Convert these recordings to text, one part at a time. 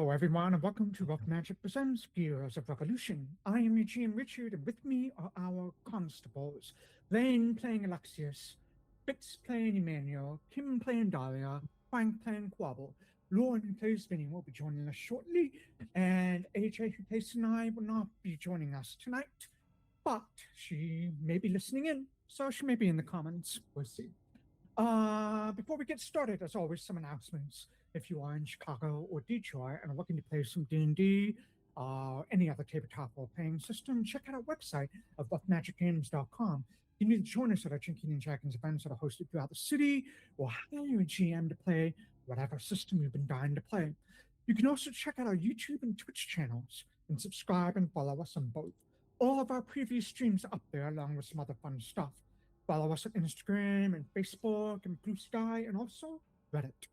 Hello, everyone, and welcome to Rock Magic Presents Gears of Revolution. I am your GM Richard, and with me are our constables. Lane playing Alexias, Fitz playing Emmanuel, Kim playing Dahlia, Frank playing Quobbol. Lauren, who plays Vinny, will be joining us shortly, and AJ, who plays Sanai, will not be joining us tonight, but she may be listening in, so she may be in the comments. We'll see. Before we get started, as always, some announcements. If you are in Chicago or Detroit and are looking to play some D&D, any other tabletop role-playing system, check out our website of buffmagicgames.com. You need to join us at our Drinking and Dragons events that are hosted throughout the city, or hire a GM to play whatever system you've been dying to play. You can also check out our YouTube and Twitch channels and subscribe and follow us on both. All of our previous streams are up there along with some other fun stuff. Follow us on Instagram and Facebook and Blue Sky and also Reddit.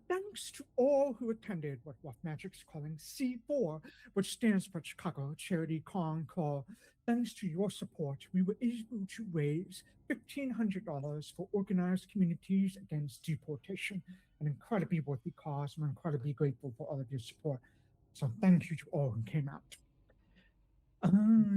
Thanks to all who attended what Rough Magic's calling C4, which stands for Chicago Charity Con Call. Thanks to your support, we were able to raise $1,500 for organized communities against deportation, an incredibly worthy cause. I'm incredibly grateful for all of your support. So thank you to all who came out.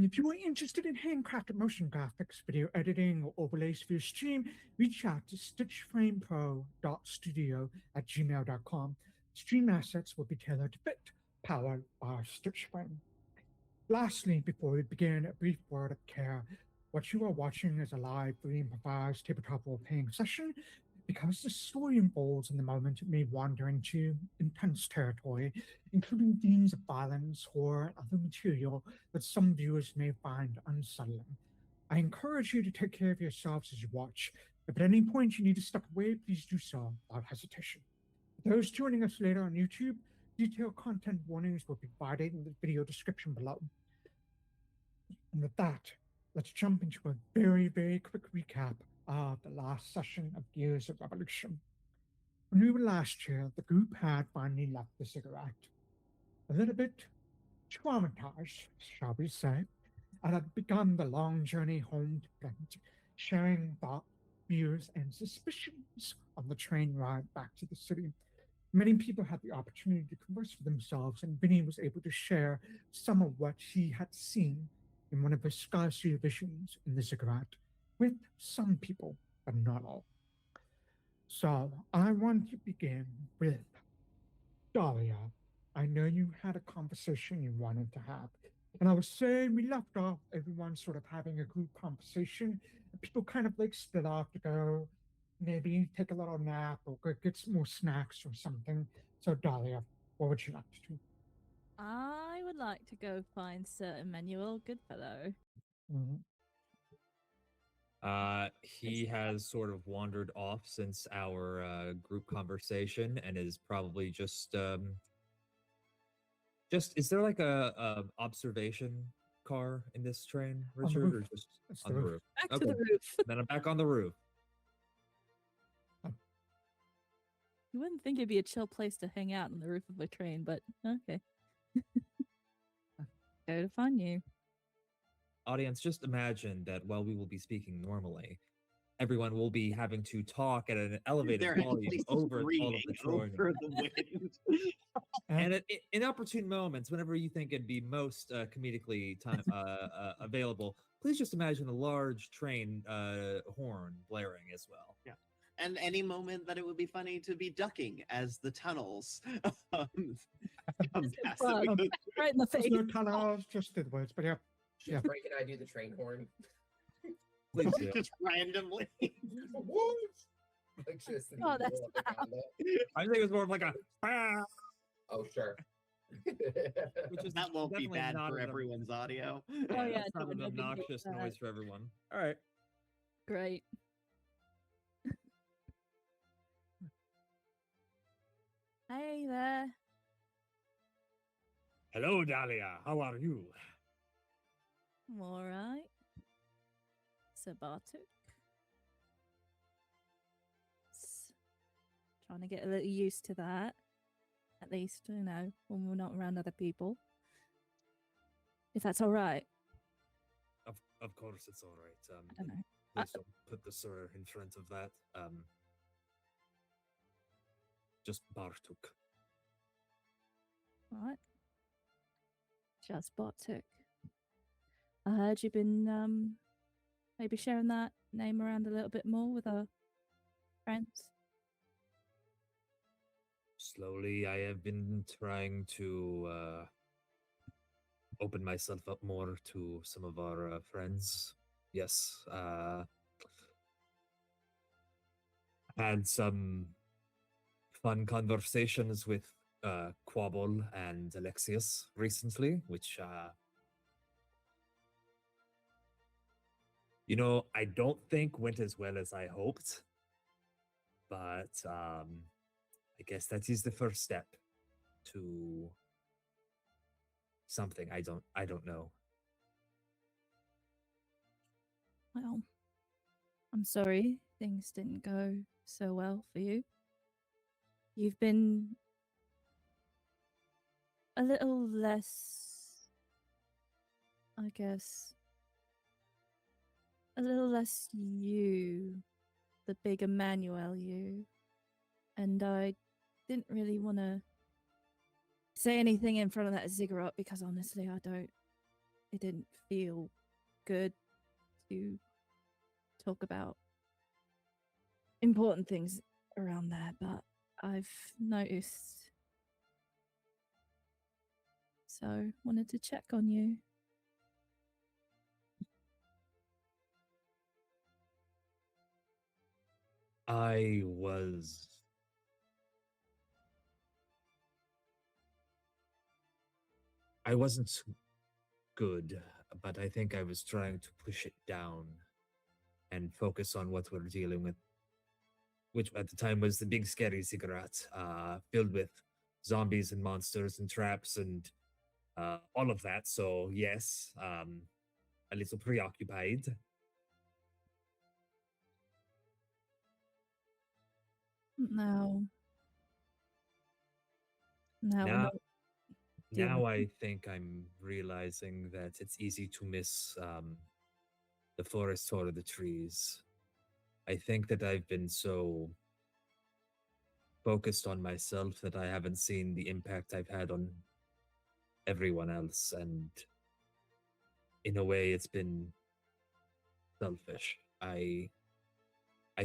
If you are interested in handcrafted motion graphics, video editing, or overlays for your stream, reach out to stitchframepro.studio at gmail.com. Stream assets will be tailored to fit, powered by Stitch Frame. Lastly, before we begin, a brief word of care. What you are watching is a live, free improvised tabletop role-playing session. Because the story unfolds in the moment, it may wander into intense territory, including themes of violence, horror, and other material that some viewers may find unsettling. I encourage you to take care of yourselves as you watch. If at any point you need to step away, please do so without hesitation. For those joining us later on YouTube, detailed content warnings will be provided in the video description below. And with that, let's jump into a very, very quick recap of the last session of Gears of Revolution. When we were last year, the group had finally left the cigarette. A little bit traumatized, shall we say, and had begun the long journey home to Brent, sharing thoughts, fears, and suspicions on the train ride back to the city. Many people had the opportunity to converse with themselves, and Vinny was able to share some of what he had seen in one of his scarcity visions in the cigarette, with some people, but not all. So I want to begin with Dahlia. I know you had a conversation you wanted to have. And I was saying we left off everyone sort of having a group conversation. And people kind of like split off to go maybe take a little nap or go get some more snacks or something. So Dahlia, what would you like to do? I would like to go find Sir Emmanuel Goodfellow. Mm-hmm. He has sort of wandered off since our group conversation and is probably just is there like a observation car in this train, Richard, or just on the roof? Back to the roof. Then I'm back on the roof. You wouldn't think it'd be a chill place to hang out on the roof of a train, but okay. Go to find you. Audience, just imagine that while we will be speaking normally, everyone will be having to talk at an elevated volume over all of the wind. And at inopportune moments, whenever you think it'd be most comedically available, please just imagine a large train horn blaring as well. Yeah. And any moment that it would be funny to be ducking as the tunnels come past. Right in the face. No tunnels, just the words, but yeah. Should Frank and I do the train horn? Please do. Just randomly. Like just Oh, that's I think it was more of like a oh, sure. which is That won't be definitely bad not for an- everyone's audio. Oh, yeah, it's not no, an nobody obnoxious gets that. noise for everyone. All right. Great. Hey there. Hello, Dahlia. How are you? I'm alright. Sir Bartuk. Trying to get a little used to that. At least, you know, when we're not around other people. If that's alright. Of course, it's all right. I don't know. Please don't put the sir in front of that. Just Bartuk. Right. Just Bartek. I heard you've been maybe sharing that name around a little bit more with our friends. Slowly, I have been trying to open myself up more to some of our friends. Yes, had some fun conversations with Quobbol and Alexias recently, which I don't think went as well as I hoped, but I guess that is the first step to something. I don't know. Well, I'm sorry things didn't go so well for you. You've been a little less, I guess, a little less you, the big Emmanuel you. And I didn't really want to say anything in front of that ziggurat because honestly, it didn't feel good to talk about important things around there, but I've noticed. So, wanted to check on you. I wasn't good, but I think I was trying to push it down and focus on what we're dealing with, which at the time was the big scary ziggurat, filled with zombies and monsters and traps and all of that. So yes, a little preoccupied. No. No, we're Now, not dealing. now I think I'm realizing that it's easy to miss the forest or the trees. I think that I've been so focused on myself that I haven't seen the impact I've had on everyone else, and in a way it's been selfish. I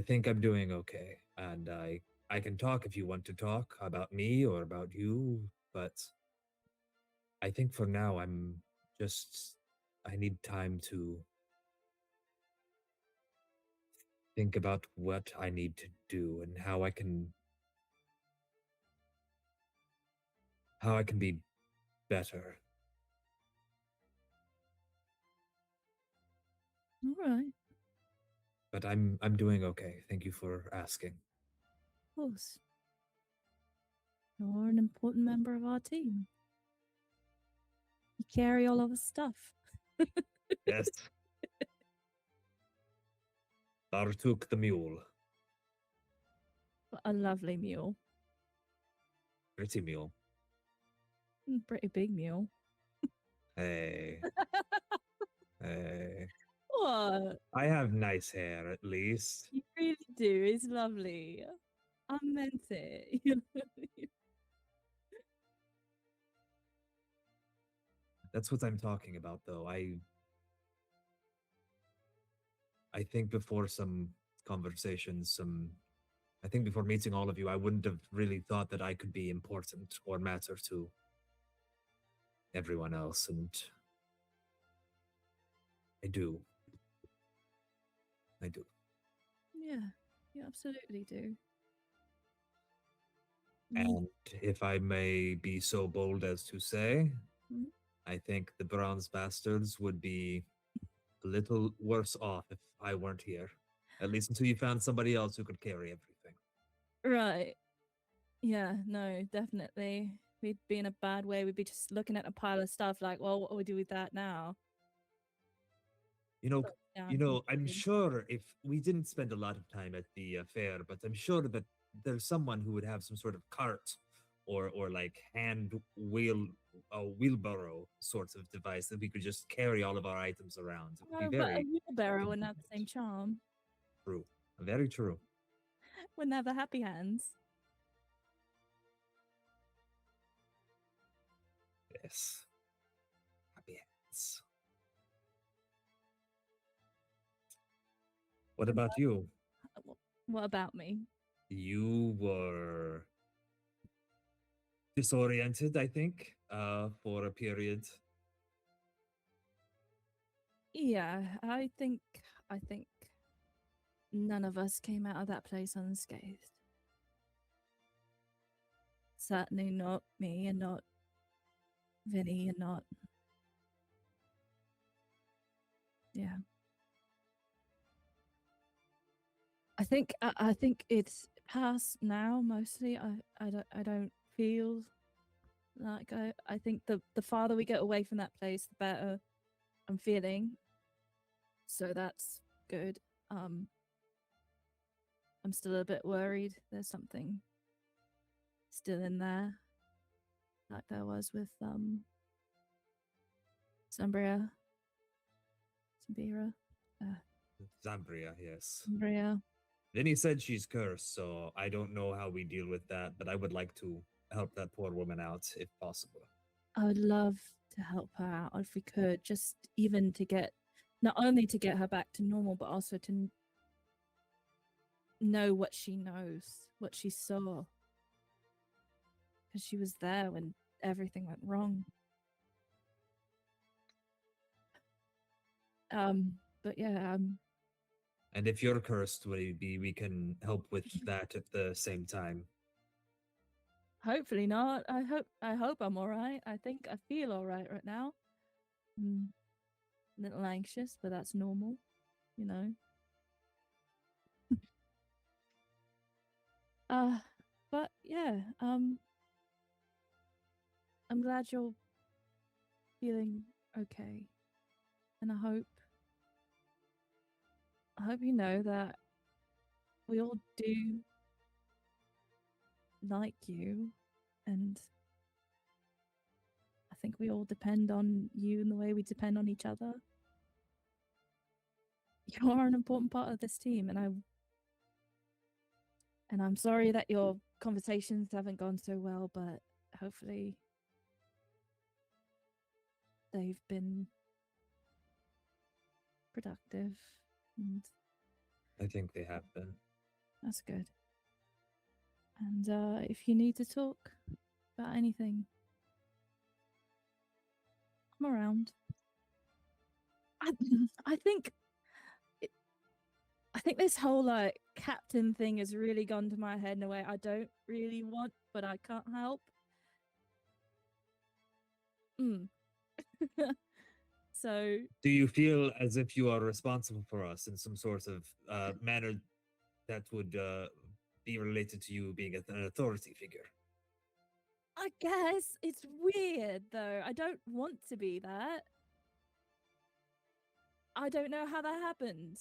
think I'm doing okay, and I can talk if you want to talk about me or about you, but I think for now I need time to think about what I need to do and how I can be better. All right. But I'm doing okay. Thank you for asking. Of course. You're an important member of our team. You carry all of our stuff. Yes. Bartuk the mule. A lovely mule. Pretty mule. Pretty big mule. Hey. Hey. What? I have nice hair at least. You really do. It's lovely. I meant it. That's what I'm talking about though. I think before some conversations, I think before meeting all of you, I wouldn't have really thought that I could be important or matter to everyone else, and I do. I do. Yeah, you absolutely do. And if I may be so bold as to say, Mhm. I think the bronze bastards would be a little worse off if I weren't here. At least until you found somebody else who could carry everything. Right. Yeah, no, definitely. We'd be in a bad way. We'd be just looking at a pile of stuff like, well, what do we do with that now? I'm sure if we didn't spend a lot of time at the fair, but I'm sure that there's someone who would have some sort of cart or like wheelbarrow sorts of device that we could just carry all of our items around. It would No, be but a very wheelbarrow wouldn't have the same charm. true. Very true. Wouldn't have the happy hands. Yes. Happy hands. What about you? What about me? You were disoriented, I think, for a period. Yeah, I think none of us came out of that place unscathed. Certainly not me, and not Vinny, and not. Yeah. I think it's past now mostly. I don't feel like I think the farther we get away from that place, the better I'm feeling. So that's good. I'm still a bit worried. There's something still in there, like there was with Zambria. Zambria, yes. Zambria. Then he said she's cursed, so I don't know how we deal with that, but I would like to help that poor woman out if possible. I would love to help her out if we could, just even to get, not only to get her back to normal, but also to know what she knows, what she saw. Because she was there when everything went wrong. But yeah, And if you're cursed, maybe we can help with that at the same time. hopefully not. I hope I'm all right. I think I feel all right now. A little anxious, but that's normal, you know. But yeah, I'm glad you're feeling okay, and I hope you know that we all do like you, and I think we all depend on you in the way we depend on each other. You are an important part of this team, and I'm sorry that your conversations haven't gone so well, but hopefully they've been productive, and I think they have been. that's good. And if you need to talk about anything, I'm around. I think this whole like captain thing has really gone to my head in a way I don't really want, but I can't help. So do you feel as if you are responsible for us in some sort of manner that would be related to you being an authority figure? I guess it's weird though. I don't want to be that. I don't know how that happened.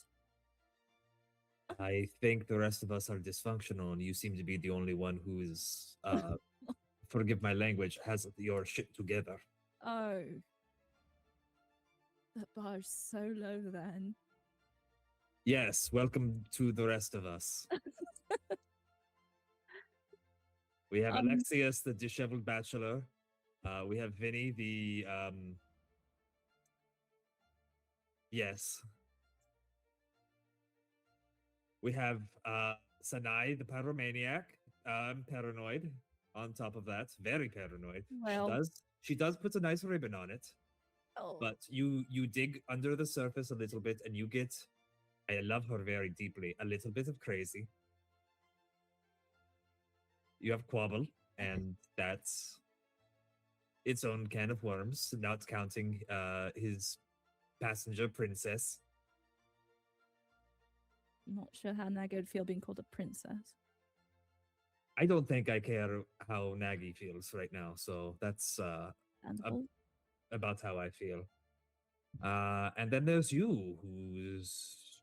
I think the rest of us are dysfunctional, and you seem to be the only one who is, forgive my language, has your shit together. Oh. That bar's so low then. Yes, welcome to the rest of us. We have Alexias, the disheveled bachelor. We have Vinny, the yes. We have Sanai, the pyromaniac, paranoid. On top of that, very paranoid. Well, she does put a nice ribbon on it. oh. But you dig under the surface a little bit, and you get. I love her very deeply. A little bit of crazy. You have Quobbol, and that's its own can of worms, not counting his passenger princess. Not sure how Naga would feel being called a princess. I don't think I care how Nagy feels right now, so that's about how I feel. And then there's you, who's...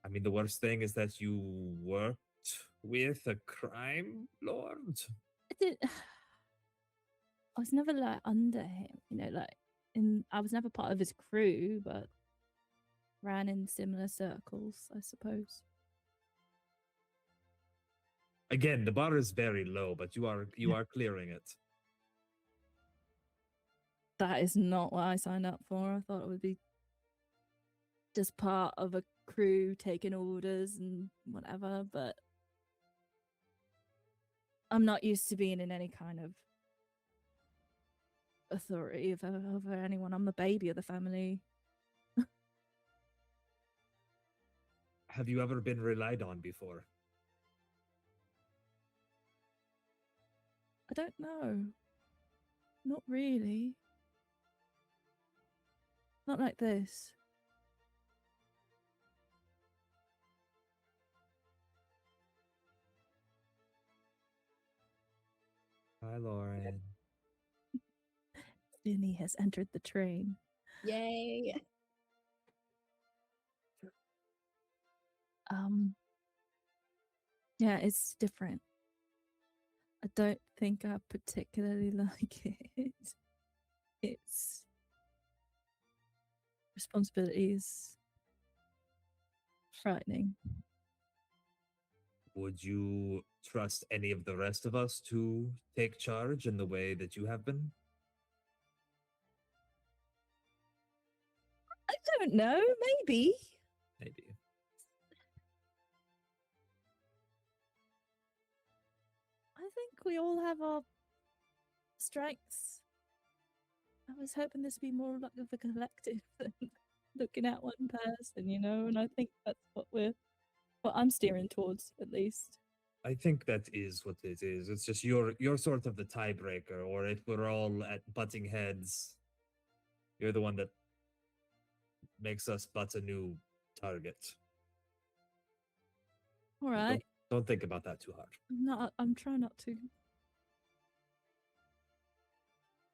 I mean, the worst thing is that you worked with a crime lord? I was never like under him, you know, like I was never part of his crew, but ran in similar circles, I suppose. Again, the bar is very low, but you are clearing it. that is not what I signed up for. I thought it would be just part of a crew taking orders and whatever, but I'm not used to being in any kind of authority over anyone. I'm the baby of the family. Have you ever been relied on before? I don't know. Not really. Not like this. Hi, Lauren. Vinny has entered the train. Yay. Yeah, it's different. I don't think I particularly like it. It's responsibilities frightening. Would you trust any of the rest of us to take charge in the way that you have been? I don't know, maybe. Maybe. I think we all have our strengths. I was hoping this would be more like of a collective than looking at one person, you know, and I think that's what I'm steering towards, at least. I think that is what it is. It's just you're sort of the tiebreaker, or if we're all at butting heads, you're the one that makes us butt a new target. All right. Don't think about that too hard. I'm trying not to.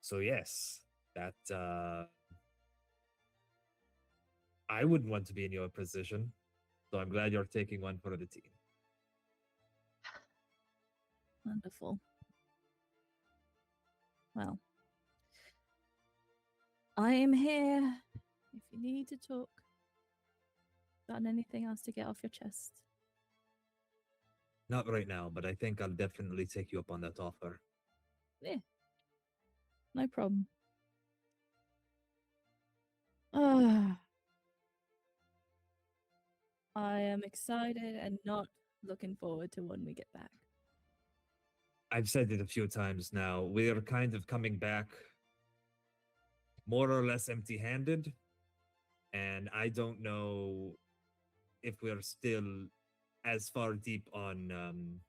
So yes, that I wouldn't want to be in your position. So I'm glad you're taking one for the team. Wonderful. Well, I am here if you need to talk. Got anything else to get off your chest? Not right now, but I think I'll definitely take you up on that offer. Yeah. No problem. I am excited and not looking forward to when we get back. I've said it a few times now. We're kind of coming back more or less empty-handed, and I don't know if we're still as far deep on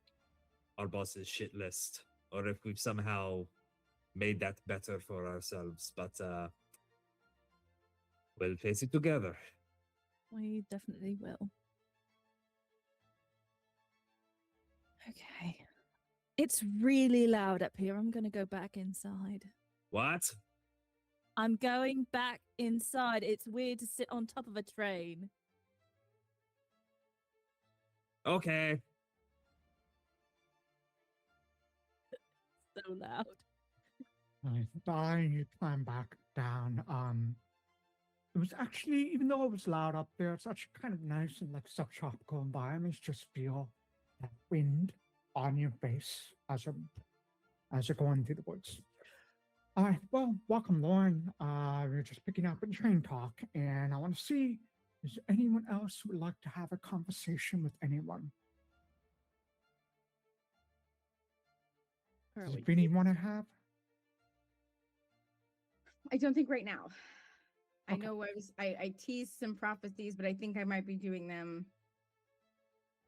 our boss's shit list, or if we've somehow made that better for ourselves. But we'll face it together. We definitely will. Okay. It's really loud up here. I'm going to go back inside. What? I'm going back inside. It's weird to sit on top of a train. Okay. So loud. I climb back down. It was actually, even though it was loud up there, it's actually kind of nice and like subtropical environments. Just feel that wind on your face as you're going through the woods. All right, well, welcome, Lauren. We're just picking up in train talk, and I want to see, is there anyone else who would like to have a conversation with anyone? Does Vinny want to have? I don't think right now. Okay. I know I teased some prophecies, but I think I might be doing them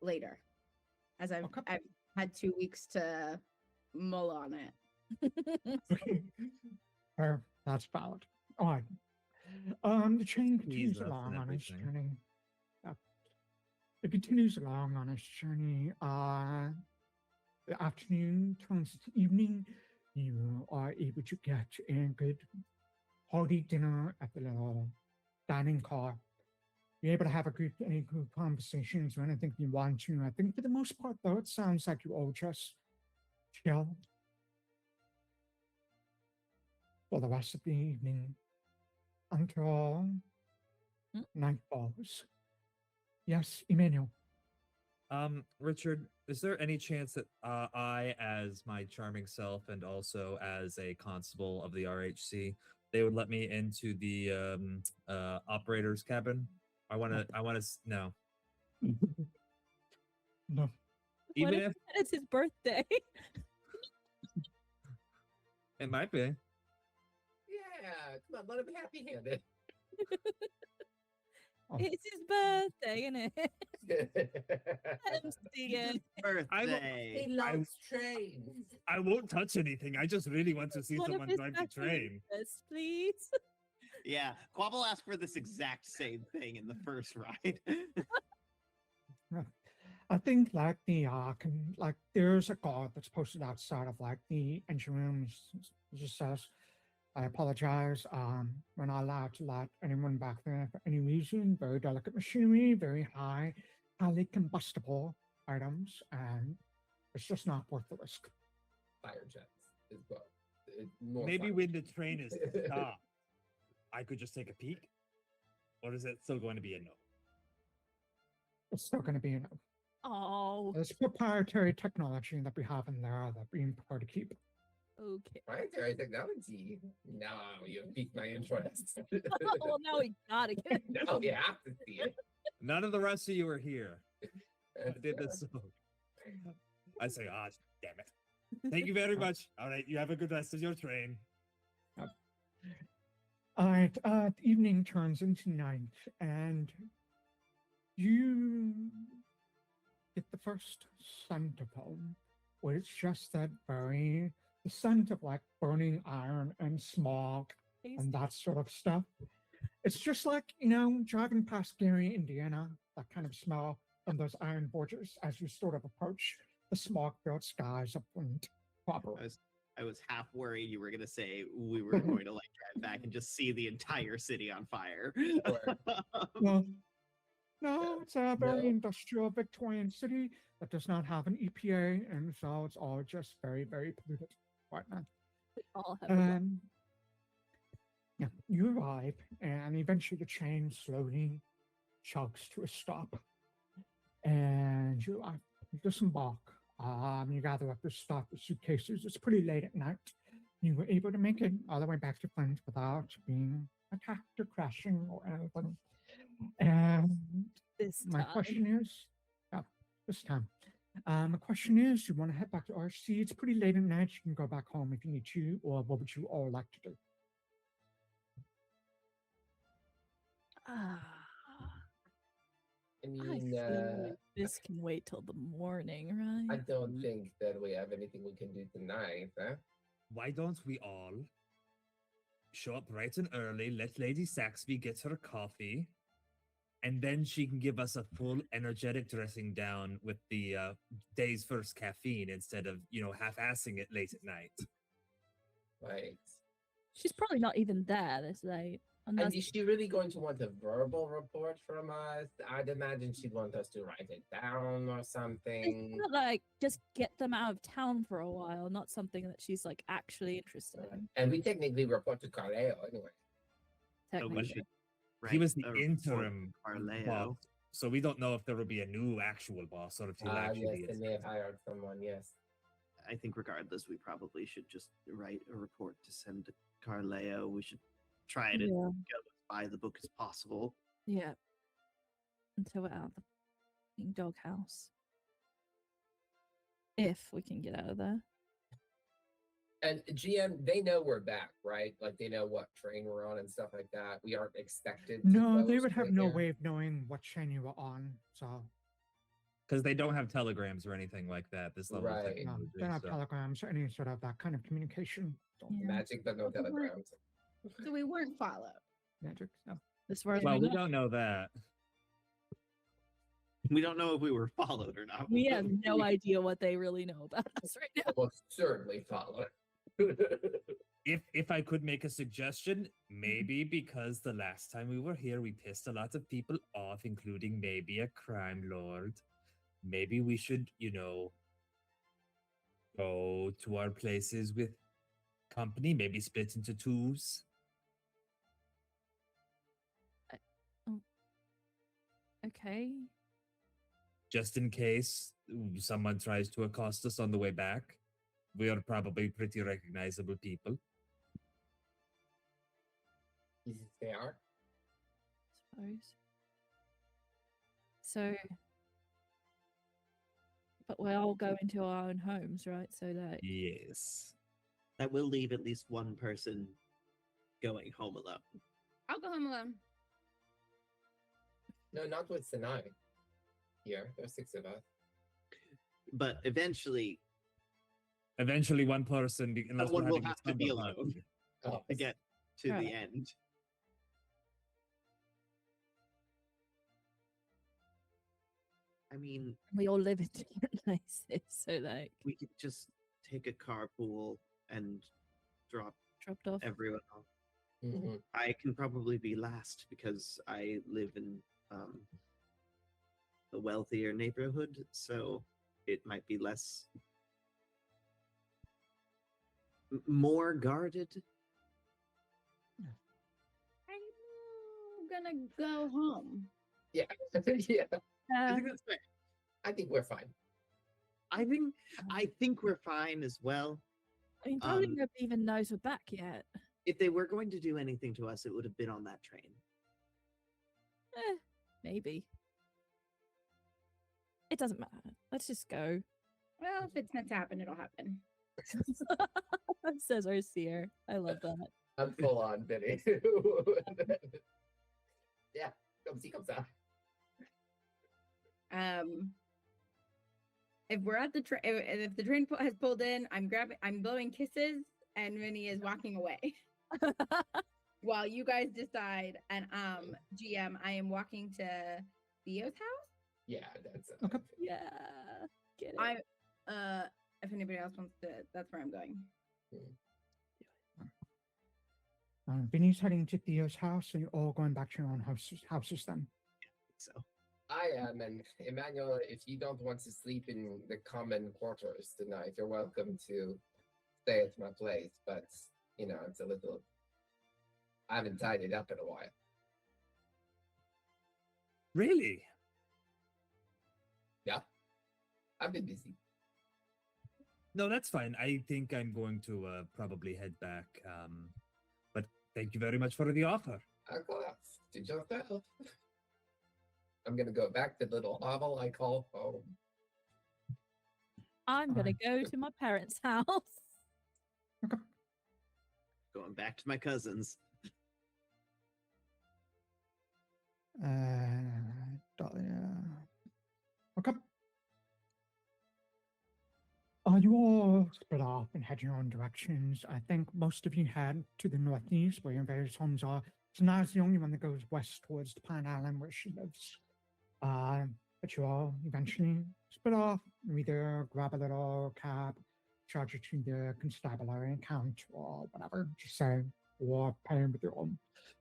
later, as I've had 2 weeks to mull on it. Okay. Fair, that's valid. All right. The train continues along on its journey. It continues along on its journey. The afternoon turns to evening. You are able to get a good hearty dinner at the little dining car. You're able to have any good conversations or anything you want to. I think for the most part, though, it sounds like you all just chill for the rest of the evening until night falls. Yes, Emmanuel. Richard, is there any chance that I, as my charming self and also as a constable of the RHC, they would let me into the operator's cabin. I want to no. No. Even What if it's his birthday. it might be. Yeah, come on, let him be happy-handed. It's his birthday, isn't it? Let him see it. Birthday. He loves trains. I won't touch anything. I just really want to see One of someone his drive the special train. interests, please. Yeah, Quobbol asked for this exact same thing in the first ride. I think like there's a guard that's posted outside of like the engine room. It just says, "I apologize. We're not allowed to let anyone back there for any reason. Very delicate machinery, very highly combustible items, and it's just not worth the risk." Fire jets is what. Maybe when the train is stopped, I could just take a peek. Or is it still going to be a no? It's still going to be Oh, it's proprietary technology that we have in there that we prefer to keep. okay. Proprietary technology. No, you piqued my interest. Well, now we gotta get. Now you have to see it. None of the rest of you are here. I That's, did this. I say, ah, damn it. Thank you very much. All right, you have a good rest of your train. All right, the evening turns into night, and you get the first scent of home, where it's just the scent of like burning iron and smog and that sort of stuff. It's just like, driving past Gary, Indiana, that kind of smell from those iron forges as you sort of approach the smog-filled skies of Quobbol. I was half worried you were gonna say we were going to like drive back and just see the entire city on fire. Well, no, it's a very industrial Victorian city that does not have an EPA, and so it's all just very, very polluted right now. We all have a Yeah, you arrive, and eventually the train slowly chugs to a stop, and you disembark. You gather up your stuff, your suitcases. It's pretty late at night. You were able to make it all the way back to Flint without being attacked or crashing or anything. And this my time. question is, this time. My question is, you want to head back to RC? It's pretty late at night. You can go back home if you need to, or what would you all like to do? I I mean, feel like this can wait till the morning, I right? don't think that we have anything we can do tonight, huh? Why don't we all show up bright and early, let Lady Saxby get her coffee, and then she can give us a full energetic dressing down with the day's first caffeine instead of, half-assing it late at night. Right. She's probably not even there this late. And Unless is she really going to want a verbal report from us? I'd imagine she'd want us to write it down or something. it's not like just get them out of town for a while, not something that she's like actually interested in. And we technically report to Carleo anyway. So we Technically. should He was the write a report interim to Carleo. boss, so we don't know if there will be a new actual boss or if he'll actually Yes, be. they may have hired someone, yes. I think regardless, we probably should just write a report to send to Carleo. We should try to Yeah. go as by the book as possible. Yeah. Until we're out of the fucking doghouse. If we can get out of there. And GM, they know we're back, right? Like they know what train we're on and stuff like that. We aren't expected to No, go they would have straight no there. way of knowing what chain you were on. So Because they don't have telegrams or anything like that. This level of Right. no, technology. they don't have so- telegrams or any sort of that kind of communication. Don't Yeah. Magic, but no But we're- telegrams. So we weren't followed. magic. No. As far as Well, we we know, don't know that. We don't know if we were followed or not. we have no idea what they really know about us right now. Well, certainly follow. If I could make a suggestion, maybe because the last time we were here, we pissed a lot of people off, including maybe a crime lord. Maybe we should, go to our places with company, maybe split into twos. Okay. Just in case someone tries to accost us on the way back. We are probably pretty recognizable people. They are. Suppose. So, but we're all going to our own homes, right? So that Yes. That will leave at least one person going home alone. I'll go home alone. No, not with Sanai. Here, there's 6 of us. But eventually, One person, unless someone we're will having have to be stumble upon- alone Oh, to get to Right. the end. I mean, we all live in different places. So like we could just take a carpool and drop dropped off. everyone off. mhm. I can probably be last because I live in a wealthier neighborhood, so it might be less more guarded. I'm gonna go home. Yeah. Yeah. I think that's fair. I think we're fine. I think we're fine as well. I mean, probably um, nobody even knows we're back yet. If they were going to do anything to us, it would have been on that train. Maybe. It doesn't matter. Let's just go. Well, if it's meant to happen, it'll happen. Says our seer. I love that. I'm full on Vinny. Yeah, come see, come ça. If we're at the train, if the train has pulled in, I'm blowing kisses, and Vinny is walking away while you guys decide. And GM, I am walking to Theo's house. Yeah, that's Okay. Yeah. Get it. If anybody else wants to, that's where I'm going. Vinny's heading to Theo's house, so you're all going back to your own houses then. So I am, and Emmanuel, if you don't want to sleep in the common quarters tonight, you're welcome to stay at my place. But you know, it's a little. I haven't tidied up in a while. Really? Yeah, I've been busy. No, that's fine. I think I'm going to probably head back. But thank you very much for the offer. Of course, to yourself. I'm gonna go back to the little hovel I call home. I'm gonna go to my parents' house. going back to my cousins. Dahlia. Okay. You all split off and had your own directions. I think most of you head to the northeast where your various homes are. Sanai's the only one that goes west towards the Pine Island where she lives. But you all eventually split off. You either grab a little cab, charge it to the constabulary account or whatever, just say, or pay with your own.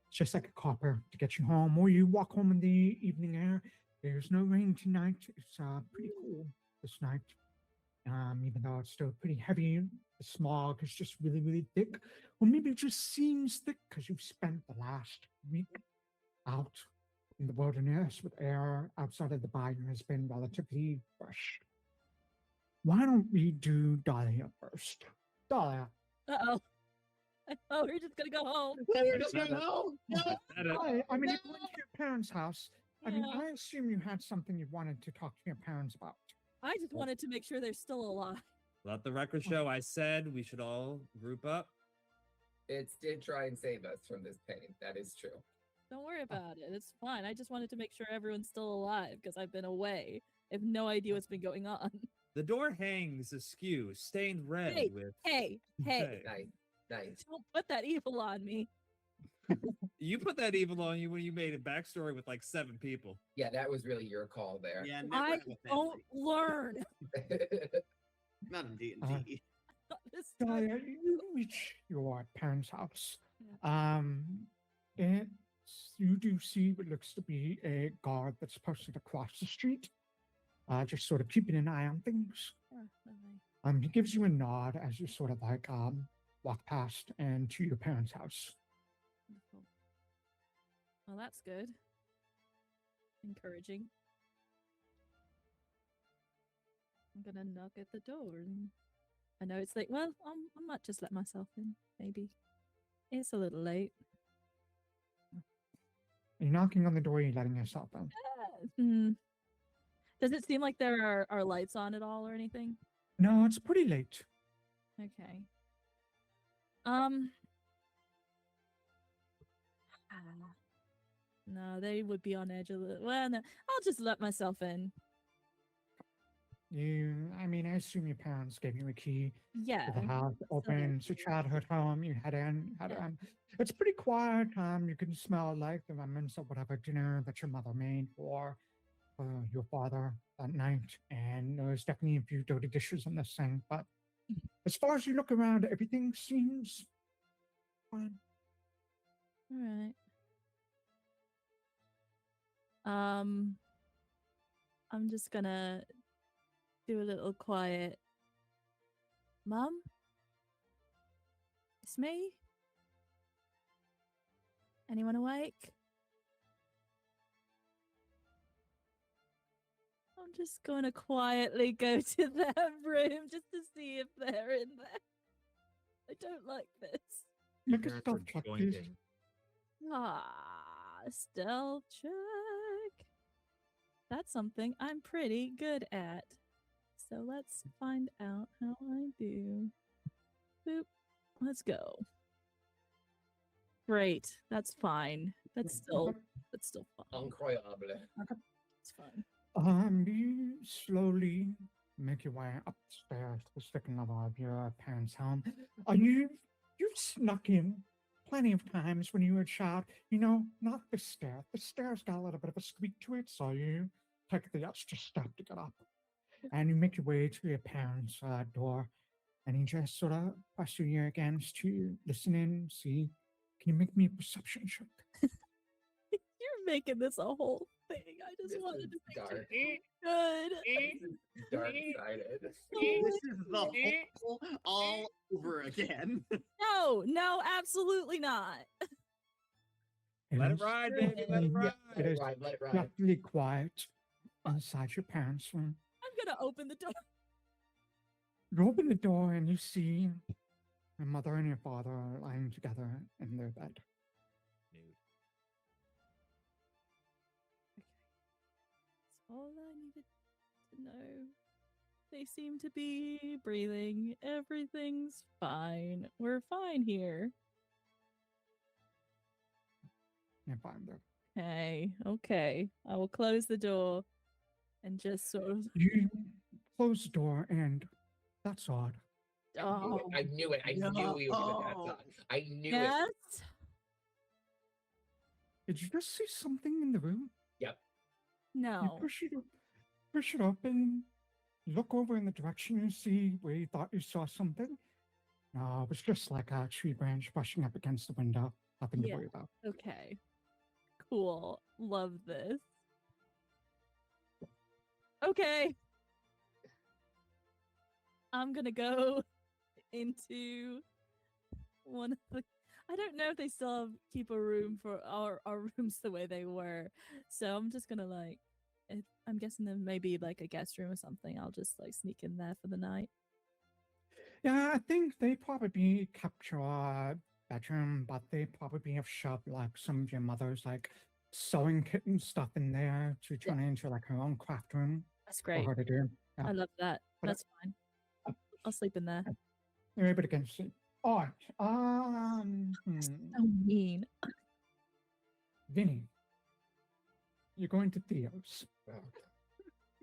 It's just like a copper to get you home, or you walk home in the evening air. There's no rain tonight. It's pretty cool this night. Even though it's still pretty heavy, the smog is just really, really thick. Or maybe it just seems thick because you've spent the last week out in the wilderness with air outside of the bayou has been relatively fresh. Why don't we do Dahlia first? Dahlia. Uh-oh. Oh, we're just gonna go home. We're just going home. I mean, you're going to your parents' house. I mean, Yeah. I assume you had something you wanted to talk to your parents about. I just wanted to make sure they're still alive. Let the record show I said we should all group up. It did try and save us from this pain. That is true. Don't worry about it. It's fine. I just wanted to make sure everyone's still alive because I've been away. I have no idea what's been going on. The door hangs askew, stained red Hey, with. Hey, Okay. Nice. don't put that evil on me. You put that evil on you when you made a backstory with like 7 people. Yeah, that was really your call there. Yeah, never I have a don't family. learn. Not in D&D. This time. Dahlia, you reach your parents' house. Yeah. You do see what looks to be a guard that's posted across the street, just sort of keeping an eye on things. Oh, okay. He gives you a nod as you sort of like walk past and to your parents' house. Wonderful. Well, that's good. Encouraging. I'm gonna knock at the door, and I know it's late. Well, I might just let myself in. Maybe it's a little late. You're knocking on the door, you're letting yourself in. Hmm. Does it seem like there are lights on at all or anything? No, it's pretty late. Okay. No, they would be on edge a little. Well, no, I'll just let myself in. I mean, I assume your parents gave you a key Yeah. to the house, opens your childhood home, you head in. It's pretty quiet. You can smell like the remnants of whatever dinner that your mother made for your father that night. And there's definitely a few dirty dishes in the sink. But as far as you look around, everything seems fine. All right. I'm just gonna do a little quiet. Mom? It's me? Anyone awake? I'm just gonna quietly go to their room just to see if they're in there. I don't like this. Look at Parents stuff are like this. jointing. Stealth check. That's something I'm pretty good at. So let's find out how I do. Boop. Let's go. Great. That's fine. That's still fine. Incroyable. It's fine. You slowly make your way upstairs to the second level of your parents' home. You've snuck in plenty of times when you were a child. You know, not the stair. The stair's got a little bit of a squeak to it, so you take the extra step to get up. And you make your way to your parents' door, and you just sort of press your ear against to listen in, see. Can you make me a perception check? You're making this a whole thing. I just This wanted is to make dark. it good. Dark-sided. This is the whole all over again. No, absolutely not. Let it is- ride, baby. Let it ride. It is Let it ride. definitely quiet inside your parents' room. I'm gonna open the door. You open the door and you see your mother and your father are lying together in their bed. That's all I needed to know. They seem to be breathing. Everything's fine. We're fine here. You're fine there. Okay. I will close the door and just sort of. You close the door and that's odd. I knew it. I knew we were gonna have that. I knew it. Yes. Did you just see something in the room? Yep. You No. push it open, look over in the direction you see where you thought you saw something. No, it was just like a tree branch brushing up against the window. Nothing to Yeah. worry about. Okay. Cool. Love this. Okay. I'm gonna go into one of the. I don't know if they still keep a room for our rooms the way they were. So I'm just gonna I'm guessing there may be like a guest room or something. I'll just like sneak in there for the night. Yeah, I think they probably kept your bedroom, but they probably have shoved like some of your mother's like sewing kit and stuff in there to turn it into like her own craft room That's for great. her to do. Yeah. I love that. But That's fine. I'll sleep in there. You're able to get to sleep. All right. So mean. Vinny, you're going to Theo's. Oh,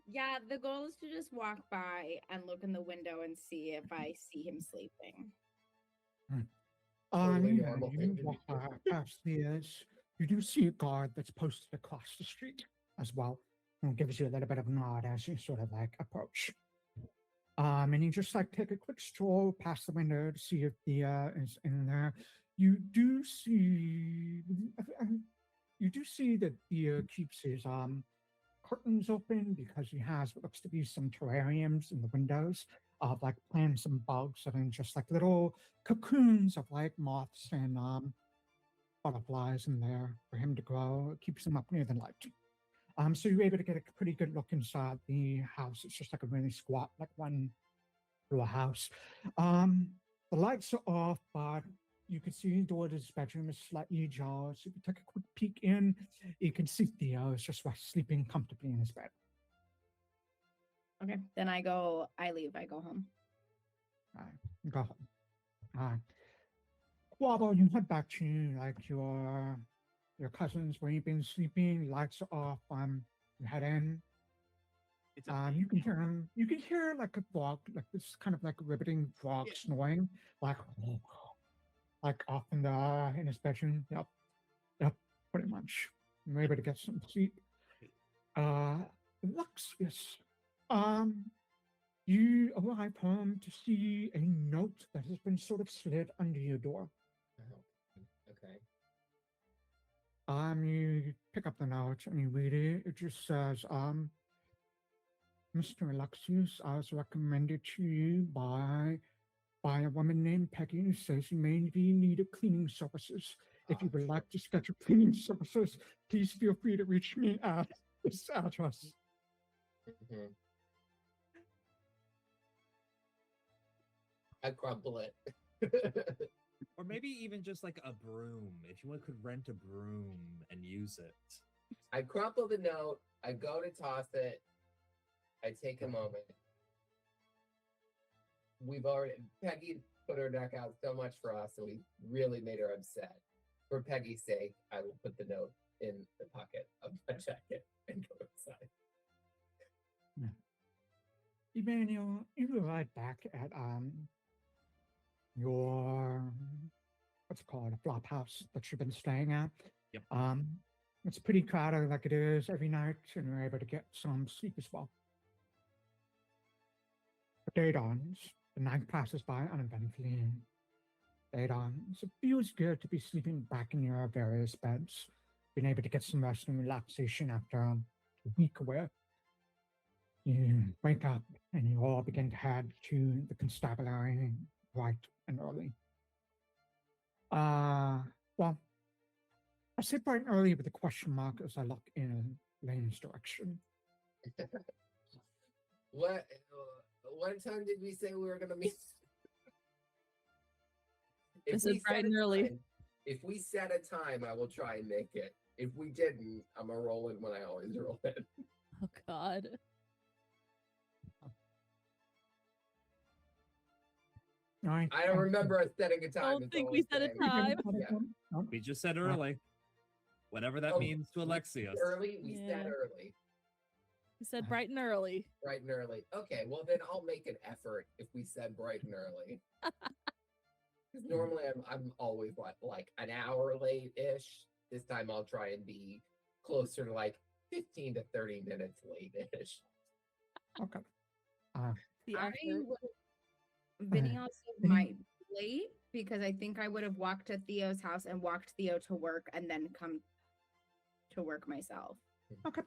Yeah, the goal is to just walk by and look in the window and see if I see him sleeping. Totally Yeah, normal you thing to walk do. past Theo's. You do see a guard that's posted across the street as well, who gives you a little bit of a nod as you sort of like approach. And you just like take a quick stroll past the window to see if Thea is in there. You do see that Thea keeps his curtains open because he has what looks to be some terrariums in the windows of like plants and bugs that are in just like little cocoons of like moths and butterflies in there for him to grow. It keeps him up near the light. So you're able to get a pretty good look inside the house. It's just like a really squat, like one through a house. The lights are off, but you can see the door to his bedroom is slightly ajar. So if you take a quick peek in, you can see Theo is just sleeping comfortably in his bed. Okay, then I leave, I go home. Go home. Quobbol, you head back to like your cousins where you've been sleeping. Lights are off. You head in. It's You can hear like a frog, like this kind of like riveting frog snoring, like off in his bedroom. Yep, pretty much. I'm able to get some sleep. Alexias, you arrive home to see a note that has been sort of slid under your door. Oh, okay. You pick up the note and you read it. It just says, Mr. Alexias, I was recommended to you by a woman named Peggy who says you may be in need of cleaning services. If you would like to schedule cleaning services, please feel free to reach me at this address. Mm-hmm. I crumple it. Or maybe even just like a broom. If you could rent a broom and use it. I crumple the note. I go to toss it. I take a moment. Peggy put her neck out so much for us, and we really made her upset. For Peggy's sake, I will put the note in the pocket of my jacket and go inside. Emmanuel, you arrive back at your what's it called, a flop house that you've been staying at. Yep. It's pretty crowded like it is every night, and you're able to get some sleep as well. The day dawns, the night passes by uneventfully. Day dawns. It feels good to be sleeping back in your various beds, being able to get some rest and relaxation after a week where you wake up and you all begin to head to the constabulary bright and early. Well, I say bright and early with a question mark as I look in Lane's direction. What time did we say we were going to meet? This is bright and early. If we set a time, I will try and make it. If we didn't, I'm going to roll in when I always roll in. Oh, God. I don't remember us setting a time. I don't think we set a time. Yeah. We just said early. Whatever that means to Alexias. Early? We said early. We said bright and early. Bright and early. Okay, well then I'll make an effort if we said bright and early. Because normally I'm always like an hour late-ish. This time I'll try and be closer to like 15 to 30 minutes late-ish. Okay. Vinny also might be late because I think I would have walked to Theo's house and walked Theo to work and then come to work myself. Okay.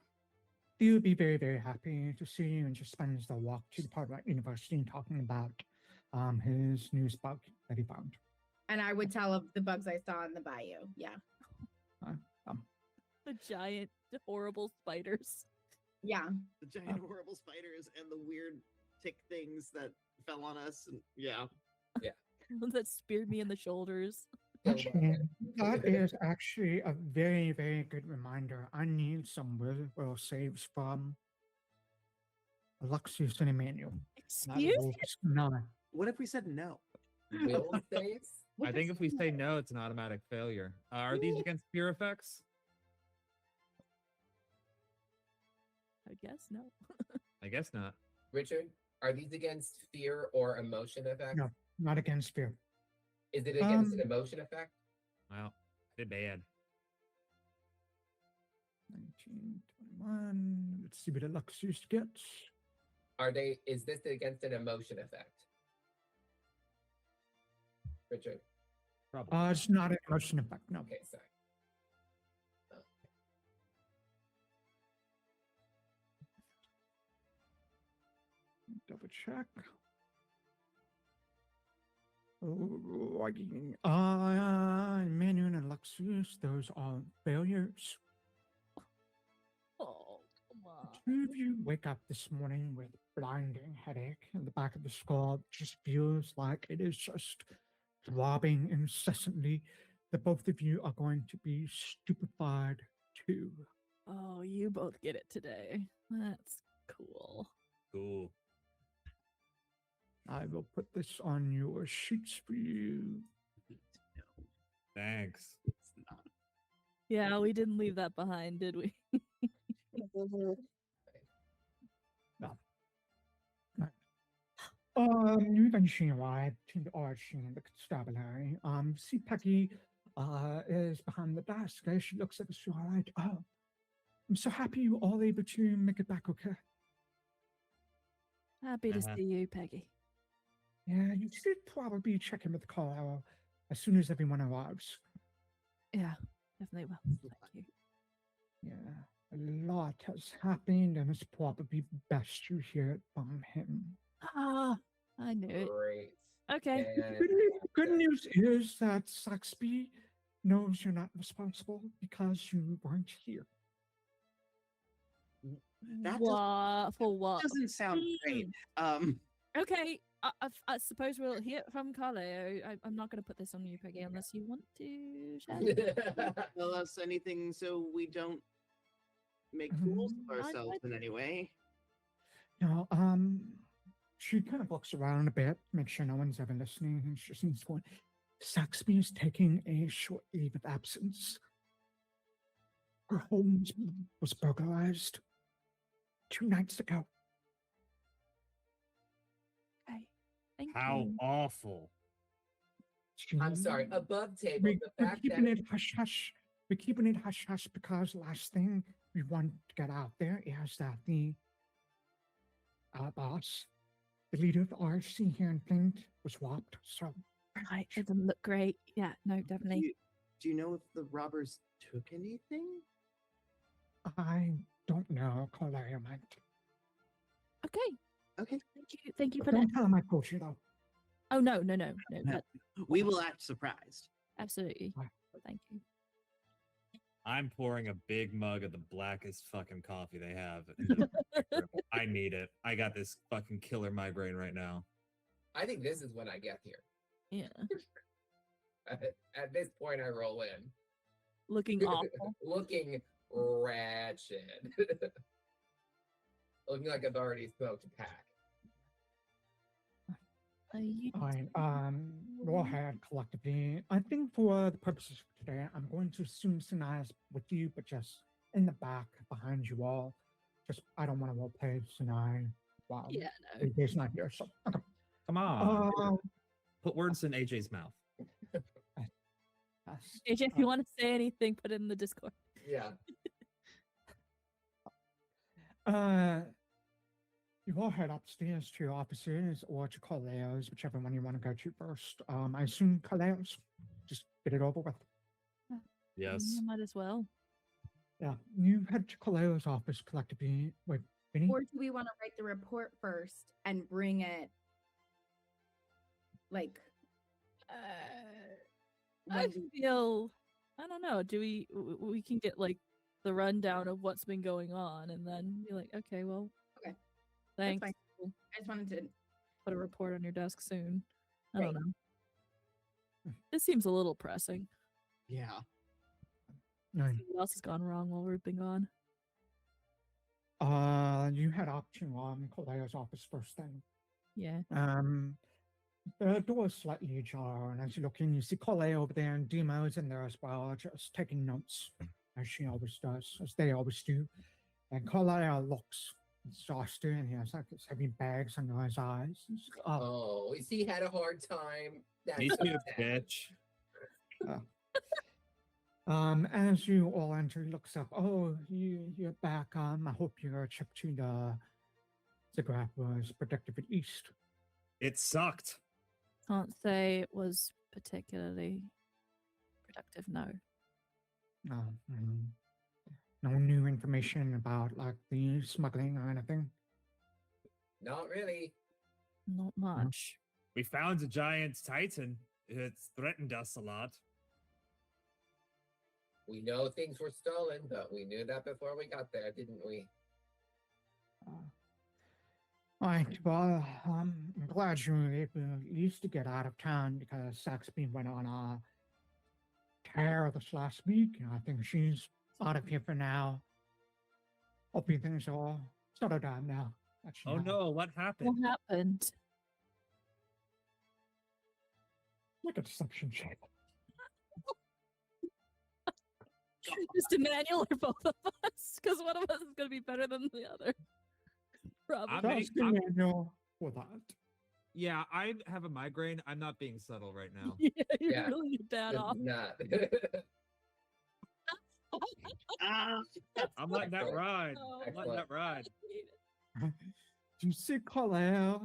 He would be very, very happy to see you and just spends the walk to the Parliament University talking about his newest bug that he found. And I would tell of the bugs I saw in the bayou. Yeah. The giant, horrible spiders. Yeah. The giant horrible spiders and the weird tick things that fell on us. And yeah. Ones that speared me in the shoulders. That is actually a very, very good reminder. I need some will saves from Alexias and Emmanuel. Excuse me? No. What if we said no? Will saves? I think if we say no, it's an automatic failure. Are these against fear effects? I guess no. I guess not. Richard, are these against fear or emotion effect? No, not against fear. Is it against an emotion effect? Well, I did bad. 19, 21. Let's see what Alexias gets. Is this against an emotion effect? Richard? Probably. It's not an emotion effect, no. Okay, sorry. Double check. Emmanuel and Alexias, those are failures. Oh, come on. Two of you wake up this morning with blinding headache in the back of the skull. It just feels like it is just throbbing incessantly, the both of you are going to be stupefied too. Oh, you both get it today. That's cool. Cool. I will put this on your sheets for you. Thanks. It's not. Yeah, we didn't leave that behind, did we? You eventually arrive to the origin of the constabulary. See Peggy is behind the desk. As she looks at us, she's all right. Oh, I'm so happy you all able to make it back okay. Happy to see you, Peggy. Yeah, you should probably check in with Carl as soon as everyone arrives. Yeah, definitely will. Thank you. Yeah, a lot has happened, and it's probably best you hear it from him. Ah, I knew it. Great. Okay. Good news is that Saxby knows you're not responsible because you weren't here. That For what? doesn't sound great. Okay, I suppose we'll hear from Carleo. I'm not going to put this on you, Peggy, unless you want to share. Tell us anything so we don't make fools of ourselves in any way. No, she kind of looks around a bit, make sure no one's ever listening, and she seems going, Saxby is taking a short leave of absence. Her home was burglarized 2 nights ago. Okay, thank How you. awful. I'm sorry, above table, We're the fact keeping that it hush hush. We're keeping it hush hush because last thing we want to get out there is that the boss, the leader of the RC here in Flint, was robbed. So Right, it doesn't look great. Yeah, no, definitely. Do you know if the robbers took anything? I don't know, Corleria might. Okay, Okay. thank you for Don't that. tell him I told you though. Oh no. That, We will act surprised. absolutely. Right. Thank you. I'm pouring a big mug of the blackest fucking coffee they have. into the room. I need it. I got this fucking killer migraine right now. I think this is when I get here. Yeah, At this point, I roll in. looking awful. Looking ratchet. Looking like I've already smoked a pack. You Fine. Go ahead collectively. I think for the purposes of today, I'm going to assume Sanai's with you, but just in the back behind you all. Just I don't want to role play Sanai. Wow. Yeah, no. He's not here. So okay. Come on. Um, Put words in AJ's mouth. yes. AJ, if you want to say anything, put it in the Discord. Yeah. You all head upstairs to your offices or to Carleo's, whichever one you want to go to first. I assume Carleo's. Just get it over with. Yes. You might as well. Yeah, you head to Carleo's office collectively. Wait, Vinny? Or do we want to write the report first and bring it like I feel I don't know. Do we can get like the rundown of what's been going on and then be like, okay, well, Okay. thanks. fine. We'll I just wanted to put a report on your desk soon. I Right. don't know. This seems a little pressing. Yeah. No. What else has gone wrong while we've been gone? You head up to Carleo's office first thing. Yeah. The door is slightly ajar, and as you look in, you see Carleo over there, and Demo's in there as well, just taking notes, as she always does, as they always do. And Carleo looks exhausted, and he has like his heavy bags under his eyes. He's like, Oh, he had a hard time. That's Me so too, sad. bitch. As you all enter, he looks up. Oh, you're back. I hope your trip to the Ziggurat was productive at least. It sucked. Can't say it was particularly productive, no. No new information about like the smuggling or anything. Not really. Not much. We found a giant titan. It's threatened us a lot. We know things were stolen, but we knew that before we got there, didn't we? Right, well, I'm glad you were able at least to get out of town because Saxby went on a tear this last week. And I think she's out of here for now. Hopefully things are all settled down now. Oh no, what happened? What happened? Make a deception check. Just Emmanuel or both of us? Because one of us is going to be better than the other. Probably. Just Emmanuel for that. Yeah, I have a migraine. I'm not being subtle right now. Yeah, you're Yeah. really your dad off. Not. I'm letting that ride. Oh, I'm letting that ride. You see Colette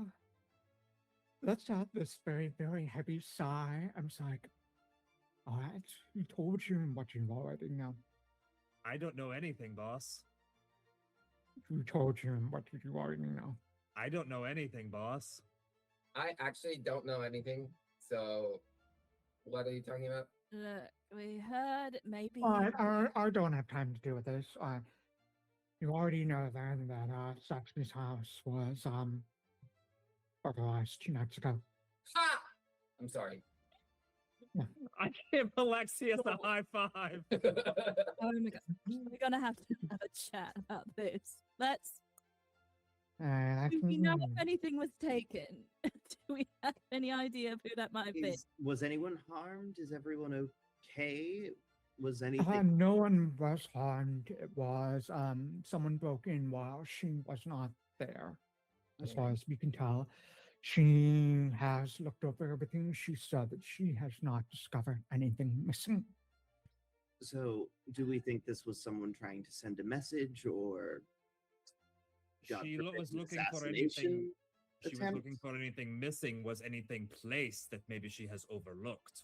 lets out this very, very heavy sigh. I'm just like, all right, we told you what you already know. I don't know anything, boss. We told you what you already know. I don't know anything, boss. I actually don't know anything. So, what are you talking about? Look, we heard maybe. I don't have time to deal with this. You already know then that Saxby's house was burglarized 2 nights ago. Ha! I'm sorry. I give Alexias a high five. Oh my god, we're gonna have to have a chat about this. Let's. And Do we know if anything was taken? Do we have any idea of who that might have been? Was anyone harmed? Is everyone okay? Was anything? no one was harmed. It was someone broke in while she was not there. As far as we can tell, she has looked over everything. She said that she has not discovered anything missing. So, do we think this was someone trying to send a message, or God She forbid, was an looking for assassination anything. She was attempt? looking for anything missing. Was anything placed that maybe she has overlooked?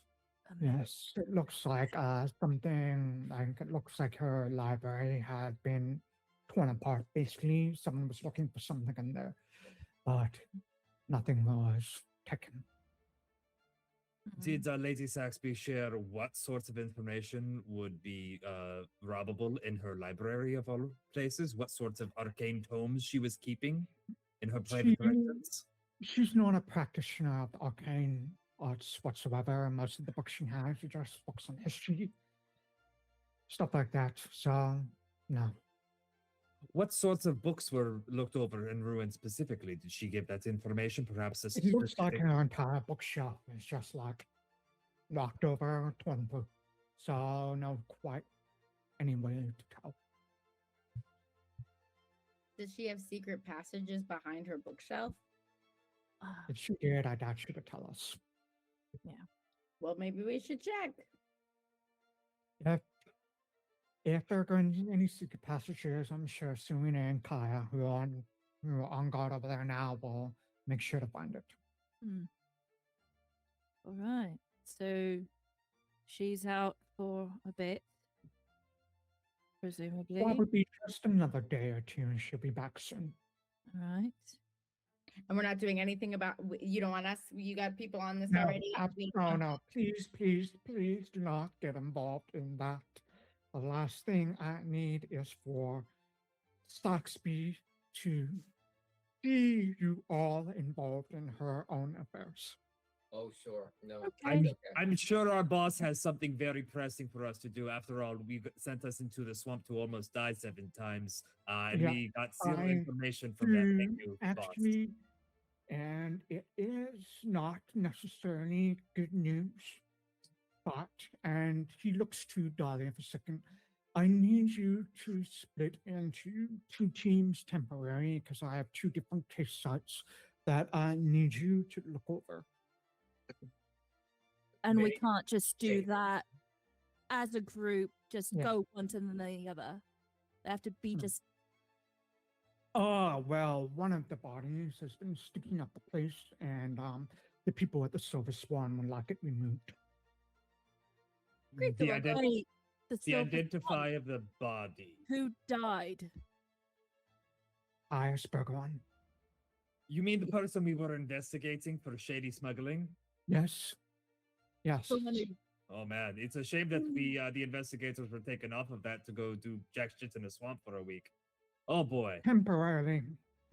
Yes, it looks like something. Like it looks like her library had been torn apart. Basically, someone was looking for something in there, but nothing was taken. Did Lady Saxby share what sorts of information would be robbable in her library of all places? What sorts of arcane tomes she was keeping in her private collections? She's not a practitioner of arcane arts whatsoever. Most of the books she has are just books on history, stuff like that. So, no. What sorts of books were looked over in ruin specifically? Did she give that information? Perhaps a It looks like specific- her entire bookshelf is just like knocked over, torn through. So, no, quite any way to tell. Does she have secret passages behind her bookshelf? If she did, I doubt she would tell us. Well, maybe we should check. If there are going to be any secret passages, I'm sure Serena and Kaya, who are on guard over there now, will make sure to find it. All right. So she's out for a bit, presumably. Probably just another day or two, and she'll be back soon. All right. And we're not doing anything about. You don't want us. You got people on this already. No. Please do not get involved in that. The last thing I need is for Saxby to see you all involved in her own affairs. Oh, sure. No. Okay. I'm sure our boss has something very pressing for us to do. After all, sent us into the swamp to almost die 7 times, and Yeah, we got zero I information from that. Thank you, boss. Actually, and it is not necessarily good news, but, and he looks to Dahlia for a second, I need you to split into 2 teams temporarily because I have 2 different case sites that I need you to look over. And we Very can't just do safe. that as a group, just Yeah. go one to the other. They have to be just. Oh, well, one of the bodies has been sticking up the place, and the people at the Silver Swan would like it removed. Great, The, so we're ident- Wait, the the silver identify of the body. who died. Iceberg one. You mean the person we were investigating for shady smuggling? Yes. Yes. The one who Oh man, it's a shame that we, the investigators, were taken off of that to go do jack shit in the swamp for a week. Oh boy. Temporarily.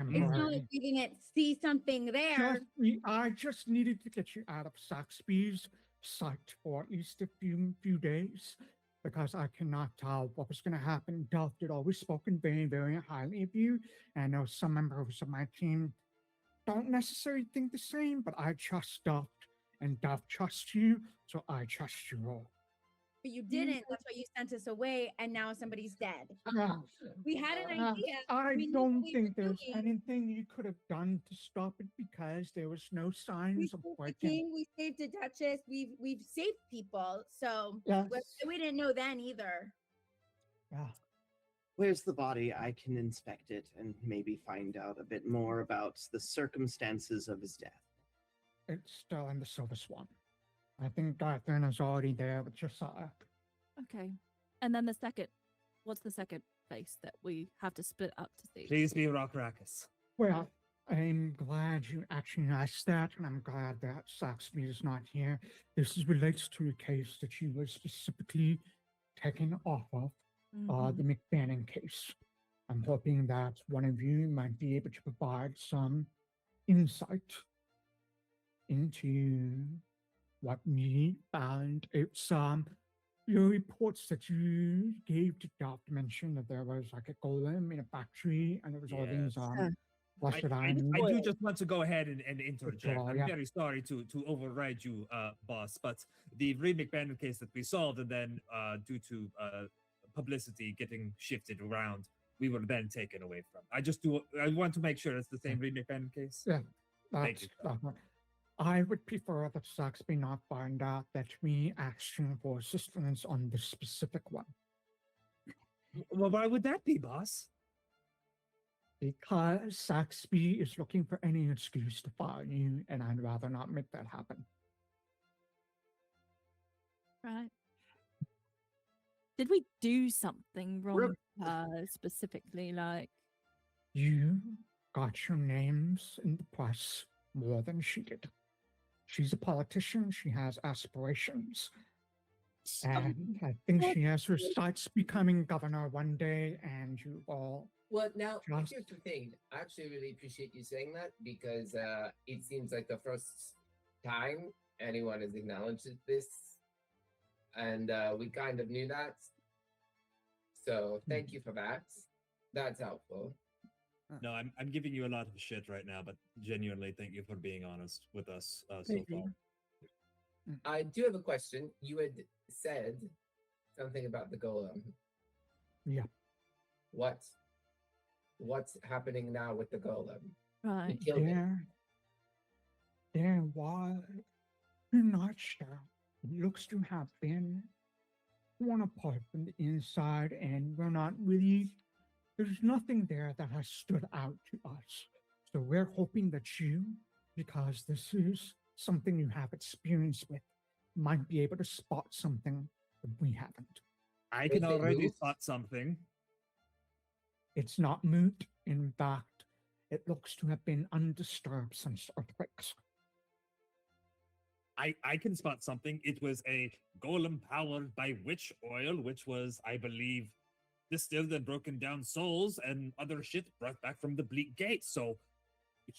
It's not like we didn't see something there. I just needed to get you out of Saxby's sight for at least a few days because I cannot tell what was going to happen. Duff had always spoken very, very highly of you, and I know some members of my team don't necessarily think the same, but I trust Duff, and Duff trusts you, so I trust you all. But you didn't. That's why you sent us away, and now somebody's dead. Uh, We had an idea. I We knew don't what we think were there's doing. anything you could have done to stop it because there was no We signs of saved the breaking. king. We saved the Duchess. We've saved people. So Yes. we didn't know then either. Yeah. Where's the body? I can inspect it and maybe find out a bit more about the circumstances of his death. It's still in the Silver Swan. I think Catherine is already there with Josiah. Okay. And then what's the second place that we have to split up to see? Please be Rockrakus. Well, I'm glad you actually asked that, and I'm glad that Saxby is not here. This relates to a case that you were specifically taken off of, the McBannon case. I'm hoping that one of you might be able to provide some insight into what we found. It's your reports that you gave to Duff mentioned that there was like a golem in a factory, and there was all these I do just want to go ahead and interject. I'm very sorry to override you, boss, but the Reed McBannon case that we solved, and then due to publicity getting shifted around, we were then taken away from. I want to make sure it's the same Reed McBannon case. Yeah, thank you. I would prefer that Saxby not find out that we asked him for assistance on this specific one. Well, why would that be, boss? Because Saxby is looking for any excuse to fire you, and I'd rather not make that happen. Right. Did we do something wrong specifically? Like, you got your names in the press more than she did. She's a politician. She has aspirations. And I think she has her sights becoming governor one day, and you all... Well, now, here's the thing. I actually really appreciate you saying that because it seems like the first time anyone has acknowledged this, and we kind of knew that. So thank you for that. That's helpful. No, I'm giving you a lot of shit right now, but genuinely, thank you for being honest with us so far. I do have a question. You had said something about the golem. Yeah. What's happening now with the golem? right. You killed him. There was a notch there. It looks to have been torn apart from the inside, and we're not really... There's nothing there that has stood out to us. So we're hoping that you, because this is something you have experience with, might be able to spot something that we haven't. I can already spot something. It's not moot. In fact, it looks to have been undisturbed since earthquakes. I can spot something. It was a golem powered by witch oil, which was, I believe, distilled and broken down souls and other shit brought back from the Bleak Gate. So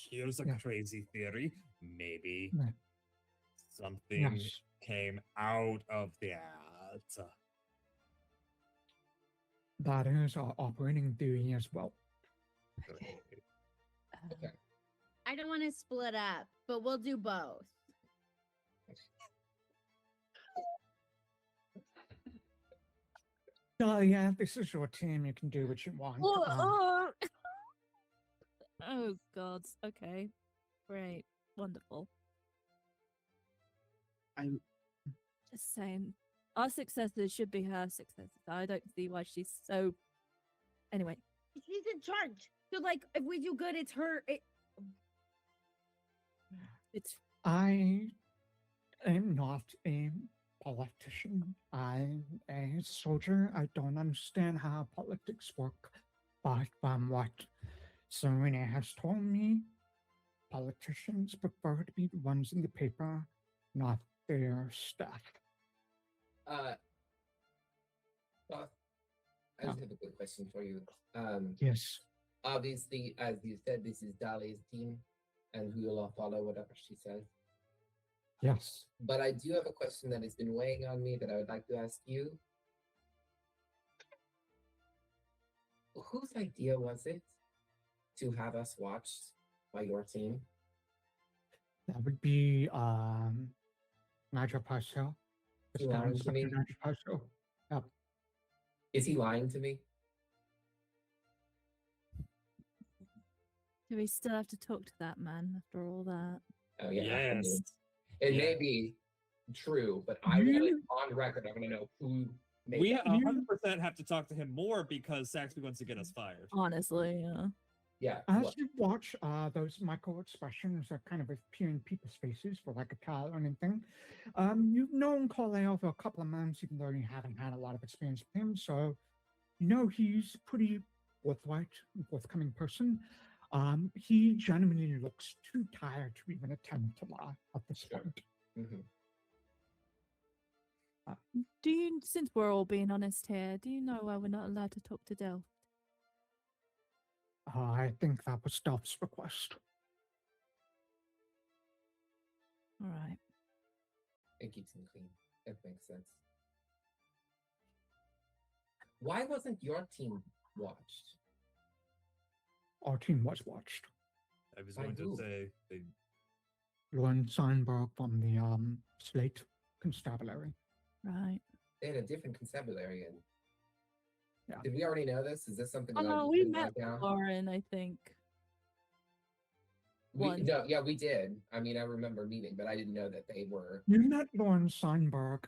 here's a crazy theory. Maybe something came out of that. That is our operating theory as well. Okay. I don't want to split up, but we'll do both. Yeah, this is your team. You can do what you want. Oh, God. Okay. Great. Wonderful. I'm just saying. Our successors should be her successors. I don't see why she's so... Anyway. She's in charge. So, like, if we do good, it's her... It's... I am not a politician. I'm a soldier. I don't understand how politics work. But from what Serena has told me, politicians prefer to be the ones in the paper, not their staff. Boss, I just have a quick question for you. Yes. Obviously, as you said, this is Dahlia's team, and we will all follow whatever she says. Yes. But I do have a question that has been weighing on me that I would like to ask you. Whose idea was it to have us watched by your team? That would be Nigel Paso. He lying to me? Nigel Paso. Yep. Is he lying to me? Do we still have to talk to that man after all that? Oh yeah. Yes. It may be true, but I want it on record. I want to know who made We that. 100% have to talk to him more because Saxby wants to get us fired. Honestly, yeah. Yeah. As you watch those micro expressions that kind of appear in people's faces for like a towel or anything, you've known Carlisle for a couple of months, even though you haven't had a lot of experience with him. So, you know, he's a pretty forthright, forthcoming person. He genuinely looks too tired to even attempt to lie at this point. Mm-hmm. Do you, since we're all being honest here, do you know why we're not allowed to talk to Delph? I think that was Delph's request. All right. It keeps him clean. That makes sense. Why wasn't your team watched? Our team was watched. I was By going to who? say, Lauren Seinberg from the Slate Constabulary. Right. They had a different constabulary. And Yeah. did we already know this? Is this something? Oh that no, I we didn't met write down? Lauren, I think. once. No, yeah, we did. I mean, I remember meeting, but I didn't know that they were. You met Lauren Seinberg.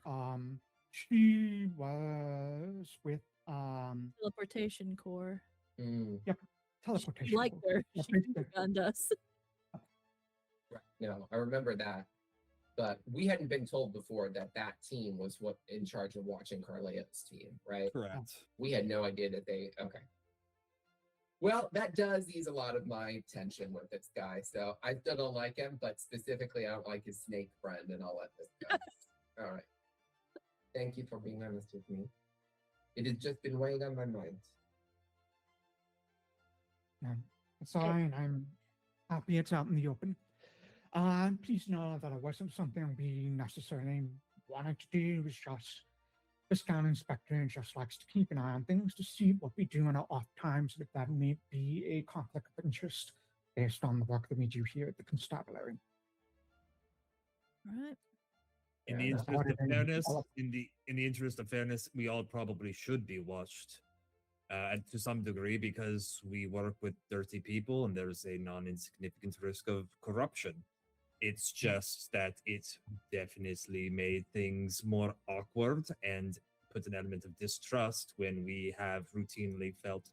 She was with Teleportation Corps. teleportation. Like Corps. her. Yeah, She basically. found us. Right. No, I remember that. But we hadn't been told before that that team was what in charge of watching Carleo's team, right? correct. We had no idea that they. Okay. Well, that does ease a lot of my tension with this guy. So I still don't like him, but specifically, I don't like his snake friend, and I'll let this go. All right. Thank you for being honest with me. It has just been weighing on my mind. Yeah, it's all right. I'm happy it's out in the open. Please know that it wasn't something we necessarily wanted to do. It was just the scout inspector just likes to keep an eye on things to see what we do in our off times, if that may be a conflict of interest based on the work that we do here at the constabulary. Right. In the Yeah, interest of auditing, fairness, all of- in the interest of fairness, we all probably should be watched, and to some degree, because we work with dirty people, and there's a non-insignificant risk of corruption. It's just that it definitely made things more awkward and put an element of distrust when we have routinely felt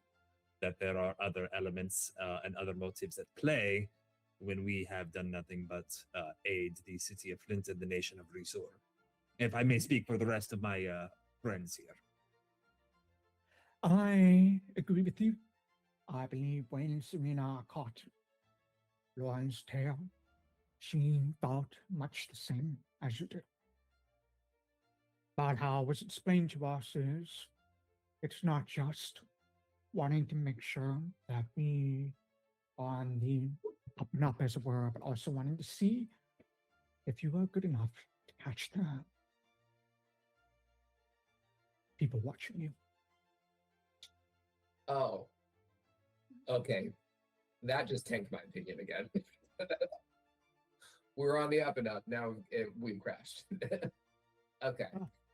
that there are other elements and other motives at play when we have done nothing but aid the city of Flint and the nation of Resor. If I may speak for the rest of my friends here. I agree with you. I believe when Serena caught Lauren's tail, she thought much the same as you did. But how it was explained to us is it's not just wanting to make sure that we are on the up and up, as it were, but also wanting to see if you were good enough to catch the people watching you. Oh. Okay. That just tanked my opinion again. We're on the up and up. Now we've crashed. Okay.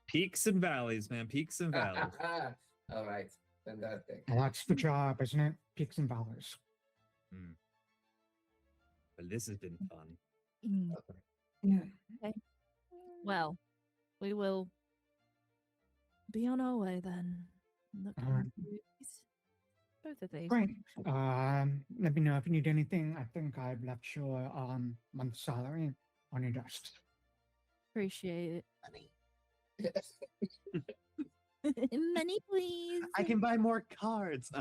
Peaks and valleys, man. Peaks and valleys. All right. Fantastic. Well, that's the job, isn't it? Peaks and valleys. Well, this has been fun. Mm. Yeah. Well, we will be on our way then. Look Alright. into these- both of these. Great. Let me know if you need anything. I think I've left your month's salary on your desk. Appreciate Money. it. Money, please. I can buy more cards.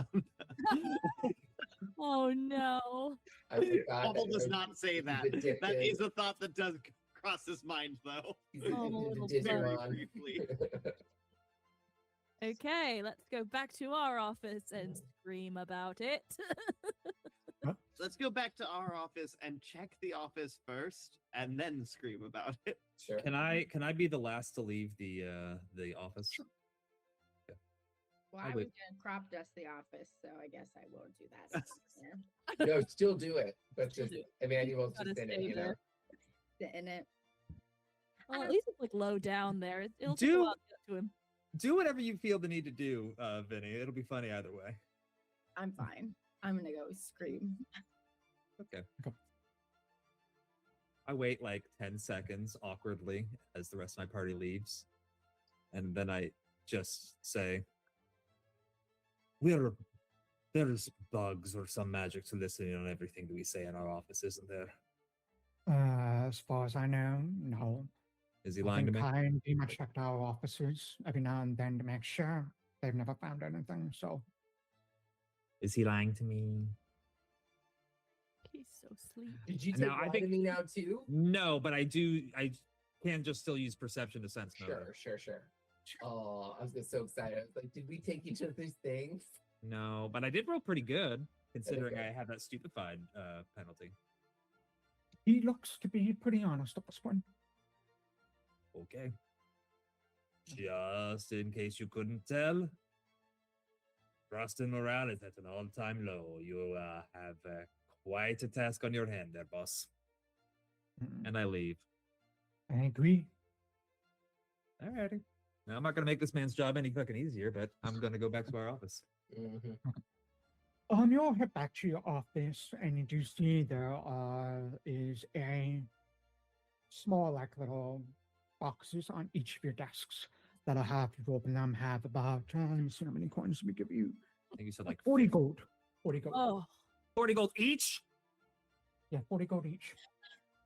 Oh no. I forgot Quobbol that does it not say he's that. That addicted. is a thought that does cross his mind, though. He's Oh, addicted to little Very Digimon. briefly. Okay, let's go back to our office and scream about it. Let's go back to our office and check the office first, and then scream about it. Sure. Can I be the last to leave the office? Well, I I would- was gonna crop dust the office, so I guess I won't do that. Yeah. No, still do it, but just Emmanuel's Gotta just in it, stay you know. there. Sit in it. Well, at least it's like low down there. It'll take a Do- while to get to him. Do whatever you feel the need to do, Vinny. It'll be funny either way. I'm fine. I'm gonna go scream. Okay. I wait like 10 seconds awkwardly as the rest of my party leaves. And then I just say, there's bugs or some magic to listening on everything that we say in our office, isn't there? As far as I know, no. Is he I lying to think me? I pretty much checked our offices every now and then to make sure they've never found anything. So Is he lying to me? He's so sleepy. Did you take Now, I lie think- to me now too? No, but I can just still use perception to sense mode. Sure. Oh, I was just so excited. I was like, did we take each other's things? No, but I did roll pretty good, considering Okay. I have that stupefied penalty. he looks to be pretty honest at this point. Okay. Just in case you couldn't tell, trust and morale is at an all-time low. You have quite a task on your hand there, boss. Mm, And I leave. I agree. Alrighty. Now, I'm not going to make this man's job any fucking easier, but I'm going to go back to our office. Mm-hmm. You'll head back to your office, and you do see there is a small, like, little boxes on each of your desks that'll have, if you open them, have about, let me see how many coins we give you. I think you said like 40 gold. 40 gold. Oh, 40 gold each? Yeah, 40 gold each.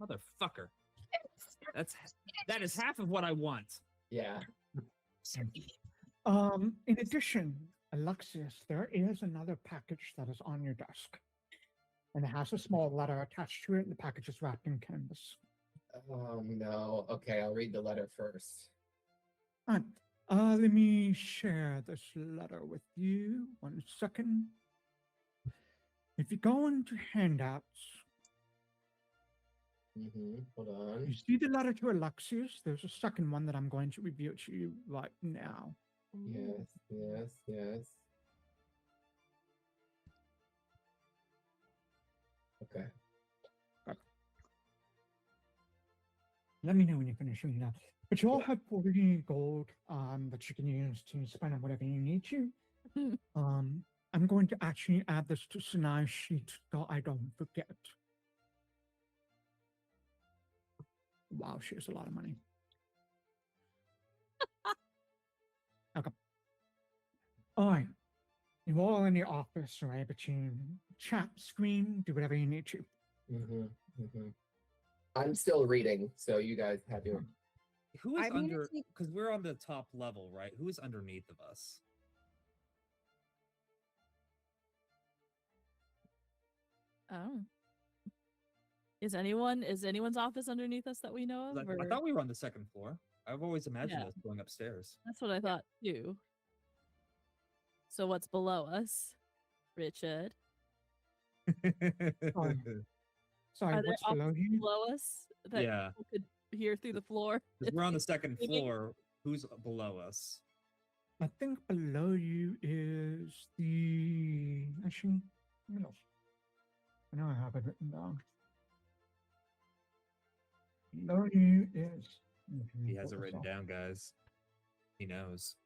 Motherfucker. That is half of what I want. Yeah. In addition, Alexias, there is another package that is on your desk. And it has a small letter attached to it, and the package is wrapped in canvas. Oh no. Okay, I'll read the letter first. Alright, let me share this letter with you. 1 second. If you go into handouts, Hold on. you see the letter to Alexias. There's a second one that I'm going to reveal to you right now. Yes. Okay. Let me know when you're finished reading that. But you all have 40 gold that you can use to spend on whatever you need to. I'm going to actually add this to Sanai's sheet so I don't forget. Wow, she has a lot of money. Okay. All right. You're all in your office, right? But you chat, scream, do whatever you need to. I'm still reading, so you guys have your. Who is I'm gonna under? take- Because we're on the top level, right? Who is underneath of us? Oh. Is anyone's office underneath us that we know 'Cause of? I or- thought we were on the second floor. I've always imagined Yeah. us going upstairs. That's what I thought too. So what's below us, Richard? Sorry, Are there what's below offices you? below us that Yeah. people could hear through the floor? 'Cause we're on the second Maybe- floor. Who's below us? I think below you is the. Actually, let me look. I know I have it written down. Below you is. He has it written down, guys. He knows.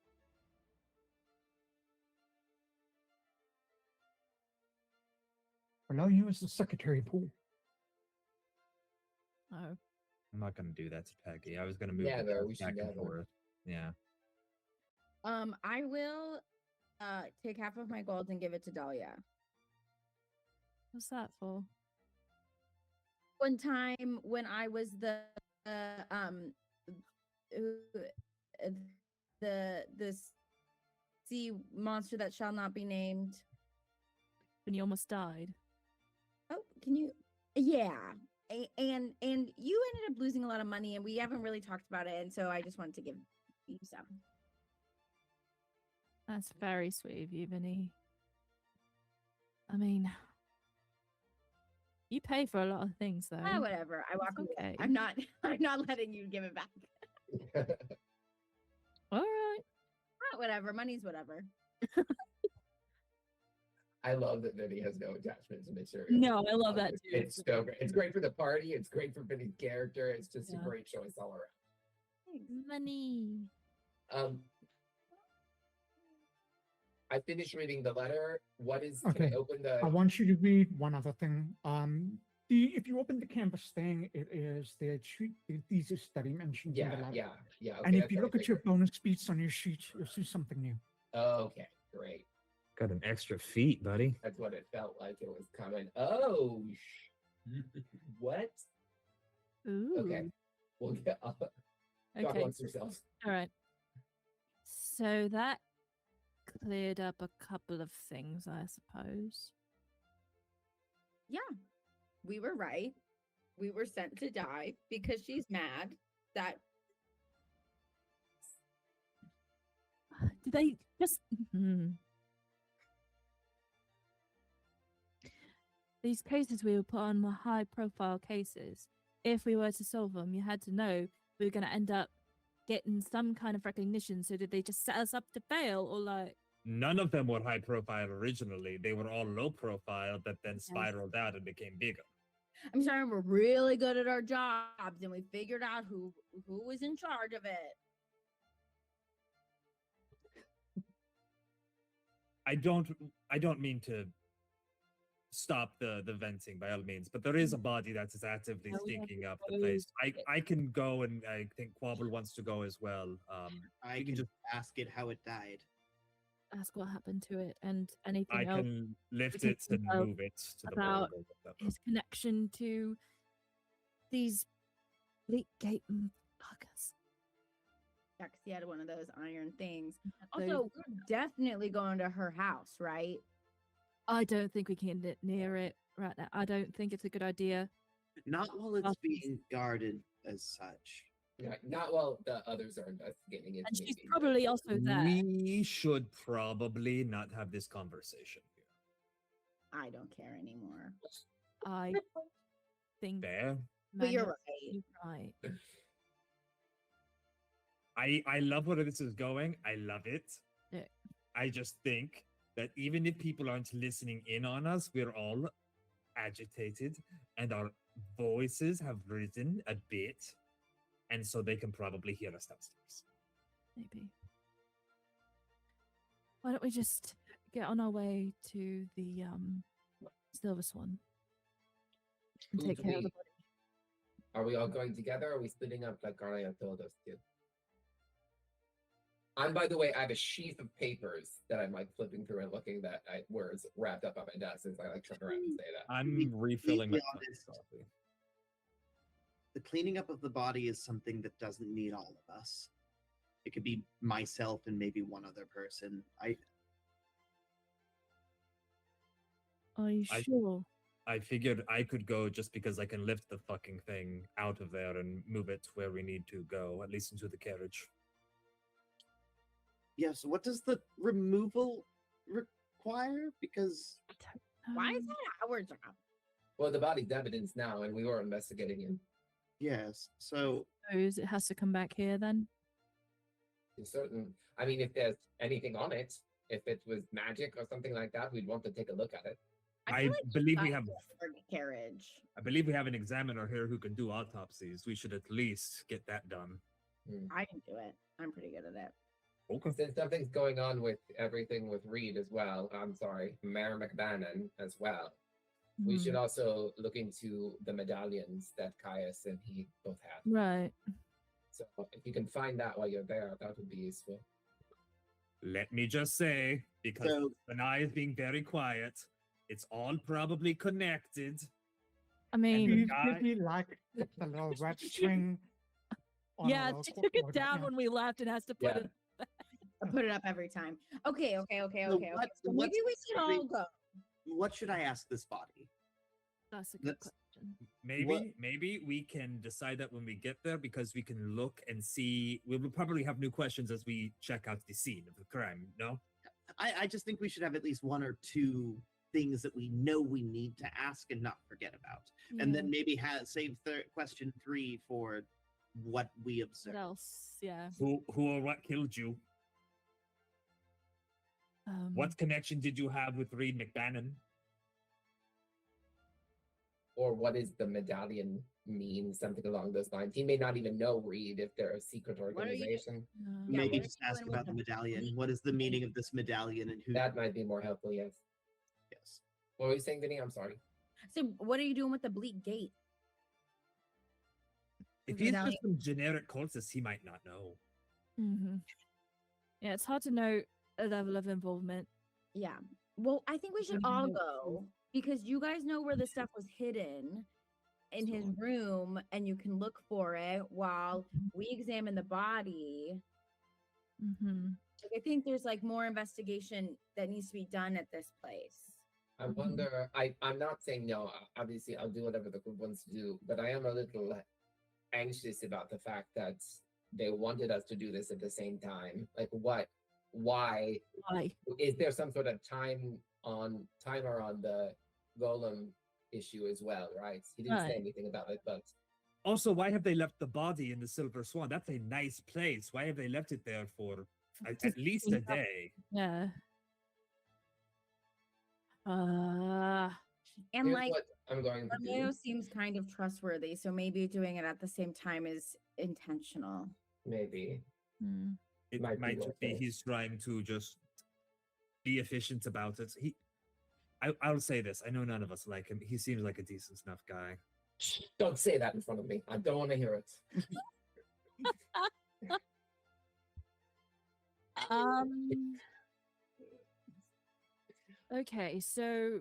Below you is the secretary pool. Oh, I'm not going to do that to Peggy. I was going to move Yeah, the though, desk we should back and never. forth. Yeah. I will take half of my gold and give it to Dahlia. what's that for? One time when I was the sea monster that shall not be named. When you almost died. Oh, can you? Yeah. And you ended up losing a lot of money, and we haven't really talked about it, and so I just wanted to give you some. That's very sweet of you, Vinny. I mean, you pay for a lot of things, though. Whatever. I walk It's away. okay. I'm not letting you give it back. All right. Whatever. Money's whatever. I love that Vinny has no attachment to material. No, I love that too. It's so great. It's great for the party. It's great for Vinny's character. It's just a great choice all around. Money. I finished reading the letter. What is? Okay. Can I open the? I want you to read one other thing. If you open the canvas thing, it is the thesis that he mentioned in the letter. Yeah. Okay, And if you look at your bonus beats on your sheet, you'll see something new. Okay, great. Got an extra feat, buddy. That's what it felt like it was coming. Oh, what? Ooh. Okay, we'll get up. Talk Okay. amongst yourselves. All right. So that cleared up a couple of things, I suppose. Yeah. We were right. We were sent to die because she's mad that Did they just... These cases we were put on were high-profile cases. If we were to solve them, you had to know we were going to end up getting some kind of recognition. So did they just set us up to fail, or like... None of them were high profile originally. They were all low profile that then spiraled out and became bigger. I'm sorry, we're really good at our jobs and we figured out who was in charge of it. I don't mean to stop the venting by all means, but there is a body that is actively stinking up the place. I can go, and I think Quobbol wants to go as well. I can just ask it how it died. Ask what happened to it, and anything I else can lift can it and tell move it to the about board. his connection to these bleak gate fuckers. Yeah, 'cause he had one of those iron things. Those- Also, we're definitely going to her house, right? I don't think we can get near it right now. I don't think it's a good idea. Not while it's being guarded as such. Yeah, not while the others are investigating it. And she's maybe, probably also there. We should probably not have this conversation here. I don't care anymore. I think Fair. But you're Manuel, right. you're right. I love where this is going. I love it. Yeah. I just think that even if people aren't listening in on us, we're all agitated and our voices have risen a bit. And so they can probably hear us downstairs. Maybe. Why don't we just get on our way to the Silver Swan and Who's take care of we? the body? Are we all going together, or are we splitting up like Arya told us to? And by the way, I have a sheaf of papers that I'm like flipping through and looking at words wrapped up on my desk as I like turn around and say that. I'm refilling my completely honest. The cleaning up of the body is something that doesn't need all of us. It could be myself and maybe one other person. Are you sure? I figured I could go just because I can lift the fucking thing out of there and move it where we need to go, at least into the carriage. Yes, what does the removal require? Because Why is that our job? Well, the body's evidence now, and we were investigating it. yes, so Suppose it has to come back here then? Certain. I mean, if there's anything on it, if it was magic or something like that, we'd want to take a look at it. I feel like believe we that's have a carriage. I believe we have an examiner here who can do autopsies. We should at least get that done. I can do it. I'm pretty good at it. Okay. Since something's going on with everything with Reed as well, I'm sorry, Mayor McBannon as well. We should also look into the medallions that Caius and he both have. Right. So if you can find that while you're there, that would be useful. Let me just say, because Sanai is being very quiet, it's all probably connected. I mean, Did he like the little red string? on a yeah, little she took it corkboard? down Yeah. when we left and has to put it. I put it up every time. Okay. So So what- maybe what's we should every- all go. what should I ask this body? That's a good Let's- question. Maybe we can decide that when we get there, because we can look and see. We will probably have new questions as we check out the scene of the crime. No, I just think we should have at least one or two things that we know we need to ask and not forget about. And then maybe save question 3 for what we observe. What else? Yeah. Who or what killed you? What connection did you have with Reed McBannon? Or what does the medallion mean? Something along those lines. He may not even know Reed if they're a secret organization. Maybe just ask about the medallion. What is the meaning of this medallion and who? That might be more helpful, yes. Yes. What were you saying, Vinny? I'm sorry. So what are you doing with the bleak gate? If he's just some generic cultist, he might not know. Yeah, it's hard to know a level of involvement. Yeah. Well, I think we should all go because you guys know where the stuff was hidden in his room and you can look for it while we examine the body. I think there's like more investigation that needs to be done at this place. I wonder, I'm not saying no, obviously I'll do whatever the group wants to do, but I am a little anxious about the fact that they wanted us to do this at the same time. Like what? Why? Is there some sort of timer on the golem issue as well, right? He didn't say anything about it, but also, why have they left the body in the Silver Swan? That's a nice place. Why have they left it there for at least a day? Yeah. And here's like what I'm going to Romeo do. seems kind of trustworthy, so maybe doing it at the same time is intentional. Maybe. It Might might be just be worth it. he's trying to just be efficient about it. I'll say this. I know none of us like him. He seems like a decent enough guy. Don't say that in front of me. I don't want to hear it. Okay, so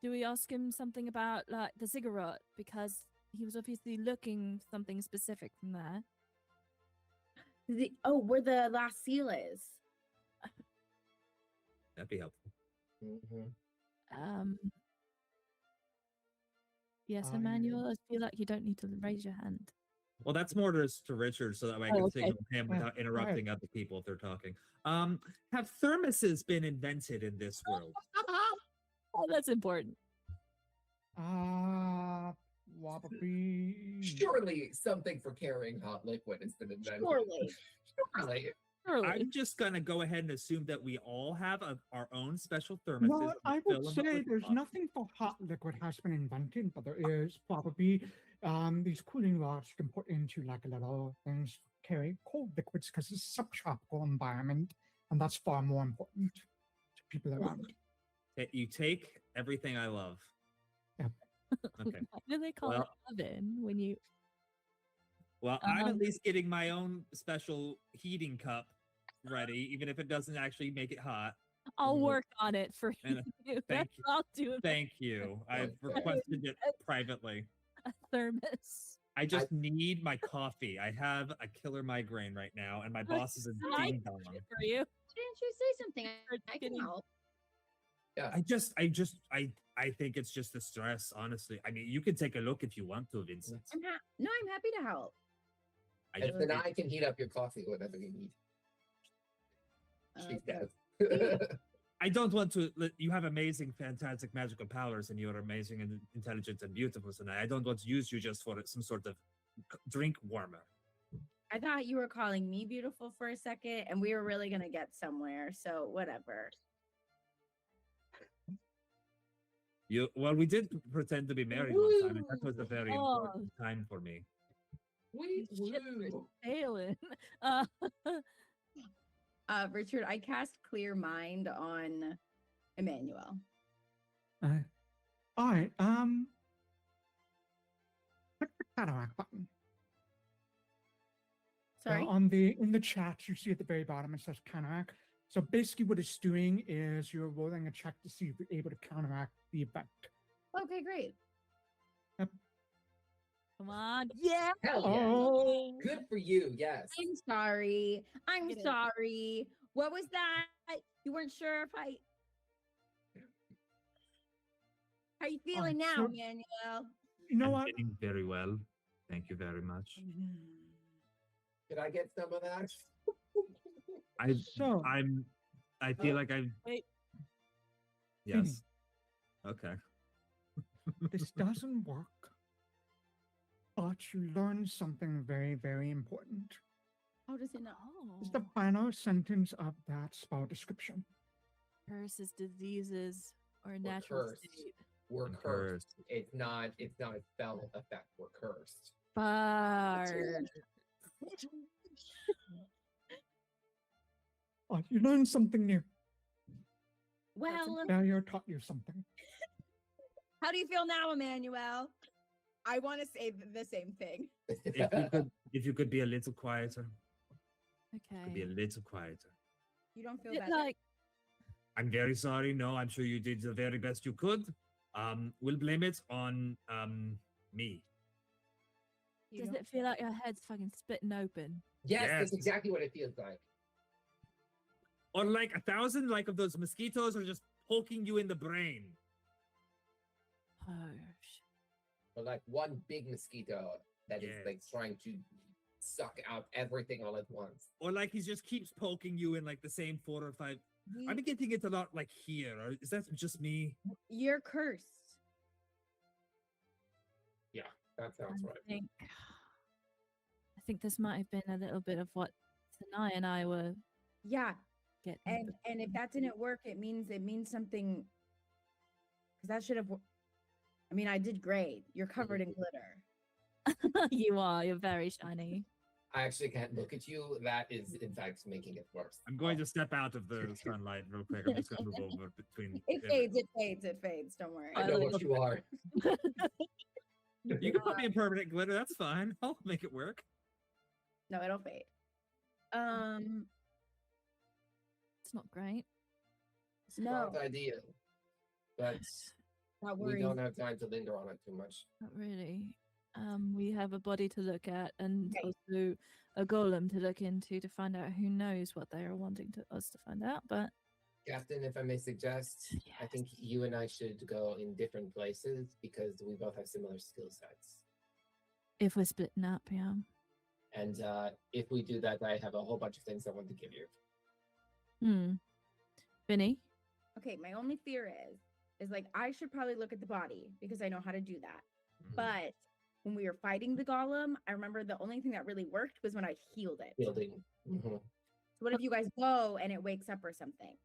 do we ask him something about like the ziggurat because he was obviously looking something specific from there? Where the last seal is. That'd be helpful. Yes, Emmanuel, I feel like you don't need to raise your hand. Well, that's more just to Richard, so that way I can signal him without interrupting other people if they're talking. Have thermoses been invented in this world? Oh, that's important. Surely something for carrying hot liquid has been invented. Surely. I'm just gonna go ahead and assume that we all have our own special thermoses. Well, I would say there's nothing for hot liquid has been invented, but there is probably these cooling rods you can put into like a little things to carry cold liquids because it's a subtropical environment, and that's far more important to people around. You take everything I love. Yeah. Okay. Why do they call it oven when you? Well, I'm at least getting my own special heating cup ready, even if it doesn't actually make it hot. I'll work on it for you. Thank you. I'll do it. Thank you. I've requested it privately. A thermos. I just need my coffee. I have a killer migraine right now, and my boss is a ding dong. For you. Didn't you say something? I can help. Yeah. I think it's just the stress, honestly. I mean, you can take a look if you want to, Vincent. I'm happy to help. Then I can heat up your coffee, whatever you need. She's dead. I don't want to. You have amazing, fantastic, magical powers, and you are amazing and intelligent and beautiful tonight. I don't want to use you just for some sort of drink warmer. I thought you were calling me beautiful for a second, and we were really gonna get somewhere. So whatever. Well, we did pretend to be married one time, and that was a very important time for me. Failing. Richard, I cast Clear Mind on Emmanuel. All right. Click the cataract button. Sorry. In the chat, you see at the very bottom it says counteract. So basically, what it's doing is you're rolling a check to see if you're able to counteract the effect. Okay, great. Yep. Come on. Yeah. Hell yeah. Oh. Good for you. Yes. I'm sorry. I'm sorry. What was that? You weren't sure if I. How are you feeling now, so- Emmanuel? You know I'm what? feeling very well. Thank you very much. Can I get some of that? I feel like I've. Wait. Yes. Okay. This doesn't work. But you learn something very, very important. How does it not? It's the final sentence of that spell description. Curses, diseases, or We're natural cursed. state. We're And cursed. It's not a spell effect. We're cursed. Fire. You learn something new. Well, Dahlia taught you something. how do you feel now, Emmanuel? I want to say the same thing. If you could be a little quieter. Could be a Okay. little quieter. You don't feel Is it better? like I'm very sorry. No, I'm sure you did the very best you could. We'll blame it on me. You does don't- it feel like your head's fucking splitting open? Yes, Yes. that's exactly what it feels like. Or like 1,000 of those mosquitoes are just poking you in the brain. Harsh. Or like one big mosquito that is like Yes. trying to suck out everything all at once. Or like he just keeps poking you in like the same 4 or 5. You- I'm getting it a lot like here. Or is that just me? You're cursed. Yeah, that sounds right. I think this might have been a little bit of what Sanai and I were Yeah, getting. and if that didn't work, it means something. Because that should have. I mean, I did great. You're covered in glitter. You are. You're very shiny. I actually can't look at you. That is, in fact, making it worse. I'm going to step out of the sunlight real quick. I'm just going to move over between. It fades. It fades. It fades. Don't worry. I know what you are. You can put me in permanent glitter. That's fine. I'll make it work. No, it'll fade. It's not great. It's not No, ideal. But not we worries. don't have time to linger on it too much. Not really. We have a body to look at and Okay. also a golem to look into to find out who knows what they are wanting us to find out. But Captain, if I may suggest, I think you and I should go in different places because we both have similar skill sets. if we're splitting up, yeah. And if we do that, I have a whole bunch of things I want to give you. Vinny? Okay, my only fear is like I should probably look at the body because I know how to do that. Mhm. But when we were fighting the golem, I remember the only thing that really worked was when I healed it. Building. So what if you guys go and it wakes up or something?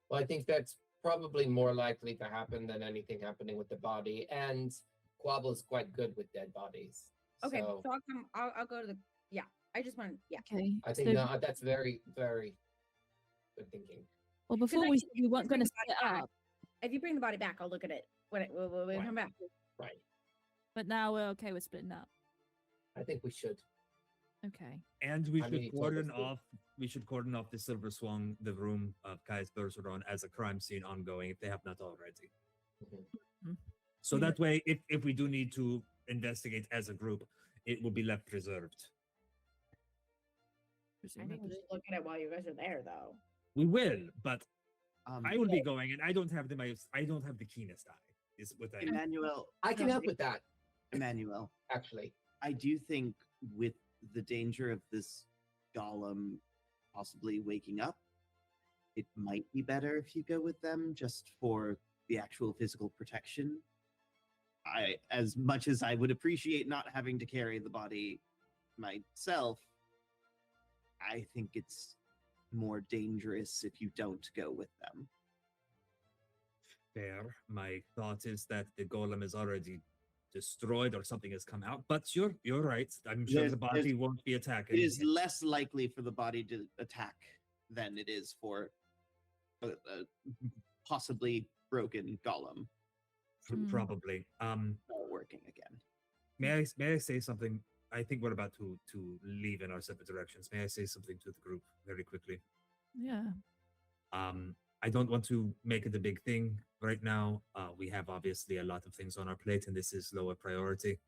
Well, I think that's probably more likely to happen than anything happening with the body. And Quobbol is quite good with dead bodies. Okay, So so I'll come. I'll go to the. Yeah, I just want. Yeah. Okay. I think no, that's very, very good thinking. Well, before I we think said we weren't bring going to the body split back. up, If you bring the body back, I'll look at it when we come back. Right. but now we're okay with splitting up. I think we should. Okay. And we I should mean, it's almost cordon good. off. We should cordon off the Silver Swan, the room of Kai's Bergeron, as a crime scene ongoing if they have not already. Mhm. So Yeah. that way, if we do need to investigate as a group, it will be left preserved. I think we should look at it while you guys are there, though. We will, but I will be Okay. going, and I don't have the keenest eye. Is what I Emmanuel, I can help with that, Emmanuel, actually. I do think with the danger of this golem possibly waking up, it might be better if you go with them just for the actual physical protection. As much as I would appreciate not having to carry the body myself, I think it's more dangerous if you don't go with them. fair. My thought is that the golem is already destroyed or something has come out. But you're right. I'm sure the body won't be attacking. It is less likely for the body to attack than it is for a possibly broken golem Probably. not working again. May I say something? I think we're about to leave in our separate directions. May I say something to the group very quickly? Yeah. I don't want to make it a big thing right now. We have obviously a lot of things on our plate, and this is lower priority.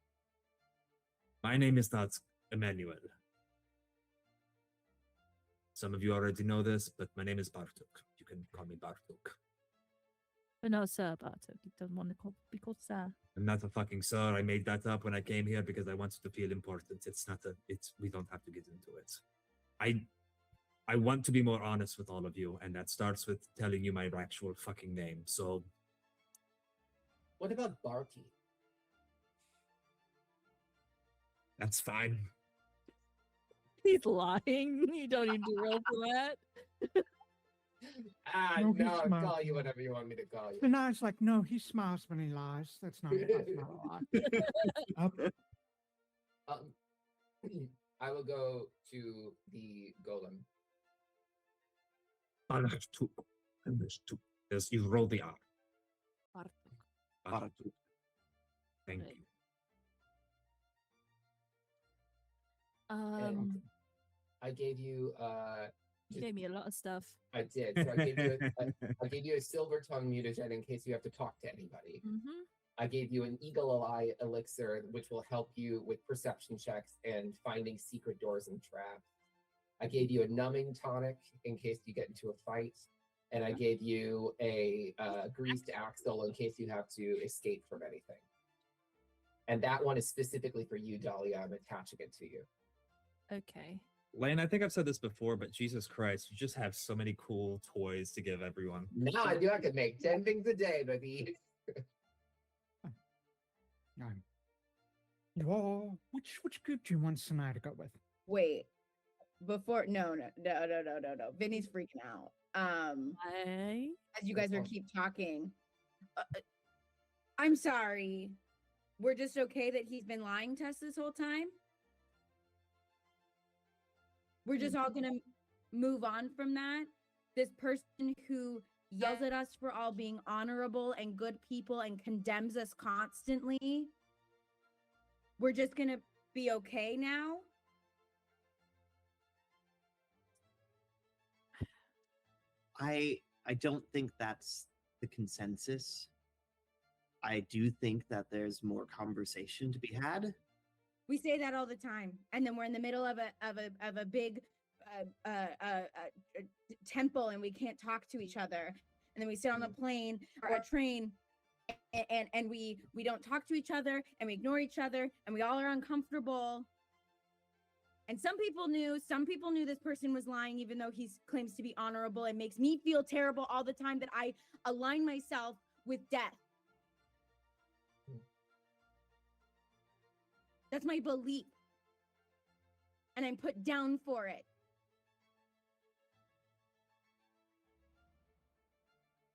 My name is not Emmanuel. Some of you already know this, but my name is Bartuk. You can call me Bartuk. But no, Sir Bartok. He doesn't want to be called Sir. I'm not a fucking sir. I made that up when I came here because I wanted to feel important. We don't have to get into it. I want to be more honest with all of you, and that starts with telling you my actual fucking name. So, What about Barky? that's fine. He's lying. You don't need to roll for that. No, No, he I'll smiles. call you whatever you want me to call you. Sanai's like, no, he smiles when he lies. That's not a lie. I will go to the golem. Yes, you roll the R. Bartok. Thank Right. you. And I gave you You gave me a lot of stuff. I did. So I gave you a silver tongue mutagen in case you have to talk to anybody. Mm-hmm. I gave you an eagle eye elixir, which will help you with perception checks and finding secret doors and traps. I gave you a numbing tonic in case you get into a fight, and I gave you a greased axle in case you have to escape from anything. And that one is specifically for you, Dahlia. I'm attaching it to you. Okay. Lane, I think I've said this before, but Jesus Christ, you just have so many cool toys to give everyone. Now I do. I can make 10 things a day, baby. You all, which group do you want Sanai to go with? Wait, before no. Vinny's freaking out. Hey. As you guys are keep talking, I'm sorry. We're just okay that he's been lying to us this whole time. We're just all gonna move on from that. This person who yells at us for all being honorable and good people and condemns us constantly. We're just gonna be okay now. I don't think that's the consensus. I do think that there's more conversation to be had. We say that all the time, and then we're in the middle of a big temple, and we can't talk to each other. And then we sit on a plane or a train, and we don't talk to each other, and we ignore each other, and we all are uncomfortable. And some people knew this person was lying, even though he claims to be honorable. It makes me feel terrible all the time that I align myself with death. That's my belief. And I'm put down for it.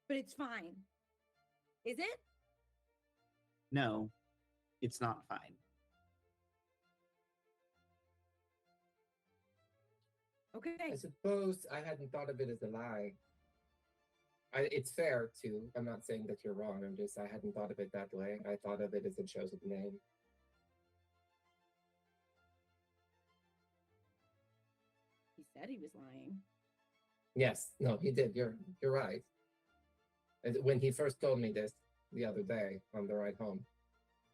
But it's fine. Is it? No, it's not fine. Okay. I suppose I hadn't thought of it as a lie. It's fair too. I'm not saying that you're wrong. I hadn't thought of it that way. I thought of it as a chosen name. He said he was lying. Yes, no, he did. You're right. When he first told me this the other day on the ride home,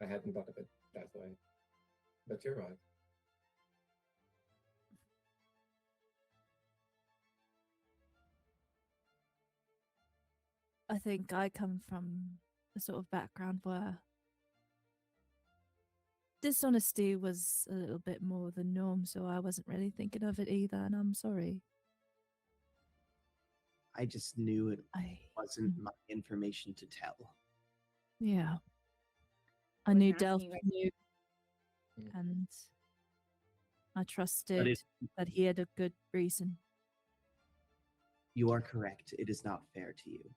I hadn't thought of it that way. But you're right. I think I come from a sort of background where dishonesty was a little bit more the norm, so I wasn't really thinking of it either, and I'm sorry. I just knew it wasn't my information to tell. Yeah. I wasn't knew asking Delph you guys- knew, and I trusted that he had a good reason. You are correct. It is not fair to you.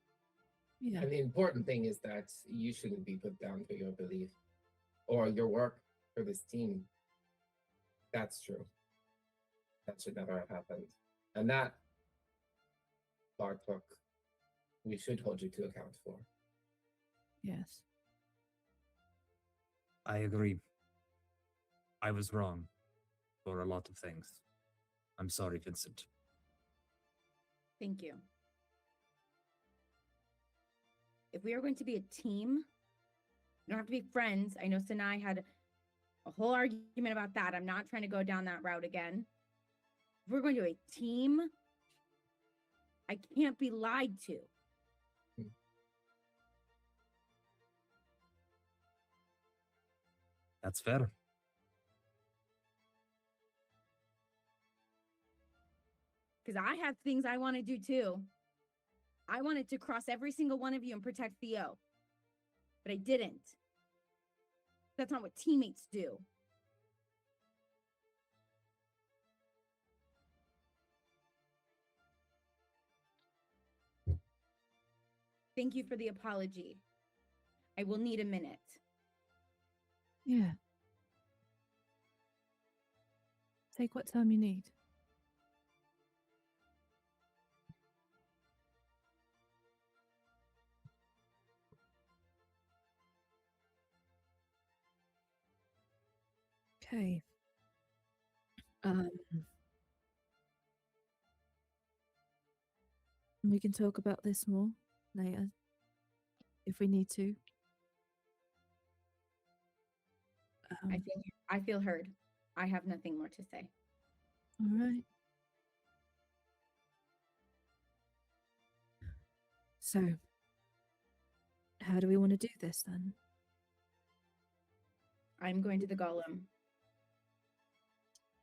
Yeah. And the important thing is that you shouldn't be put down for your belief or your work for this team. That's true. That should never have happened. And that, Bartok, we should hold you to account for. Yes. I agree. I was wrong for a lot of things. I'm sorry, Vincent. Thank you. If we are going to be a team, we don't have to be friends. I know Sanai had a whole argument about that. I'm not trying to go down that route again. If we're going to a team, I can't be lied to. That's fair. Because I have things I want to do too. I wanted to cross every single one of you and protect Theo. But I didn't. That's not what teammates do. Thank you for the apology. I will need a minute. Yeah. Take what time you need. Okay. We can talk about this more later if we need to. I feel heard. I have nothing more to say. All right. So, how do we want to do this then? I'm going to the golem.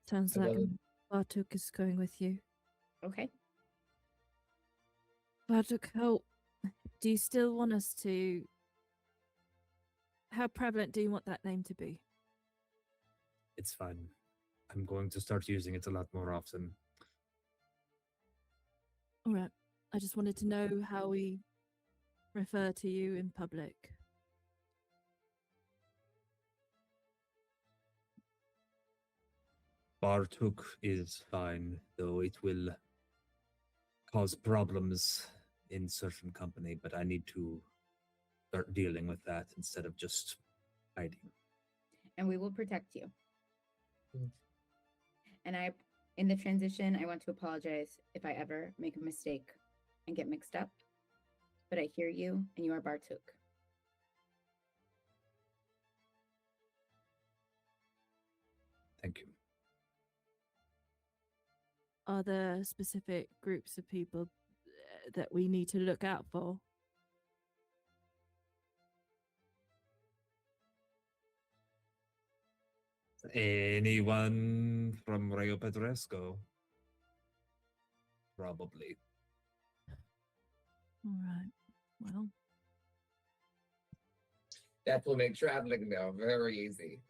Sounds like Bartuk is going with you. Okay. Bartuk, how do you still want us to? How prevalent do you want that name to be? It's fine. I'm going to start using it a lot more often. All right. I just wanted to know how we refer to you in public. Bartuk is fine, though it will cause problems in certain company, but I need to start dealing with that instead of just hiding. And we will protect you. And in the transition, I want to apologize if I ever make a mistake and get mixed up. But I hear you, and you are Bartuk. Thank you. Are there specific groups of people that we need to look out for? Anyone from Rio Pedresco? Probably. All right. Well, That will make traveling now very easy.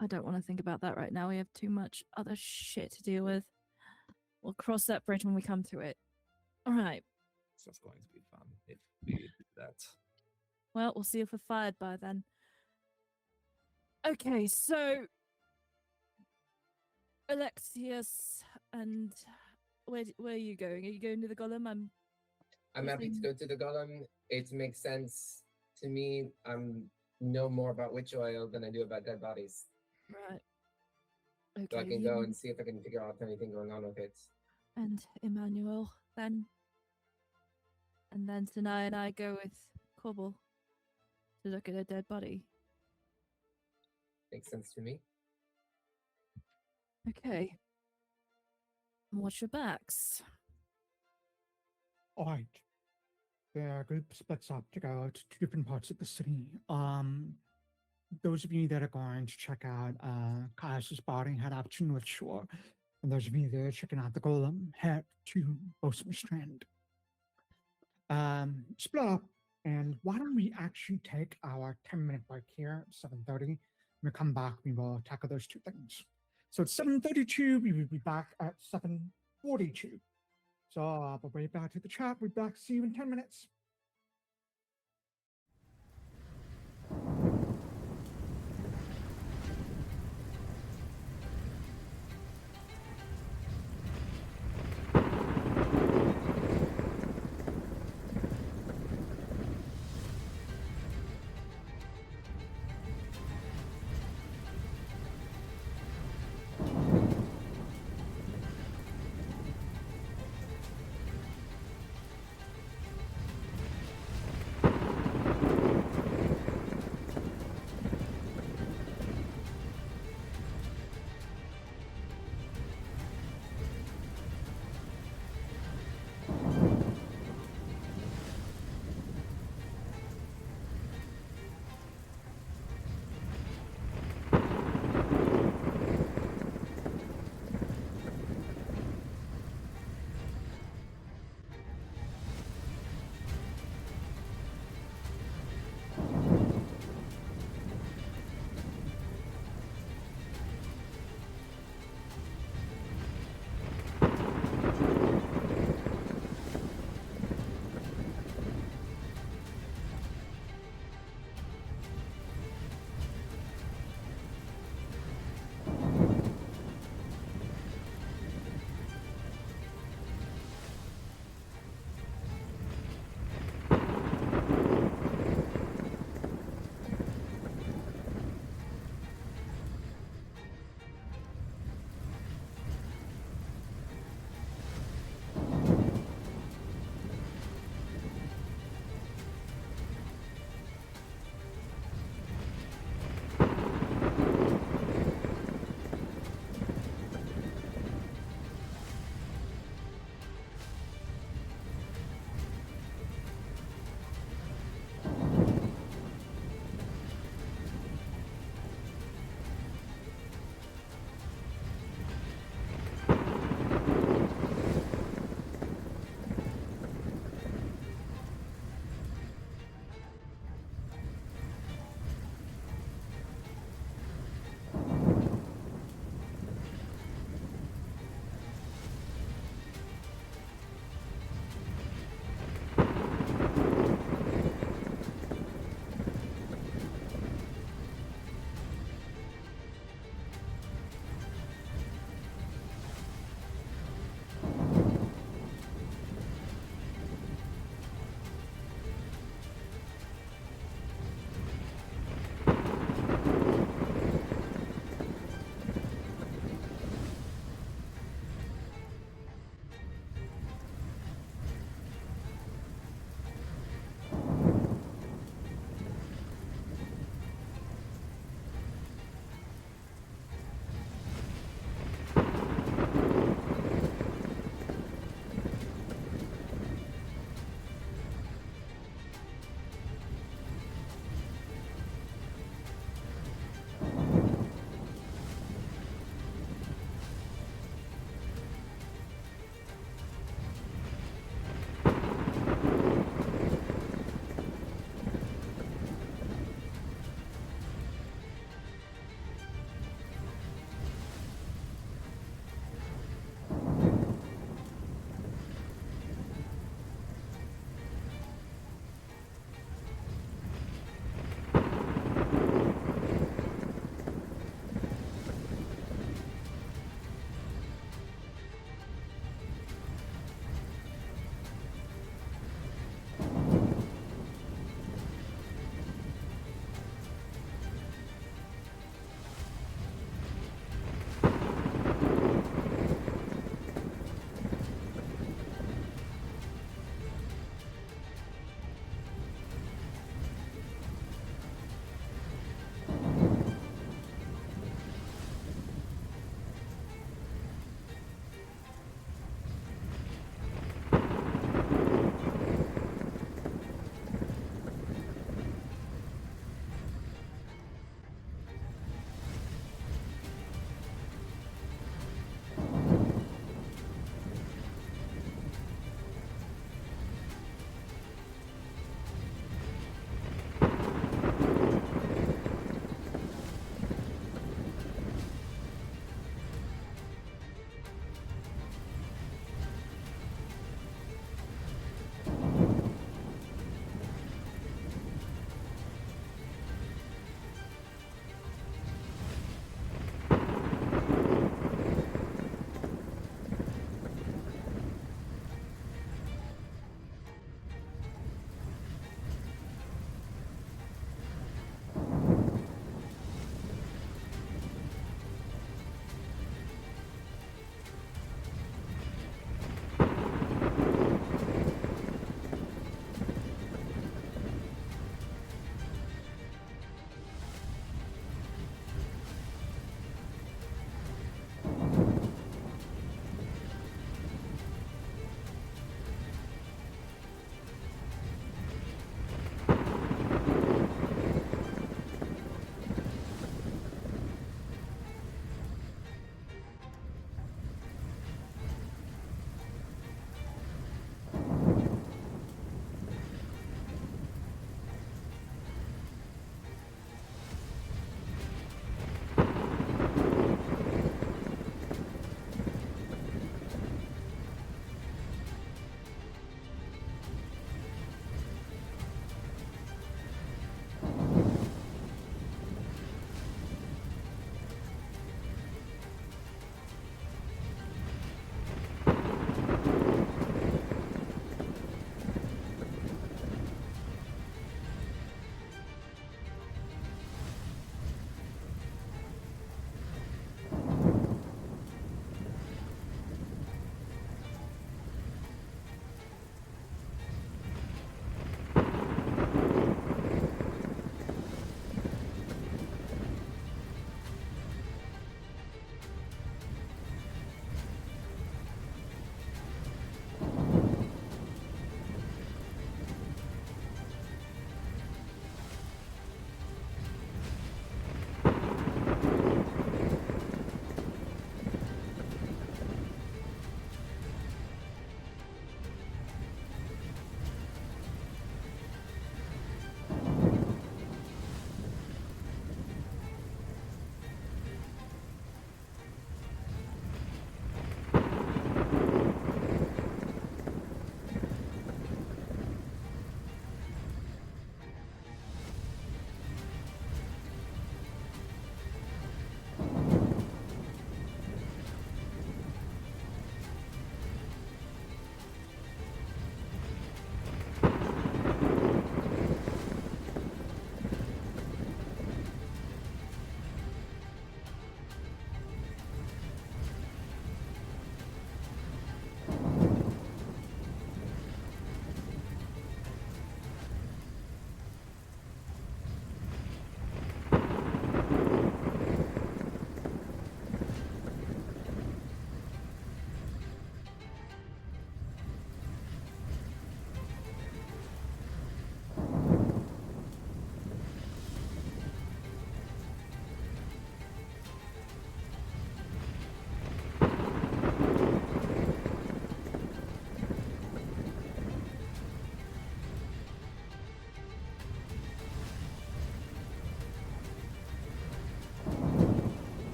I don't want to think about that right now. We have too much other shit to deal with. We'll cross that bridge when we come to it. All right. So that's going to be fun if we do that. Well, we'll see if we're fired by then. Okay, so Alexias, and where are you going? Are you going to the golem? I'm happy to go to the golem. It makes sense to me. I know more about witch oil than I do about dead bodies. Right. Okay. So I can go and see if I can figure out anything going on with it. And Emmanuel, then. And then Sanai and I go with Quobbol to look at a dead body. Makes sense to me. Okay. Watch your backs. All right. The group splits up to go to two different parts of the city. Those of you that are going to check out Caius's body, head up to North Shore. And those of you that are checking out the golem, head to Bozeman Strand. Split up, and why don't we actually take our 10-minute break here at 7:30? When we come back, we will tackle those two things. So at 7:32, we will be back at 7:42. So we'll wait back to the chat. We'll be back. See you in 10 minutes.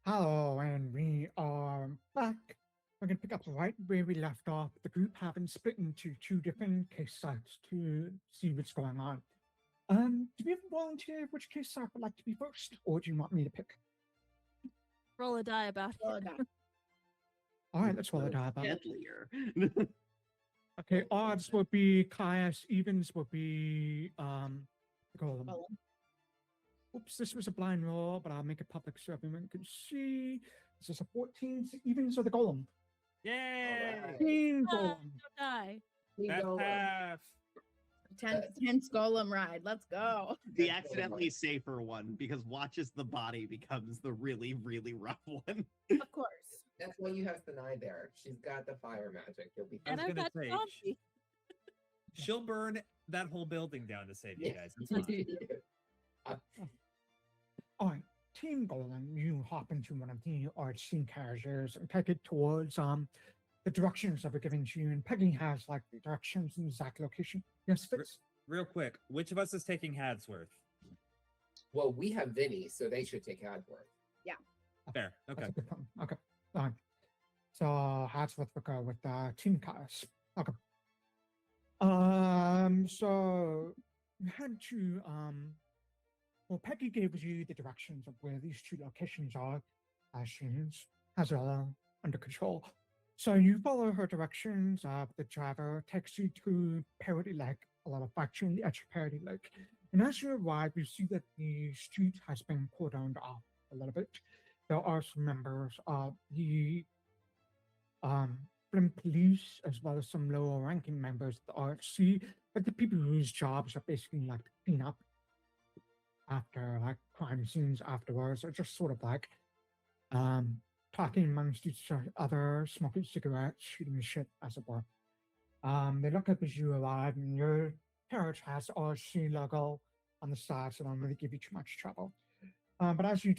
Hello, and we are back. We're going to pick up right where we left off. The group having split into two different case sites to see what's going on. Do we have a volunteer which case site would like to be first, or do you want me to pick? Roll a die about it. Roll a die. All right, let's roll a die about it. Deadlier. Okay, odds will be Caius, evens will be the golem. Golem. Oops, this was a blind roll, but I'll make it public so everyone can see. This is a 14, so evens or the golem. Yay! Team Ah, golem. don't die. That's half. Tense golem ride. Let's go. The accidentally safer one, because watch as the body becomes the really, really rough one. Of course. That's why you have Sanai there. She's got the fire magic. You'll be I And was I've gonna got say, zombie. She'll burn that whole building down to save you guys. It's fine. All right, Team Golem, you hop into one of the artsy carriages and take it towards the directions that were given to you. And Peggy has like the directions and exact location. Yes, Fitz? Real quick, which of us is taking Hadsworth? Well, we have Vinny, so they should take Hadworth. Fair. That's Okay. a good point. Okay. All right. So Hadsworth will go with Team Caius. Okay. So you had to well, Peggy gave you the directions of where these two locations are, as she has it all under control. So you follow her directions. The driver takes you to Parody Lake, a little factory in the edge of Parody Lake. And as you arrive, you see that the street has been cordoned off a little bit. There are some members of the Flint police, as well as some lower ranking members of the RC, but the people whose jobs are basically like to clean up after like crime scenes afterwards, or just sort of like talking amongst each other, smoking cigarettes, shooting the shit, as it were. They look up as you arrive, and your carriage has the RC logo on the side, so they don't really give you too much trouble. But as you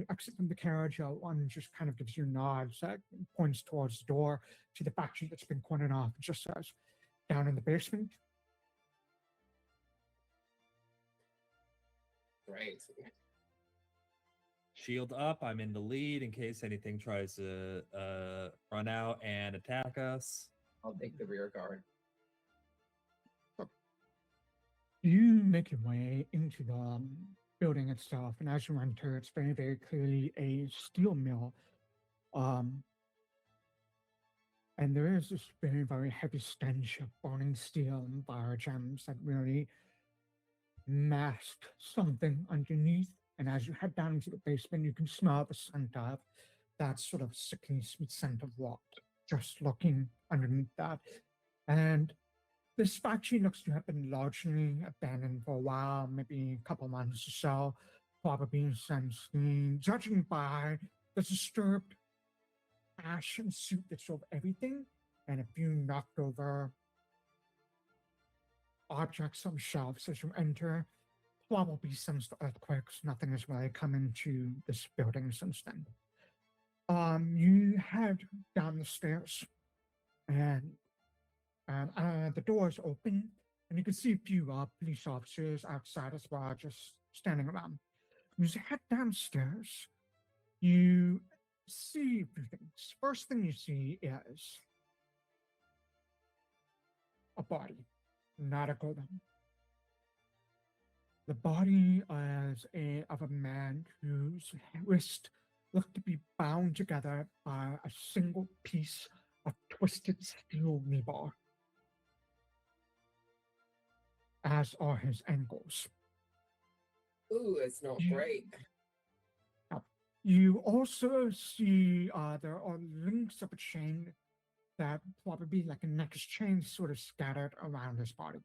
exit from the carriage, one just kind of gives you nods, points towards the door to the factory that's been cordoned off. It just says, "Down in the basement." Great. Shield up. I'm in the lead in case anything tries to run out and attack us. I'll take the rear guard. You make your way into the building itself, and as you enter, it's very, very clearly a steel mill. And there is this very, very heavy stench of burning steel and fire gems that really mask something underneath. And as you head down into the basement, you can smell the scent of that sort of sickly sweet scent of rot just looking underneath that. And this factory looks to have been largely abandoned for a while, maybe a couple months or so, probably since judging by the disturbed ash and soup that's over everything, and a few knocked over objects on shelves as you enter. Probably since the earthquakes, nothing has really come into this building since then. You head down the stairs, and the door is open, and you can see a few police officers outside as well, just standing around. As you head downstairs, you see a few things. First thing you see is a body, not a golem. The body is of a man whose wrist looked to be bound together by a single piece of twisted steel rebar, as are his ankles. Ooh, it's not great. You also see there are links of a chain that probably like a necklace chain sort of scattered around his body.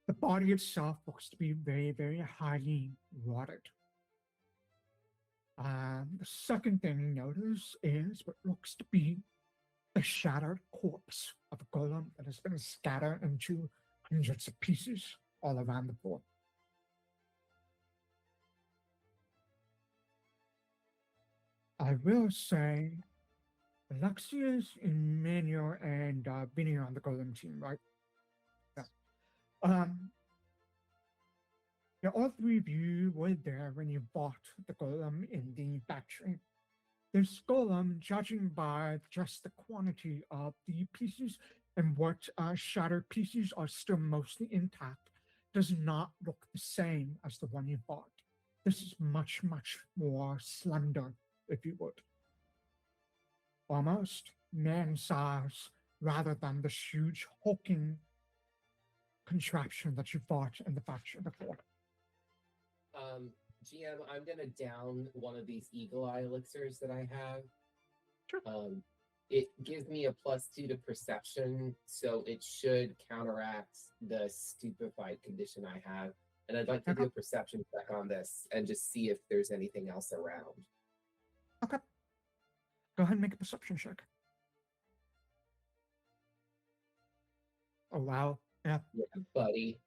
The body itself looks to be very, very highly rotted. The second thing you notice is what looks to be a shattered corpse of a golem that has been scattered into hundreds of pieces all around the floor. I will say, Alexias, Emmanuel, and Vinny are on the golem team, right? Yeah. Yeah, all three of you were there when you bought the golem in the factory. This golem, judging by just the quantity of the pieces and what shattered pieces are still mostly intact, does not look the same as the one you bought. This is much, much more slender, if you would. Almost man-size, rather than this huge hulking contraption that you bought in the factory before. GM, I'm gonna down one of these eagle eye elixirs that I have. Sure. It gives me a +2 to perception, so it should counteract the stupefied condition I have. And I'd like to do a perception check on this and just see if there's anything else around. Okay. Go ahead and make a perception check. Oh, wow. Yeah. Yeah, buddy.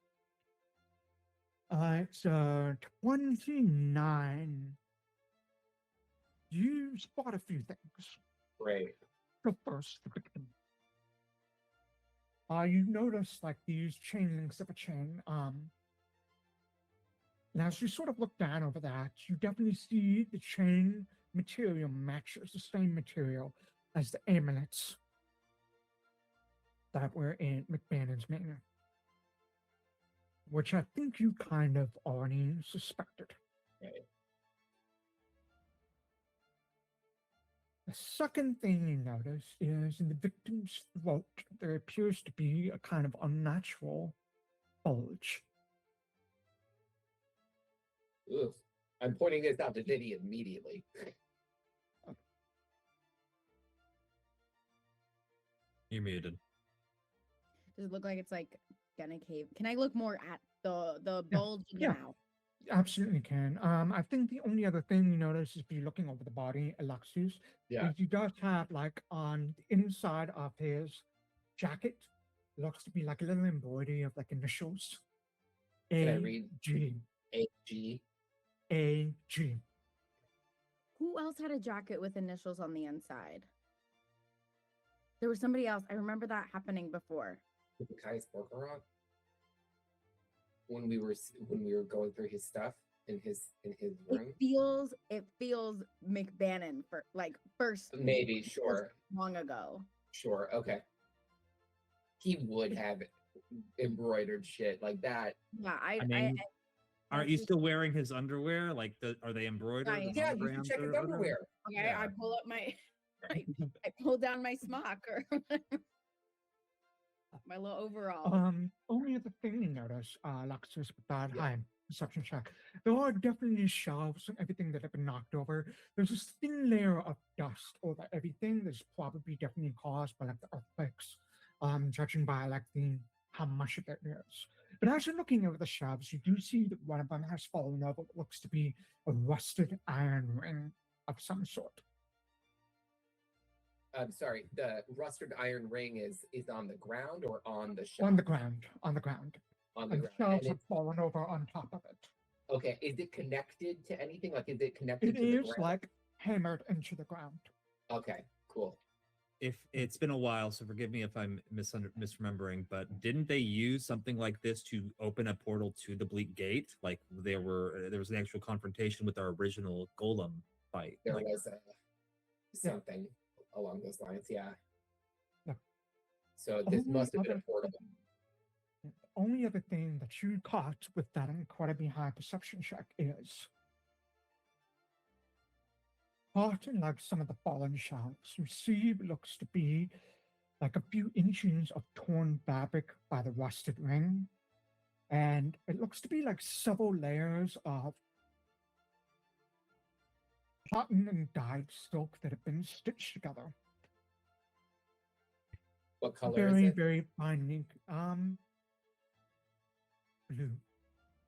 It's 29. You spot a few things. Great. Go first, the victim. You notice like these chain links of a chain. And as you sort of look down over that, you definitely see the chain material matches the same material as the amulets that were in McBannon's manor, which I think you kind of already suspected. Right. The second thing you notice is in the victim's throat, there appears to be a kind of unnatural bulge. Ugh. I'm pointing this out to Vinny immediately. You're muted. Does it look like it's like gonna cave? Can I look more at the bulge in the mouth? Absolutely can. I think the only other thing you notice is if you're looking over the body, Alexias, Yeah. is he does have like on the inside of his jacket, looks to be like a little embroidery of like initials. Can I read? G. A-G. A-G. Who else had a jacket with initials on the inside? There was somebody else. I remember that happening before. With the Kai's Borgarok? When we were going through his stuff in his room. It feels McBannon for like first. Maybe, sure. Long ago. Sure, okay. He would have embroidered shit like that. Yeah, I mean, aren't you still wearing his underwear? Like, are they embroidered? Yeah, you can check his underwear. Okay, I pull up my, I pull down my smock or my little overall. Only other thing you notice, Alexias, with that high perception check, there are definitely shelves and everything that have been knocked over. There's this thin layer of dust over everything that's probably definitely caused by like the earthquakes, judging by like how much of it is. But as you're looking over the shelves, you do see that one of them has fallen over what looks to be a rusted iron ring of some sort. I'm sorry, the rusted iron ring is on the ground or on the shelf? On the ground. On the ground. On the and ground. Shelves have fallen over on top of it. Okay, is it connected to anything? Like, is it connected It to the is ground? like hammered into the ground. Okay, cool. If it's been a while, so forgive me if I'm misremembering, but didn't they use something like this to open a portal to the Bleak Gate? Like there was an actual confrontation with our original golem fight. There like, was something along those lines, yeah. Yeah. So this must have been a portable. The only other thing that you caught with that incredibly high perception check is part in like some of the fallen shelves, you see it looks to be like a few inches of torn fabric by the rusted ring. And it looks to be like several layers of cotton and dyed silk that have been stitched together. What color very, is it? very finely. Blue.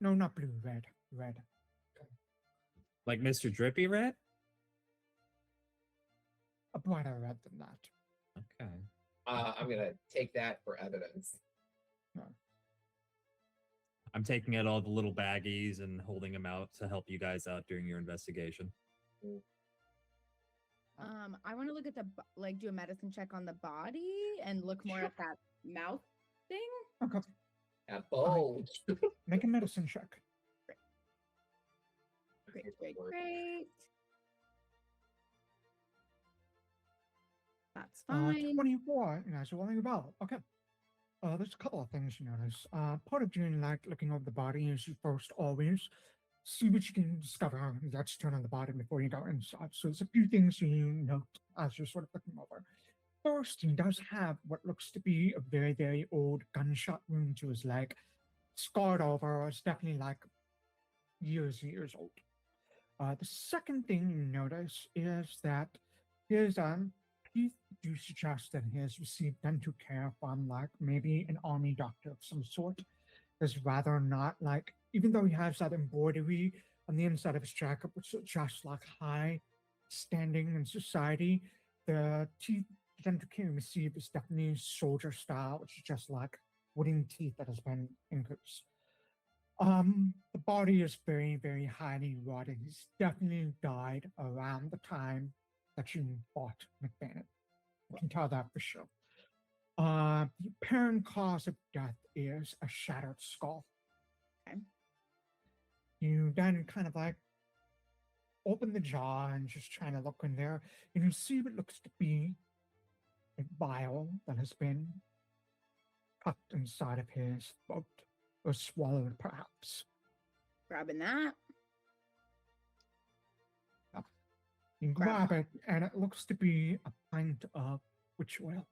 No, not blue, red. Red. like Mr. Drippy Red? A brighter red than that. Okay. I'm gonna take that for evidence. I'm taking out all the little baggies and holding them out to help you guys out during your investigation. I want to look at do a medicine check on the body and look more at that mouth thing. Okay. That bulge. Make a medicine check. Great. That's fine. 24, you guys are rolling well. Okay. There's a couple of things you notice. Part of doing like looking over the body is you first always see what you can discover that's turn on the body before you go inside. So there's a few things you note as you're sort of looking over. First, he does have what looks to be a very, very old gunshot wound to his leg, scarred over. It's definitely like years old. The second thing you notice is that his teeth do suggest that he has received dental care from like maybe an army doctor of some sort. Is rather not like, even though he has that embroidery on the inside of his jacket, which suggests like high standing in society, the teeth dental care received is definitely soldier style, which is just like wooden teeth that has been increased. The body is very, very highly rotted. He's definitely died around the time that you fought McBennett. You can tell that for sure. The apparent cause of death is a shattered skull. Okay. You then kind of like open the jaw and just trying to look in there, and you see what looks to be a vial that has been tucked inside of his throat or swallowed, perhaps. Grabbing that. You grab it, and it looks to be a pint of witch oil.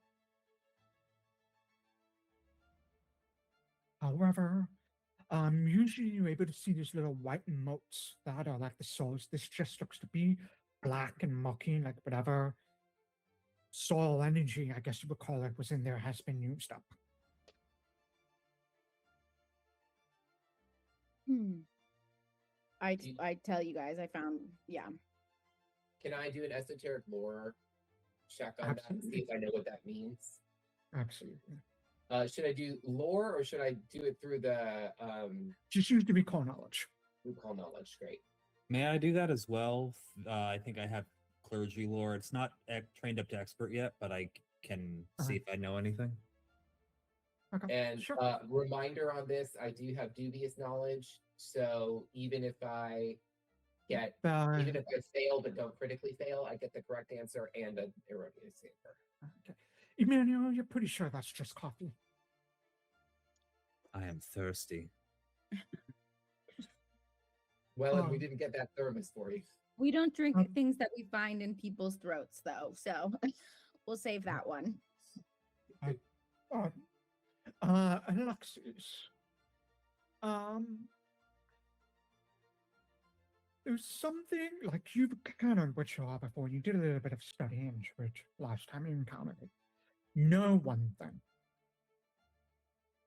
However, usually you're able to see these little white motes that are like the souls. This just looks to be black and mucky, like whatever soul energy, I guess you would call it, was in there has been used up. I tell you guys, I found, yeah. Can I do an esoteric lore check on that and see if I know what that means? Absolutely. Should I do lore or should I do it through the just use the recall knowledge? Recall knowledge, great. May I do that as well? I think I have clergy lore. It's not trained up to expert yet, but I can see if I know anything. Okay. And sure. Reminder on this, I do have dubious knowledge. So even if I get, even if I fail but don't critically fail, I get the correct answer and an erroneous answer. Okay. Emmanuel, you're pretty sure that's just coffee. I am thirsty. Well, and we didn't get that thermos for you. We don't drink things that we find in people's throats, though, so we'll save that one. Alexias, there's something like you've kind of witch law before. You did a little bit of studying into it last time you encountered it. You know one thing.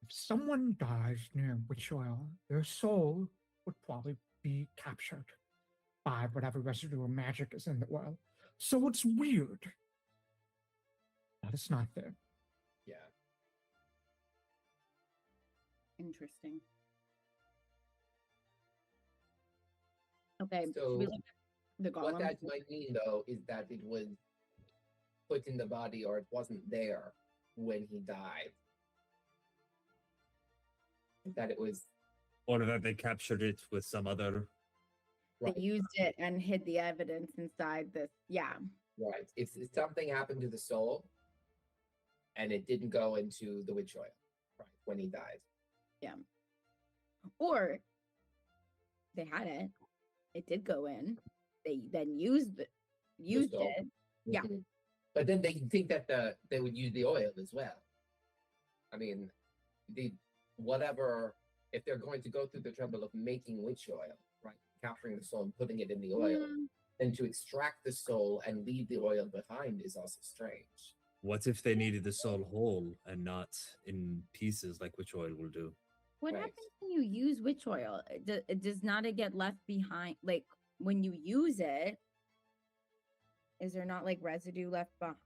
If someone dies near witch oil, their soul would probably be captured by whatever residual magic is in the oil. So it's weird that it's not there. Yeah. Interesting. Okay, so should we look at the golem? What that might mean, though, is that it was put in the body or it wasn't there when he died. That it was... Or that they captured it with some other... They used it and hid the evidence inside this. Yeah. Right. If something happened to the soul and it didn't go into the witch oil, right, when he died. Yeah. Or they had it. It did go in. They then used it. Mm-hmm. Yeah. But then they think that they would use the oil as well. I mean, if they're going to go through the trouble of making witch oil, right, capturing the soul and putting it in the oil, then to extract the soul and leave the oil behind is also strange. What if they needed the soul whole and not in pieces like witch oil will do? What happens when you use witch oil? Does not it get left behind? Like when you use it, is there not like residue left behind?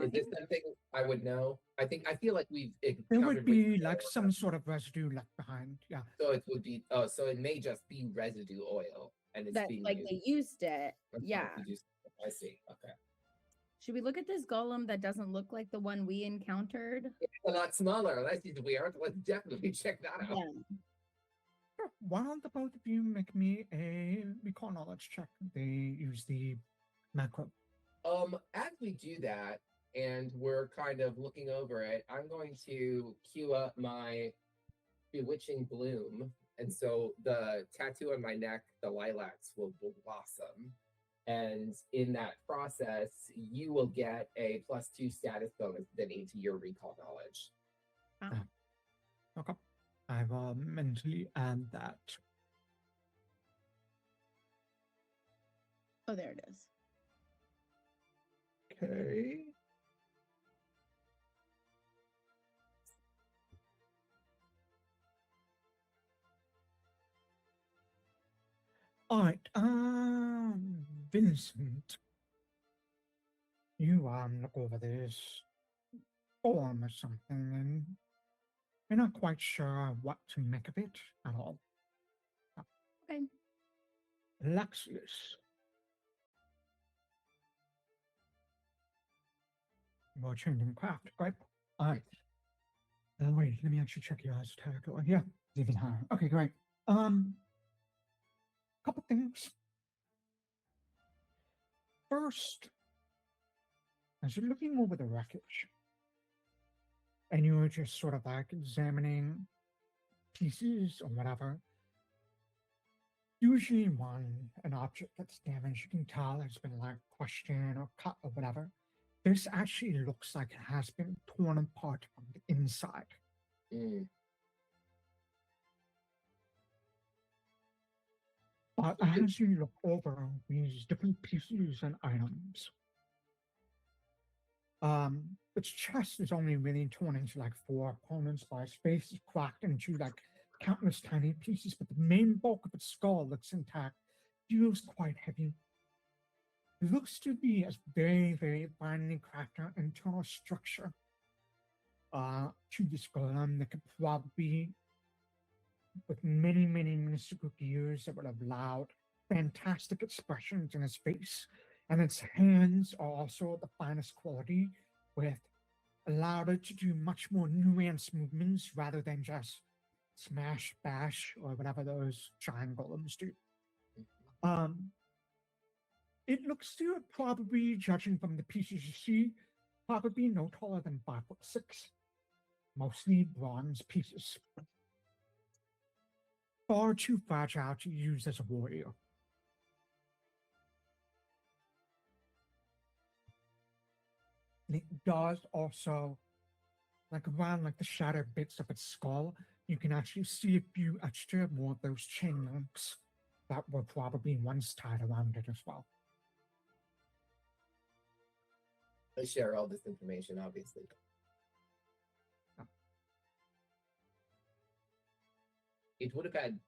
Is this something I would know? I feel like we've. There would be like some sort of residue left behind. Yeah. So it would be. Oh, so it may just be residue oil, and it's being like used. they used it. Yeah. I see. Okay. Should we look at this golem that doesn't look like the one we encountered? It's a lot smaller. That's weird. Let's definitely check that out. Yeah. why don't the both of you make me a recall knowledge check? They use the macro. As we do that, and we're kind of looking over it, I'm going to cue up my bewitching bloom, and so the tattoo on my neck, the lilacs, will blossom. And in that process, you will get a +2 status bonus to your recall knowledge. Okay. I will mentally add that. Oh, there it is. Okay. All right, Vincent, you look over this form or something, and you're not quite sure what to make of it at all. Okay. Alexias, you're changing craft, right? All right. Wait, let me actually check your eyes tag. Yeah, even higher. Okay, great. Couple things. First, as you're looking over the wreckage, and you're just sort of like examining pieces or whatever, usually when an object gets damaged, you can tell it's been like questioned or cut or whatever. This actually looks like it has been torn apart from the inside. But as you look over these different pieces and items, its chest is only really torn into like 4 components, but its face is cracked into like countless tiny pieces, but the main bulk of its skull looks intact, feels quite heavy. It looks to be a very, very finely crafted internal structure to this golem that could probably, with many, many mystical gears that would have allowed fantastic expressions in his face. And its hands are also the finest quality, with allowed it to do much more nuanced movements rather than just smash, bash, or whatever those giant golems do. It looks to probably, judging from the pieces you see, probably no taller than 5'6", mostly bronze pieces. Far too fragile to use as a warrior. And it does also, like around like the shattered bits of its skull, you can actually see a few extra more of those chain links that were probably once tied around it as well. I share all this information, obviously. It would have had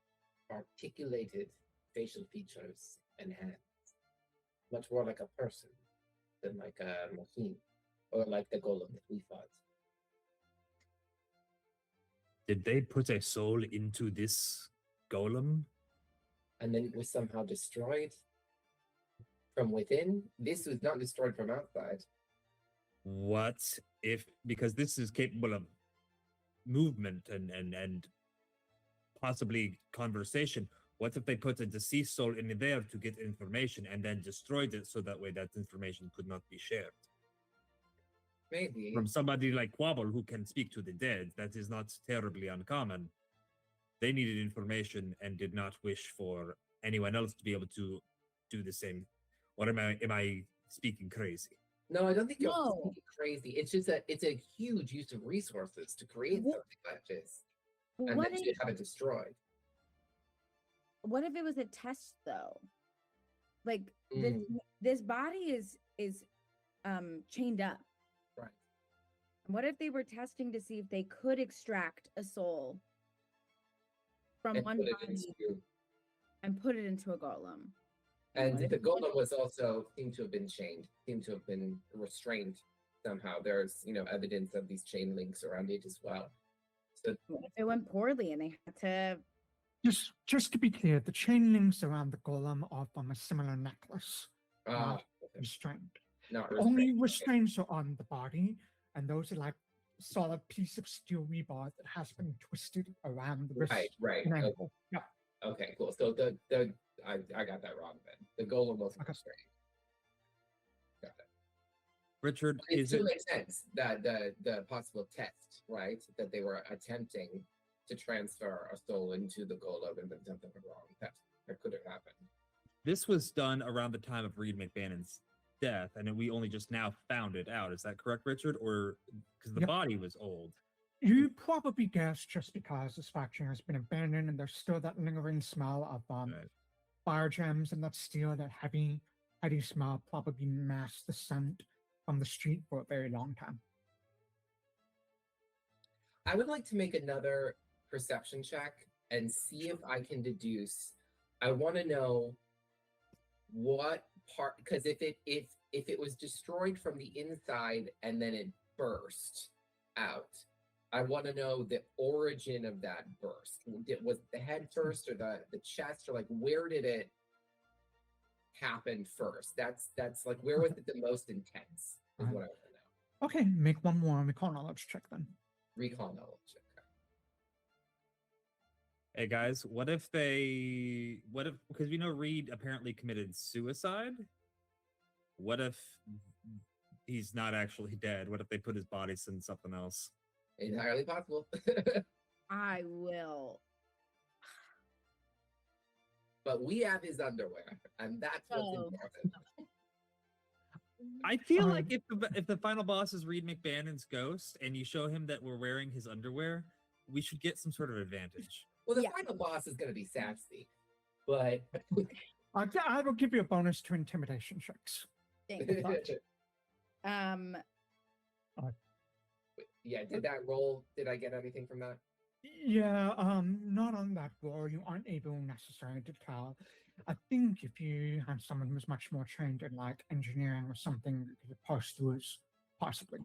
articulated facial features and hands, much more like a person than like a machine, or like the golem that we fought. Did they put a soul into this golem? And then it was somehow destroyed from within? This was not destroyed from outside. What if, because this is capable of movement and possibly conversation, what if they put a deceased soul in there to get information and then destroyed it so that way that information could not be shared? Maybe. From somebody like Quobbol who can speak to the dead, that is not terribly uncommon. They needed information and did not wish for anyone else to be able to do the same. Or am I speaking crazy? No, I don't think you're speaking crazy. It's just that it's a huge use of resources to create something like this. And then to have it destroyed. What if it was a test though? Like this body is chained up. Right. What if they were testing to see if they could extract a soul from one body and put it into a golem? And the golem was also seemed to have been chained, seemed to have been restrained somehow. There's evidence of these chain links around it as well. So what if it went poorly and they had to? Just to be clear, the chain links around the golem are from a similar necklace. Not restrained. Not restrained. Only restraints are on the body, and those are like solid piece of steel rebar that has been twisted around the wrist. Right. And ankle. Yeah. Okay, cool. So I got that wrong then. The golem wasn't constrained. Got it. Richard, It still makes sense that the possible test, right? That they were attempting to transfer a soul into the golem and then something went wrong. That could have happened. This was done around the time of Reed McBannon's death, and we only just now found it out. Is that correct, Richard? Or because the body was old? You probably guessed just because this factory has been abandoned and there's still that lingering smell of fire gems, and that steel, that heavy smell probably masked the scent from the street for a very long time. I would like to make another perception check and see if I can deduce. I want to know what part, because if it was destroyed from the inside and then it burst out, I want to know the origin of that burst. Was the head first or the chest, or like where did it happen first? That's like, where was it the most intense is what I want to know. Okay, make one more recall knowledge check then. Recall knowledge check. Hey guys, what if because we know Reed apparently committed suicide? What if he's not actually dead? What if they put his body in something else? Entirely possible. I will. But we have his underwear, and that's what's important. I feel like if the final boss is Reed McBannon's ghost, and you show him that we're wearing his underwear, we should get some sort of advantage. Well, the final boss is going to be Sassy, but I will give you a bonus to intimidation checks. Yeah, did that roll? Did I get anything from that? Yeah, not on that roll. You aren't able necessarily to tell. I think if you had someone who's much more trained in like engineering or something, you could post those possibly.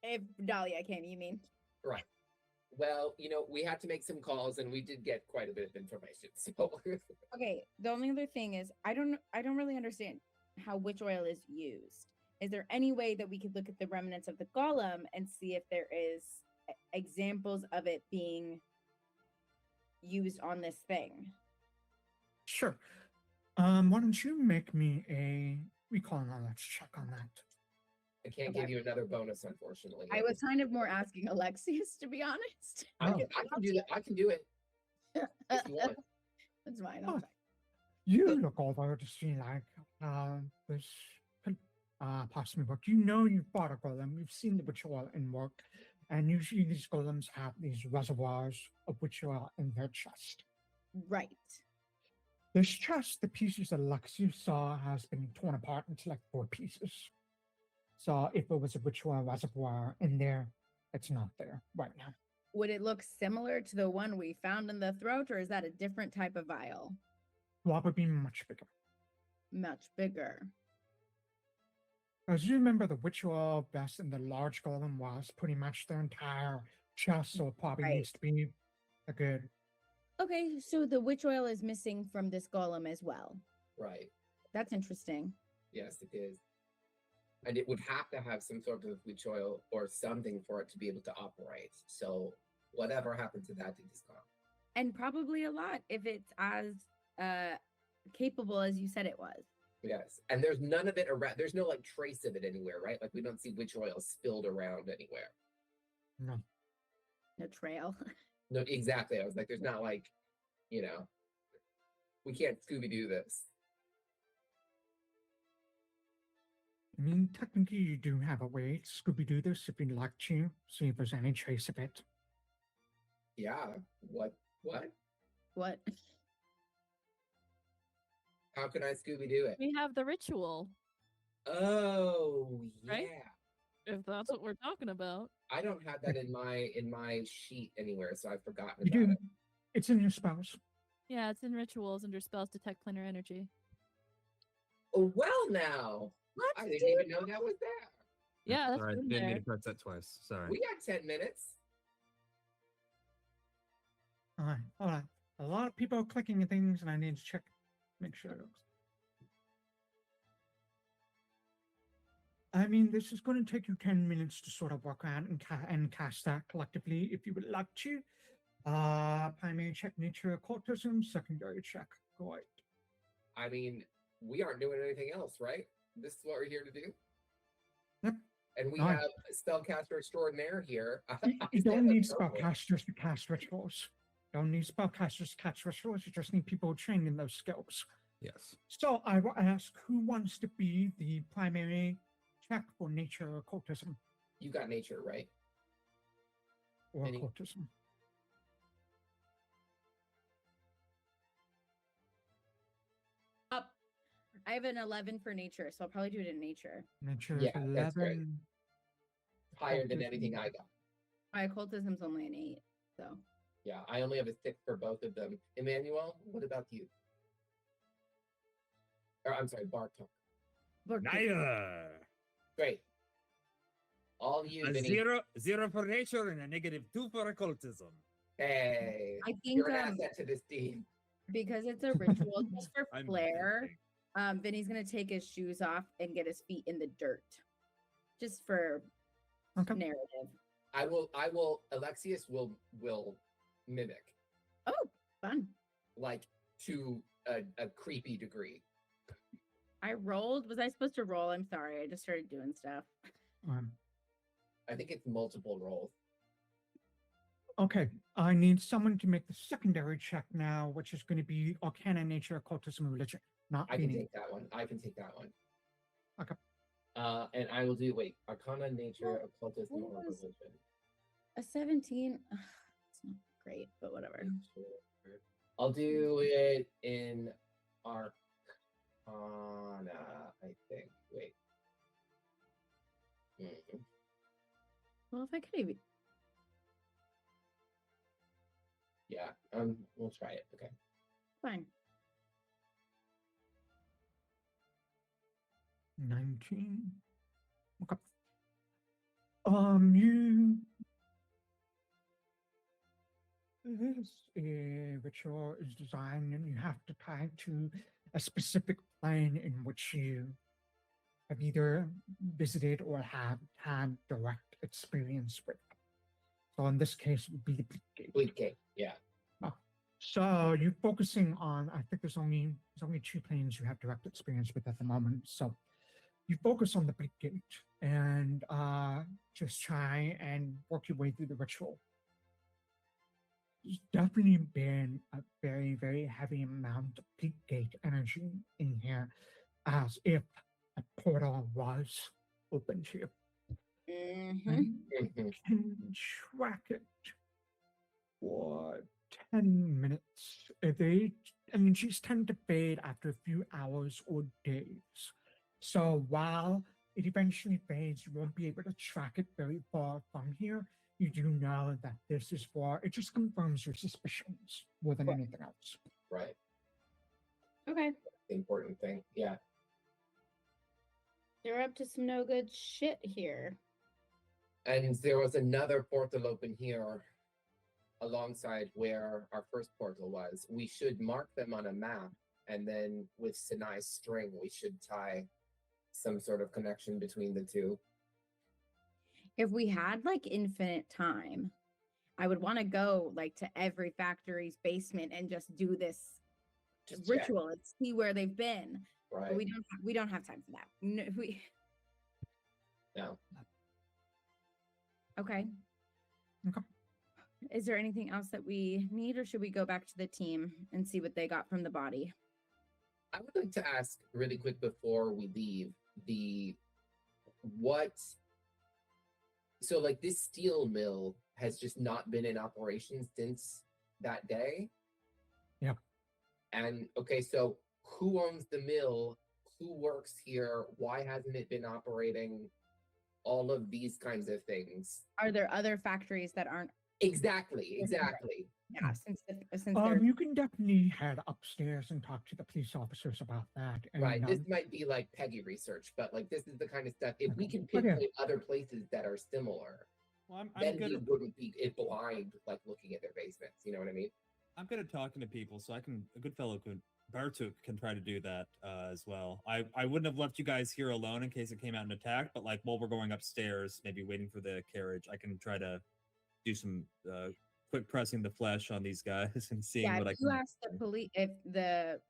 If Dahlia came, you mean? Right. Well, we had to make some calls, and we did get quite a bit of information. So okay, the only other thing is I don't really understand how witch oil is used. Is there any way that we could look at the remnants of the golem and see if there is examples of it being used on this thing? Sure. Why don't you make me a recall knowledge check on that? I can't give you another bonus, unfortunately. I was kind of more asking Alexias, to be honest. I can do that. I can do it. If you want. That's fine. Oh, you look over to see like this could possibly work. You know you've bought a golem. You've seen the witch oil in work, and usually these golems have these reservoirs of witch oil in their chest. Right. This chest, the pieces that Alexias saw, has been torn apart into like 4 pieces. So if it was a witch oil reservoir in there, it's not there right now. Would it look similar to the one we found in the throat, or is that a different type of vial? Probably much bigger. Much bigger. As you remember, the witch oil vest in the large golem was pretty much their entire chest, so it probably needs to be a good. Okay, so the witch oil is missing from this golem as well. Right. That's interesting. Yes, it is. And it would have to have some sort of witch oil or something for it to be able to operate. So whatever happened to that, it is gone. And probably a lot if it's as capable as you said it was. Yes. And there's none of it around. There's no like trace of it anywhere, right? Like we don't see witch oil spilled around anywhere. No. No trail. No, exactly. I was like, there's not like, we can't Scooby-Doo this. I mean, technically, you do have a way to Scooby-Doo this if you'd like to, see if there's any trace of it. Yeah. What? What? How can I Scooby-Doo it? We have the ritual. Oh, yeah. Right? If that's what we're talking about. I don't have that in my sheet anywhere, so I've forgotten You about do. it. It's in your spells. Yeah, it's in rituals under spells detect planar energy. Oh, well now. I didn't even know that was there. Yeah, that's Sorry, I in didn't mean there. to press that twice. Sorry. We got 10 minutes. All right. Hold on. A lot of people are clicking things, and I need to check, make sure it works. I mean, this is going to take you 10 minutes to sort of work around and cast that collectively if you would like to. Primary check, nature, occultism. Secondary check. Go ahead. I mean, we aren't doing anything else, right? This is what we're here to do. Yep. And we Nice. have spellcaster extraordinaire here. You don't need spellcasters to cast rituals. You don't need spellcasters to cast rituals. You just need people trained in those skills. Yes. So I will ask, who wants to be the primary check for nature occultism? You got nature, right? Or Any- occultism. Up. I have an 11 for nature, so I'll probably do it in nature. Nature is Yeah, that's great. 11. Higher than Occultism. anything I got. My occultism's only an 8, so. Yeah, I only have a 6 for both of them. Emmanuel, what about you? Or I'm sorry, Bartok. Neither. Great. All you, A Vinny. 0 for nature and a -2 for occultism. Hey, I think you're an asset to this team. because it's a ritual, just for I'm flair, thinking. Vinny's gonna take his shoes off and get his feet in the dirt. Just for Okay. narrative. I will Alexias will mimic, Oh, fun. like to a creepy degree. I rolled. Was I supposed to roll? I'm sorry. I just started doing stuff. I think it's multiple rolls. Okay, I need someone to make the secondary check now, which is going to be Arcana, Nature, Occultism, and Religion. Not I can Vinny. take that one. I can take that one. Okay. And I will do Arcana, Nature, Occultism, or what was- Religion. A 17. Ugh, it's not great, but whatever. I'll do it in Arcana, I think. Wait. Well, if I could even. Yeah, we'll try it. Okay. Fine. 19. Okay. You. This ritual is designed, and you have to tie it to a specific plane in which you have either visited or have had direct experience with. So in this case, it would be the Bleak Gate. Bleak Gate. Yeah. So you're focusing on, I think there's only 2 planes you have direct experience with at the moment. So you focus on the Bleak Gate and just try and work your way through the ritual. There's definitely been a very, very heavy amount of Bleak Gate energy in here, as if a portal was open to you. Mm-hmm. And you can track it for 10 minutes. The energies tend to fade after a few hours or days. So while it eventually fades, you won't be able to track it very far from here. You do know that this is it just confirms your suspicions more than anything else. Right. Okay. The important thing. Yeah. They're up to some no good shit here. And there was another portal open here alongside where our first portal was. We should mark them on a map, and then with Sanai's string, we should tie some sort of connection between the two. If we had like infinite time, I would want to go like to every factory's basement and just do this Just check. ritual and see where they've been. Right. But we don't have time for that. No, No. Okay. Okay. Is there anything else that we need, or should we go back to the team and see what they got from the body? I would like to ask really quick before we leave so like this steel mill has just not been in operation since that day. Yeah. And okay, so who owns the mill? Who works here? Why hasn't it been operating? All of these kinds of things. Are there other factories that aren't? Exactly. Yeah, since they're You can definitely head upstairs and talk to the police officers about that. And, Right. This might be like Peggy research, but like this is the kind of stuff. If we can Okay. pinpoint other places that are similar, Well, then we wouldn't be blind like looking at their basements. You know what I mean? I'm good at talking to people, so a good fellow Bartuk can try to do that as well. I wouldn't have left you guys here alone in case it came out and attacked, but like while we're going upstairs, maybe waiting for the carriage, I can try to do some quick pressing the flesh on these guys and seeing Yeah, what I if you can. ask the police, if the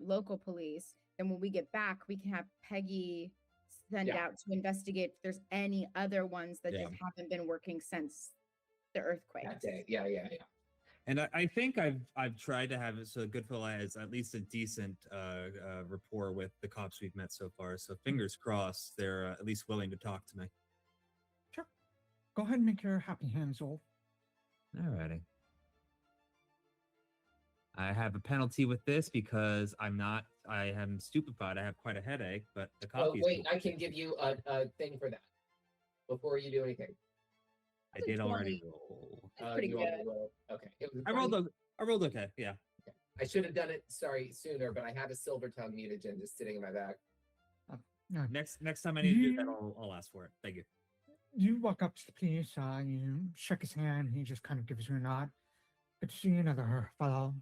local police, then when we get back, we can have Peggy send out to investigate if there's any other ones that just haven't been working since the earthquake. That day. Yeah. And I think I've tried to have so Goodfellow has at least a decent rapport with the cops we've met so far. So fingers crossed, they're at least willing to talk to me. Sure. Go ahead and make your happy hands roll. Alrighty. I have a penalty with this because I am stupefied. I have quite a headache, but the coffee. Oh wait, I can give you a thing for that before you do anything. I did already roll. That's pretty good. Okay. It was I rolled okay. Yeah. Okay. I should have done it. Sorry, sooner, but I had a silver tongue mutagen just sitting in my bag. No. Next time I need to do that, I'll ask for it. Thank you. You walk up to the police, you shake his hand, he just kind of gives you a nod. Good to see another fellow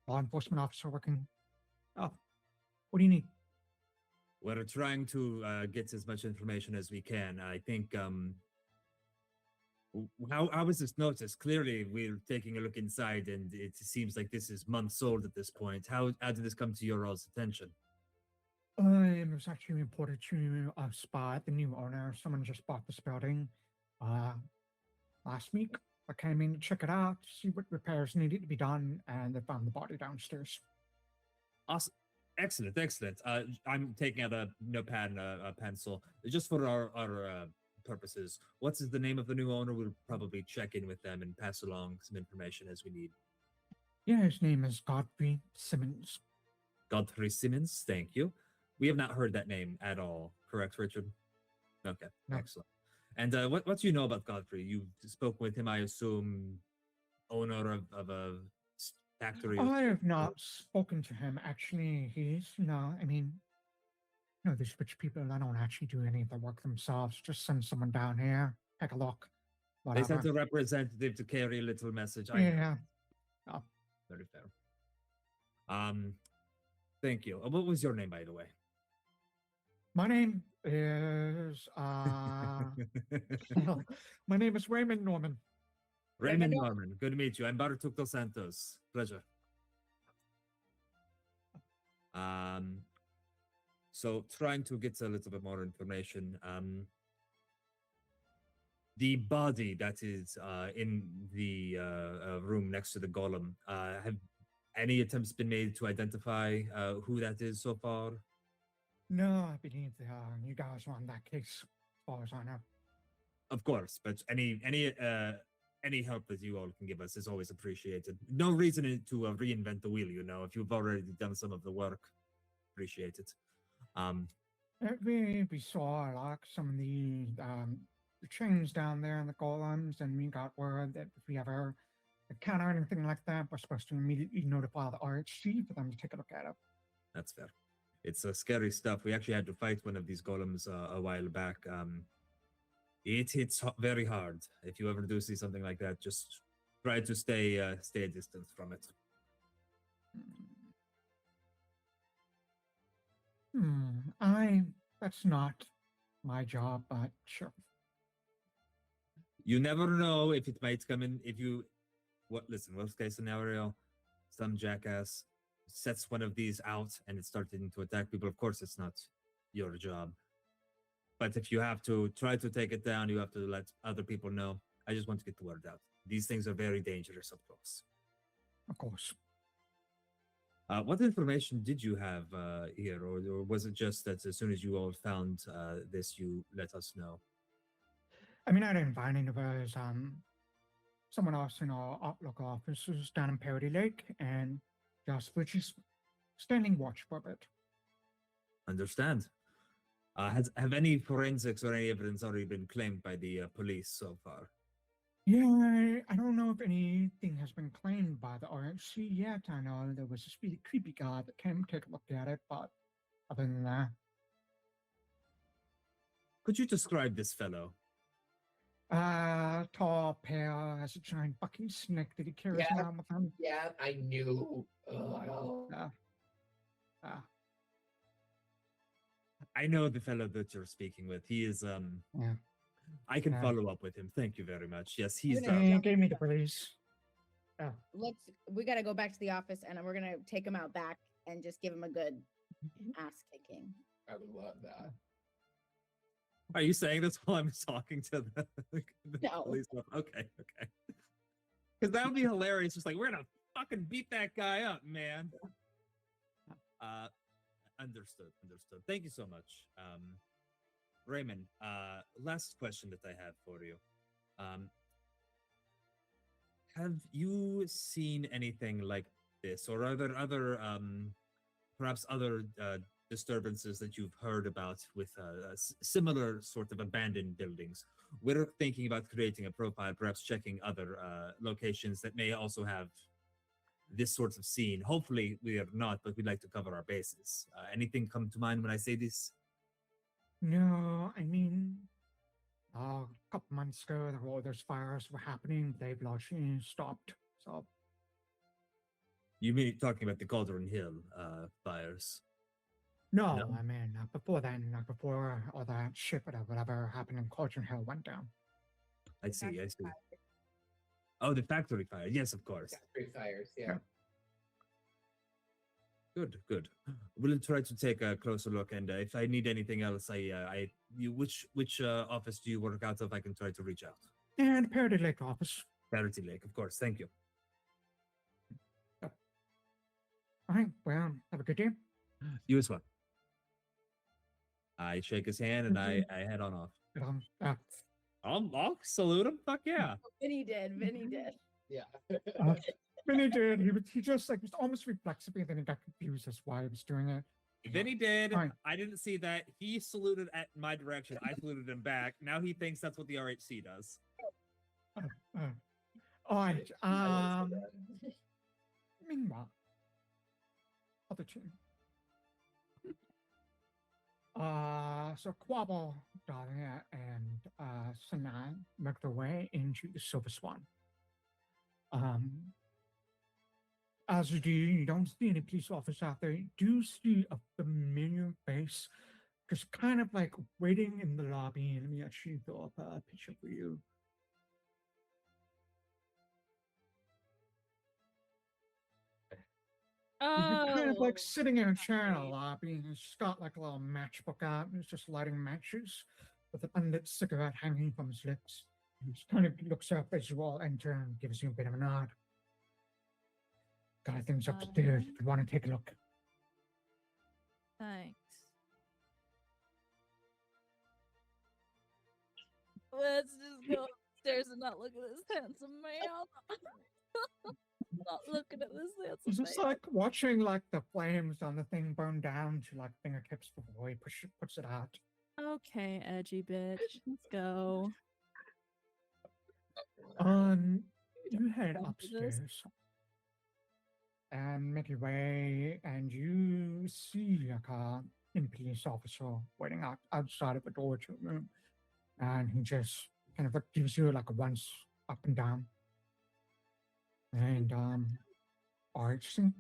law enforcement officer working. Oh, what do you need? We're trying to get as much information as we can. I think, how is this noticed? Clearly, we're taking a look inside, and it seems like this is months old at this point. How did this come to your all's attention? It was actually reported to us by the new owner. Someone just bought this building last week. I came in to check it out, see what repairs needed to be done, and they found the body downstairs. Awesome. Excellent. I'm taking out a notepad and a pencil. Just for our purposes. What's the name of the new owner? We'll probably check in with them and pass along some information as we need. Yeah, his name is Godfrey Simmons. Godfrey Simmons, thank you. We have not heard that name at all, correct, Richard? Okay, no. Excellent. And what do you know about Godfrey? You spoke with him, I assume, owner of a factory? I have not spoken to him, actually. These rich people, they don't actually do any of the work themselves. Just send someone down here, take a look. They sent a representative to carry a little message. Yeah. Oh. Very fair. Thank you. What was your name, by the way? My name is my name is Raymond Norman. Raymond Norman. Good to meet you. I'm Bartok dos Santos. Pleasure. So trying to get a little bit more information. The body that is in the room next to the golem, have any attempts been made to identify who that is so far? No, I believe you guys are on that case, as far as I know. Of course, but any help that you all can give us is always appreciated. No reason to reinvent the wheel, if you've already done some of the work, appreciate it. We saw like some of the chains down there in the golems, and we got word that if we ever encounter anything like that, we're supposed to immediately notify the RHC for them to take a look at it. That's fair. It's scary stuff. We actually had to fight one of these golems a while back. It hits very hard. If you ever do see something like that, just try to stay a distance from it. That's not my job, but sure. You never know if it might come in. Listen, worst case scenario, some jackass sets one of these out and it's starting to attack people. Of course, it's not your job. But if you have to try to take it down, you have to let other people know. I just want to get the word out. These things are very dangerous up close. Of course. What information did you have here? Or was it just that as soon as you all found this, you let us know? I didn't find any of us. Someone else in our local office was down in Parody Lake, and just we're just standing watch for it. Understand. Have any forensics or any evidence already been claimed by the police so far? Yeah, I don't know if anything has been claimed by the RHC yet. I know there was this really creepy guy that came to take a look at it, but other than that. Could you describe this fellow? Tall, pale, has a giant fucking snake that he carries around with him. Yeah, I knew. I know the fellow that you're speaking with. He is I can Yeah. follow up with him. Thank you very much. Yes, he's He gave me the police. Oh. We got to go back to the office, and we're gonna take him out back and just give him a good ass kicking. I would love that. Are you saying this while I'm talking to the No. police? Okay. Because that would be hilarious. Just like, we're gonna fucking beat that guy up, man. Understood. Thank you so much. Raymond, last question that I have for you. Have you seen anything like this, or are there other, perhaps other disturbances that you've heard about with similar sort of abandoned buildings? We're thinking about creating a profile, perhaps checking other locations that may also have this sort of scene. Hopefully we are not, but we'd like to cover our bases. Anything come to mind when I say this? No, I mean, a couple months ago, all those fires were happening. They've largely stopped. So, You mean talking about the Cauldron Hill fires? no, No? I mean, before then, before all that shit, whatever happened in Cauldron Hill went down. I see. Oh, the factory fire. Yes, of course. Factory fires, yeah. Good. We'll try to take a closer look, and if I need anything else, which office do you work out of? I can try to reach out. And Parody Lake office. Parity Lake, of course. Thank you. All right, well, have a good day. You as well. I shake his hand and I head on off. I'll salute him. Fuck yeah. Vinny did. Yeah. Vinny did. He just like was almost reflexively, then he got confused as why he was doing it. Vinny did. Fine. I didn't see that. He saluted at my direction. I saluted him back. Now he thinks that's what the RHC does. All right. Meanwhile, other two. So Quobbol, Dahlia, and Sanai make their way into the Silver Swan. As you don't see any police officers out there. You do see a familiar face, just kind of like waiting in the lobby. Let me actually throw up a picture for you. He's kind of like sitting in a chair in a lobby, and he's just got like a little matchbook out, and he's just lighting matches with an unlit cigarette hanging from his lips. He just kind of looks up as you all enter and gives you a bit of a nod. Got things upstairs if you want to take a look. Thanks. Let's just go upstairs and not look at this handsome man. Not looking at this handsome It's just man. like watching like the flames on the thing burn down to like fingertips before he puts it out. Okay, edgy bitch. Let's go. You head Don't do this. upstairs and make your way, and you see like a police officer waiting outside of the door to a room, and he just kind of gives you like a once up and down. And RHC.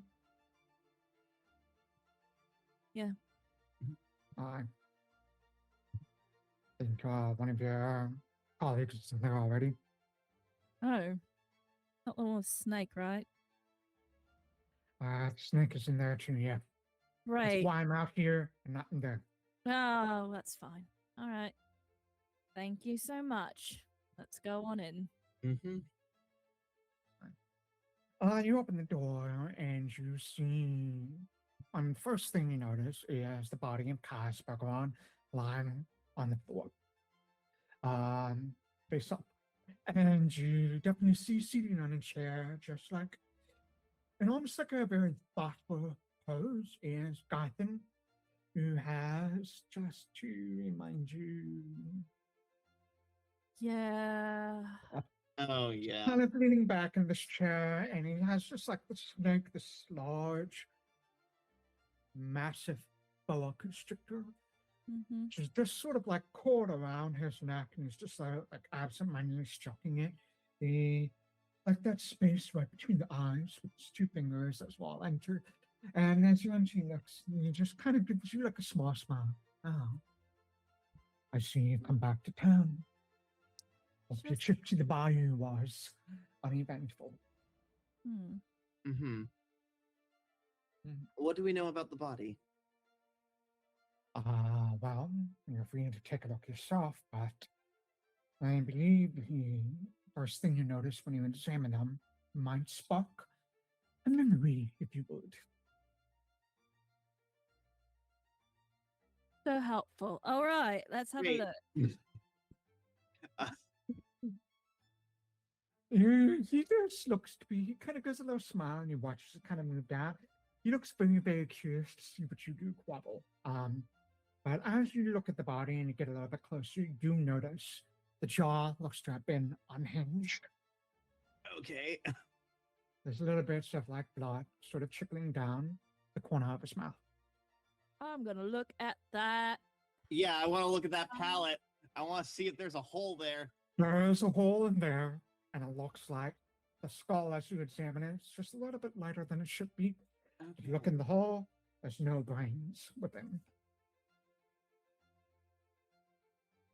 Yeah. I think one of your colleagues is in there already. Oh. Not the one with Snake, right? Snake is in there too, yeah. Right. That's why I'm out here and not in there. Oh, that's fine. All right. Thank you so much. Let's go on in. Mm-hmm. You open the door and you see. First thing you notice is the body of Casper lying on the floor, face up, and you definitely see sitting on a chair, just like, and almost like a very thoughtful pose, is Garthen, who has, just to remind you, Yeah. Oh yeah. kind of leaning back in this chair, and he has just like this snake, this large, massive boa constrictor, Mm-hmm. which is just sort of like caught around his neck, and he's just like absentmindedly stroking it. Like that space right between the eyes with his two fingers as well enter. And as you enter, he looks, and he just kind of gives you like a small smile. Oh, I see you've come back to town. The trip to the bayou was uneventful. Mm-hmm. What do we know about the body? Well, you're free to take a look yourself, but I believe the first thing you notice when you examine them might spark a memory, if you would. So helpful. All right, let's have a look. He just looks to be, he kind of gives a little smile and he watches it kind of move down. He looks very, very curious to see what you do, Quobbol. But as you look at the body and you get a little bit closer, you do notice the jaw looks to have been unhinged. Okay. There's little bits of like blood sort of trickling down the corner of his mouth. I'm gonna look at that. Yeah, I want to look at that palate. I want to see if there's a hole there. There's a hole in there, and it looks like the skull as you examine it. It's just a little bit lighter than it should be. Okay. If you look in the hole, there's no brains within.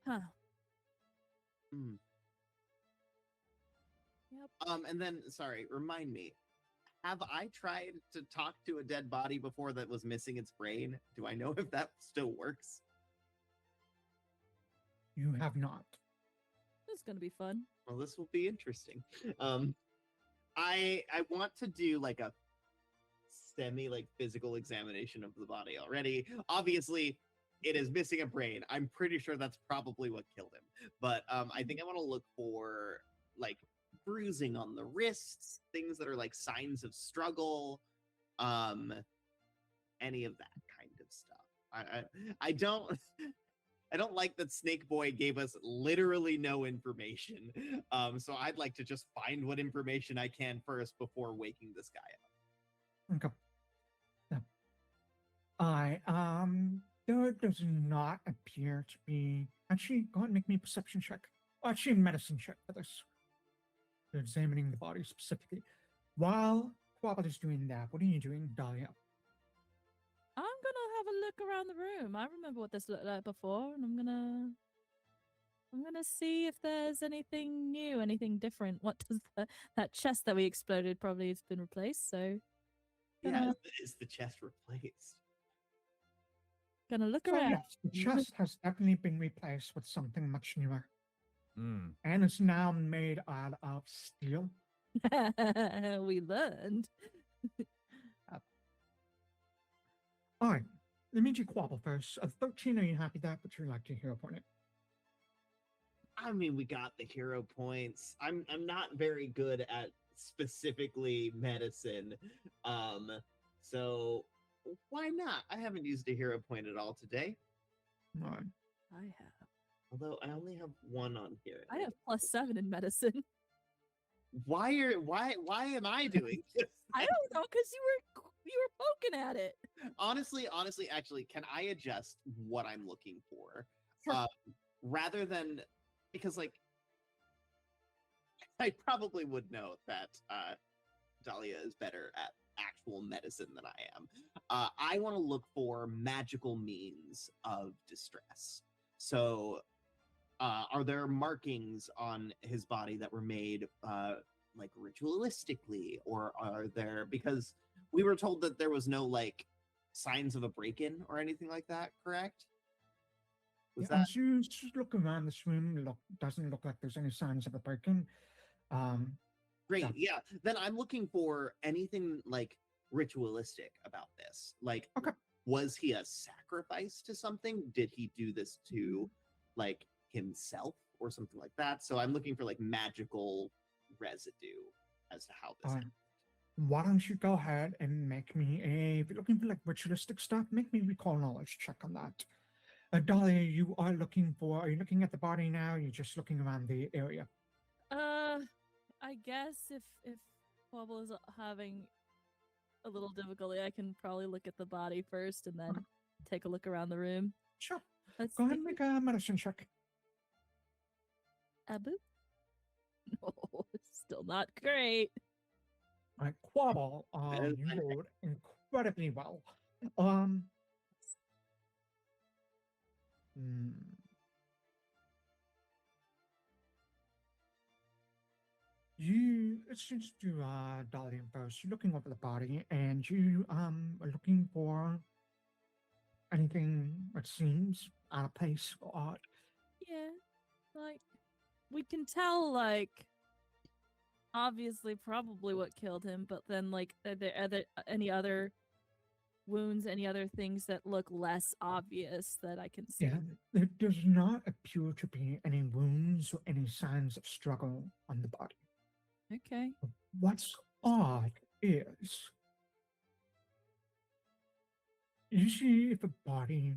Huh. Mm. Yep. And then, sorry, remind me. Have I tried to talk to a dead body before that was missing its brain? Do I know if that still works? You have not. This is gonna be fun. Well, this will be interesting. I want to do like a semi like physical examination of the body already. Obviously, it is missing a brain. I'm pretty sure that's probably what killed him. But I think I want to look for like bruising on the wrists, things that are like signs of struggle, any of that kind of stuff. I don't I don't like that Snake Boy gave us literally no information. So I'd like to just find what information I can first before waking this guy up. Okay. Yeah. There does not appear to be. Actually, go ahead and make me a perception check. Actually, a medicine check for this. You're examining the body specifically. While Quobbol is doing that, what are you doing, Dahlia? I'm gonna have a look around the room. I remember what this looked like before, and I'm gonna see if there's anything new, anything different. What does that chest that we exploded probably has been replaced? So Yeah, is the chest replaced? Gonna look So around. yes, the chest has definitely been replaced with something much newer. Mm. And it's now made out of steel. We learned. All right, let me do Quobbol first. 13, are you happy with that? But you'd like to hero point it. I mean, we got the hero points. I'm not very good at specifically medicine. So why not? I haven't used a hero point at all today. All right. I have. Although I only have one on here. I have +7 in medicine. Why am I doing this? I don't know, because you were poking at it. Honestly, actually, can I adjust what I'm looking for? Sure. Rather than, because like, I probably would know that Dahlia is better at actual medicine than I am. I want to look for magical means of distress. So, are there markings on his body that were made like ritualistically, or are there, because we were told that there was no like signs of a break-in or anything like that, correct? Was Yeah, as you just look around this room, doesn't look like there's any signs of a break-in. Great, yeah. Then I'm looking for anything like ritualistic about this. Like, okay. Was he a sacrifice to something? Did he do this to like himself or something like that? So I'm looking for like magical residue as to how this happened. Why don't you go ahead and make me if you're looking for like ritualistic stuff, make me recall knowledge check on that. Dahlia, are you looking at the body now? Or are you just looking around the area? I guess if Quobbol is having a little difficulty, I can probably look at the body first and then take a look around the room. Sure. Let's Go ahead and make a medicine check. Abu? No, still not great. All right, Quobbol, you rolled incredibly well. questions to Dahlia first. You're looking over the body, and you are looking for anything that seems out of place or odd. Yeah, like we can tell, like obviously, probably what killed him, but then like are there any other wounds, any other things that look less obvious that I can see? Yeah, there does not appear to be any wounds or any signs of struggle on the body. Okay. What's odd is usually if a body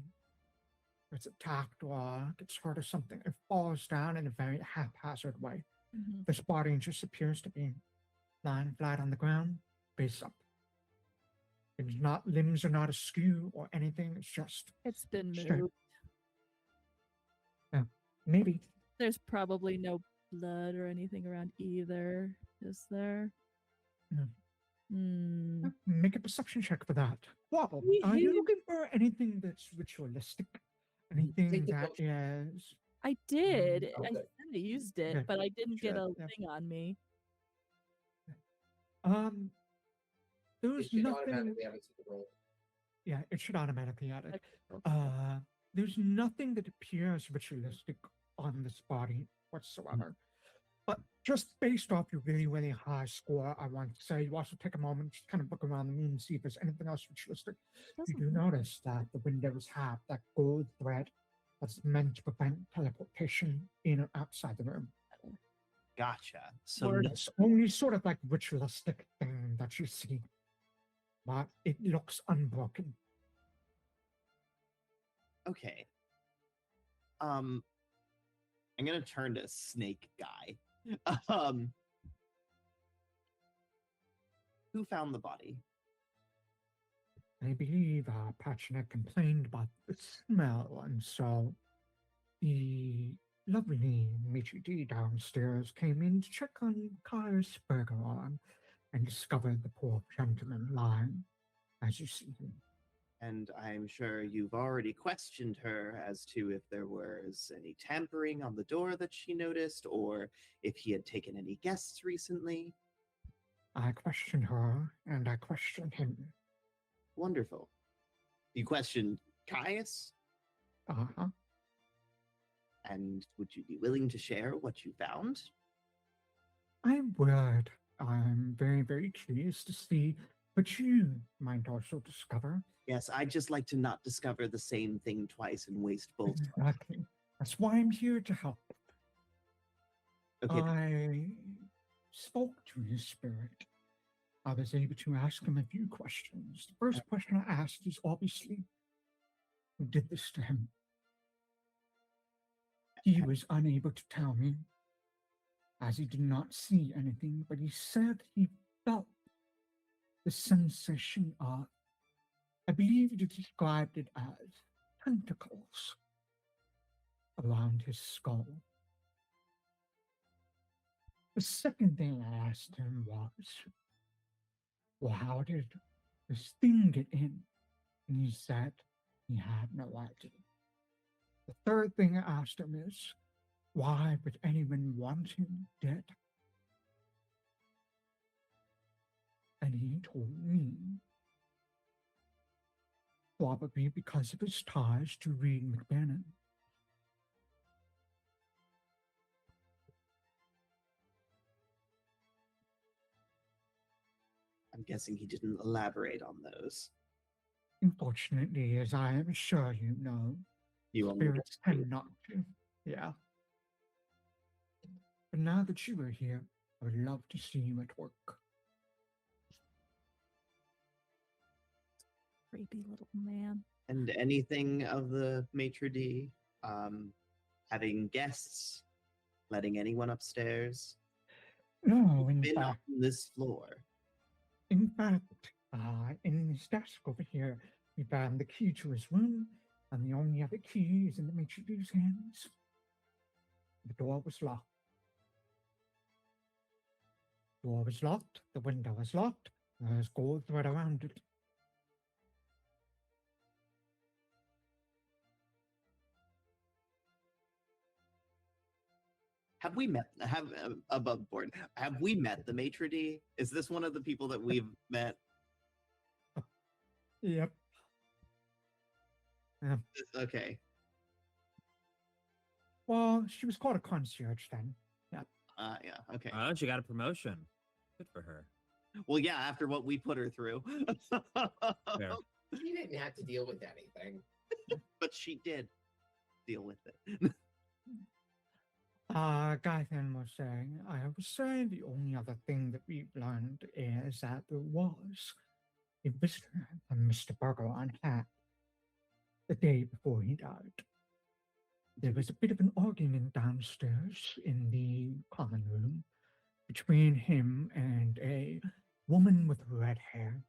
gets attacked or gets hurt or something, it falls down in a very haphazard way. Mhm. This body just appears to be lying flat on the ground, face up. It's not, limbs are not askew or anything. It's just It's been straight. moved. Yeah, maybe. There's probably no blood or anything around either, is there? No. Hmm. Make a perception check for that. Quobbol, are you looking for anything that's ritualistic? Anything that is... I did. I Okay. said I used it, Okay. but I didn't get a Yeah. thing on me. There It was should nothing... automatically have a super roll. Yeah, it should automatically add it. Okay. There's nothing that appears ritualistic on this body whatsoever. But just based off your really, really high score, I want to say you also take a moment, just kind of look around the room and see if there's anything else ritualistic. You do notice that the windows have that gold thread that's meant to prevent teleportation in or outside the room. Gotcha. So Or- It's only sort of like ritualistic thing that you see, but it looks unbroken. okay. I'm gonna turn to Snake Guy. Who found the body? I believe Patchnet complained about the smell, and so the lovely maitre d' downstairs came in to check on Kai's burger arm and discovered the poor gentleman lying as you see him. And I'm sure you've already questioned her as to if there was any tampering on the door that she noticed, or if he had taken any guests recently. I questioned her, and I questioned him. Wonderful. You questioned Caius? Uh-huh. And would you be willing to share what you found? I would. I'm very, very curious to see what you might also discover. Yes, I'd just like to not discover the same thing twice and waste both. Exactly. That's why I'm here to help. Okay, I spoke to his spirit. I was able to ask him a few questions. The first question I asked is obviously, who did this to him? He was unable to tell me, as he did not see anything, but he said he felt the sensation of, I believe he described it as tentacles around his skull. The second thing I asked him was, well, how did this thing get in? And he said he had no idea. The third thing I asked him is, why would anyone want him dead? And he told me, probably because of his ties to Reed McBannon. I'm guessing he didn't elaborate on those. Unfortunately, as I am sure you know, You only spirits tend not to. Yeah. But now that you are here, I would love to see you at work. Creepy little man. And anything of the maitre d', having guests, letting anyone upstairs. No, in Been fact, on this floor. in his desk over here, we found the key to his room, and the only other key is in the maitre d's hands. The door was locked. The door was locked, the window was locked, and there's gold thread around it. Have we met? Above board? Have we met the maitre d'? Is this one of the people that we've met? Yep. Yeah. Okay. Well, she was called a concierge then. Yeah. Yeah. Okay. She got a promotion. Good for her. Well, yeah. After what we put her through, Fair. She didn't have to deal with anything. but she did deal with it. Guy then was saying, I was saying the only other thing that we've learned is that there was a visitor that Mr. Bergeron had the day before he died. There was a bit of an argument downstairs in the common room between him and a woman with red hair.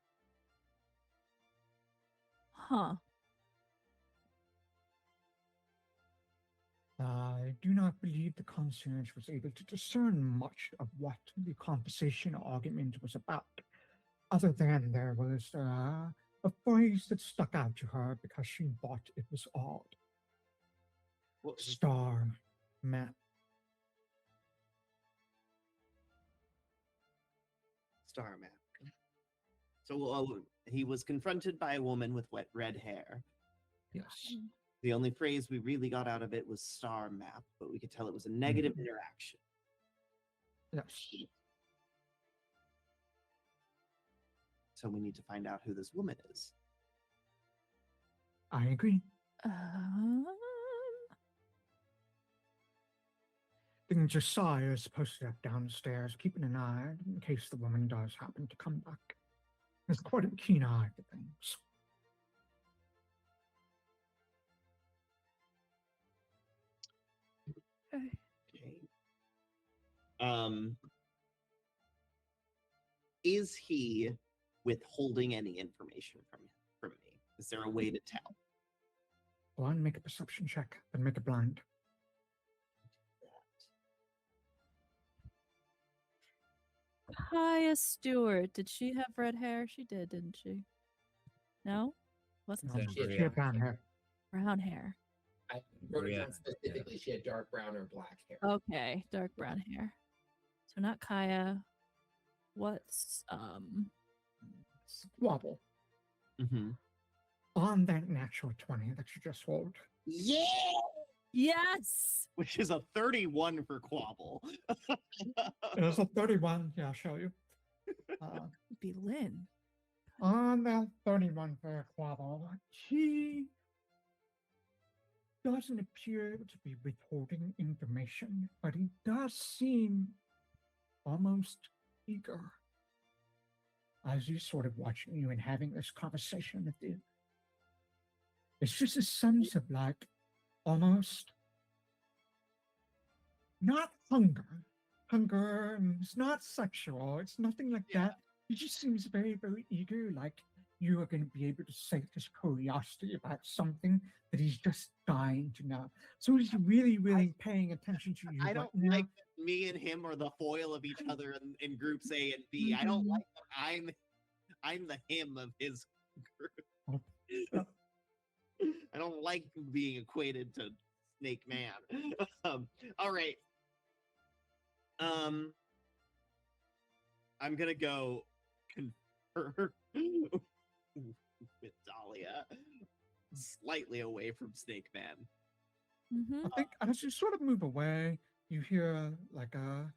Huh. I do not believe the concierge was able to discern much of what the conversation or argument was about, other than there was a phrase that stuck out to her because she thought it was odd. Star map. Star map. So he was confronted by a woman with wet red hair. Yes. The only phrase we really got out of it was star map, but we could tell it was a negative interaction. Yes. So we need to find out who this woman is. I agree. Then Josiah is posted up downstairs, keeping an eye in case the woman does happen to come back. There's quite a keen eye for things. Okay. Is he withholding any information from me? Is there a way to tell? Go on, make a perception check, and make it blind. Kaya Stewart. Did she have red hair? She did, didn't she? No? Wasn't No, she? she had brown hair. Brown hair. I wrote it down specifically. She had dark brown or black hair. Okay, dark brown hair. So not Kaya. What's Quobbol. Mm-hmm. On that natural 20 that you just rolled. Yeah! Yes! Which is a 31 for Quobbol. It was a 31. Yeah, I'll show you. It'd be Lynn. On that 31 for Quobbol, he doesn't appear to be withholding information, but he does seem almost eager as he's sort of watching you and having this conversation with you. It's just a sense of like almost not hunger. Hunger, it's not sexual, it's nothing like that. He just seems very, very eager, like you are going to be able to sate his curiosity about something that he's just dying to know. So he's really, really paying attention to you. I don't like that me and him are the foil of each other in groups A and B. I don't like that I'm the him of his group. I don't like being equated to Snake Man. All right. I'm gonna go confer with Dahlia, slightly away from Snake Man. I think as you sort of move away, you hear like a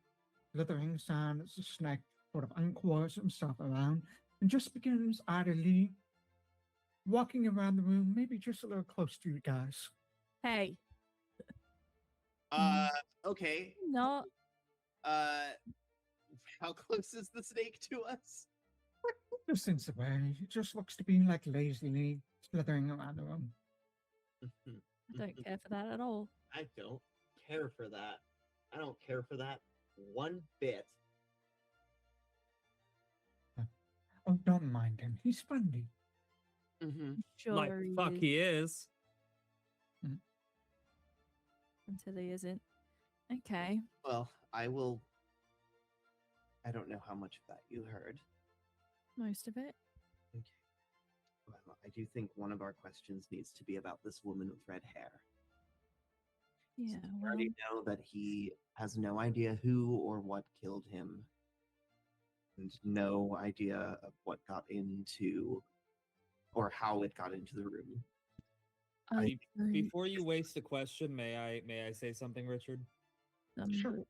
slithering sound as the snake sort of uncoils himself around and just begins idly walking around the room, maybe just a little close to you guys. Hey. Okay. No. How close is the snake to us? Distance away. It just looks to be like lazily slithering around the room. I don't care for that at all. I don't care for that. I don't care for that one bit. Oh, don't mind him. He's friendly. Sure. Like, fuck, he is. Until he isn't. Okay. Well, I don't know how much of that you heard. Most of it. Okay. Well, I do think one of our questions needs to be about this woman with red hair. Yeah. We Well, already know that he has no idea who or what killed him, and no idea of what got into or how it got into the room. I don't Before you waste a question, may I say something, Richard? Sure.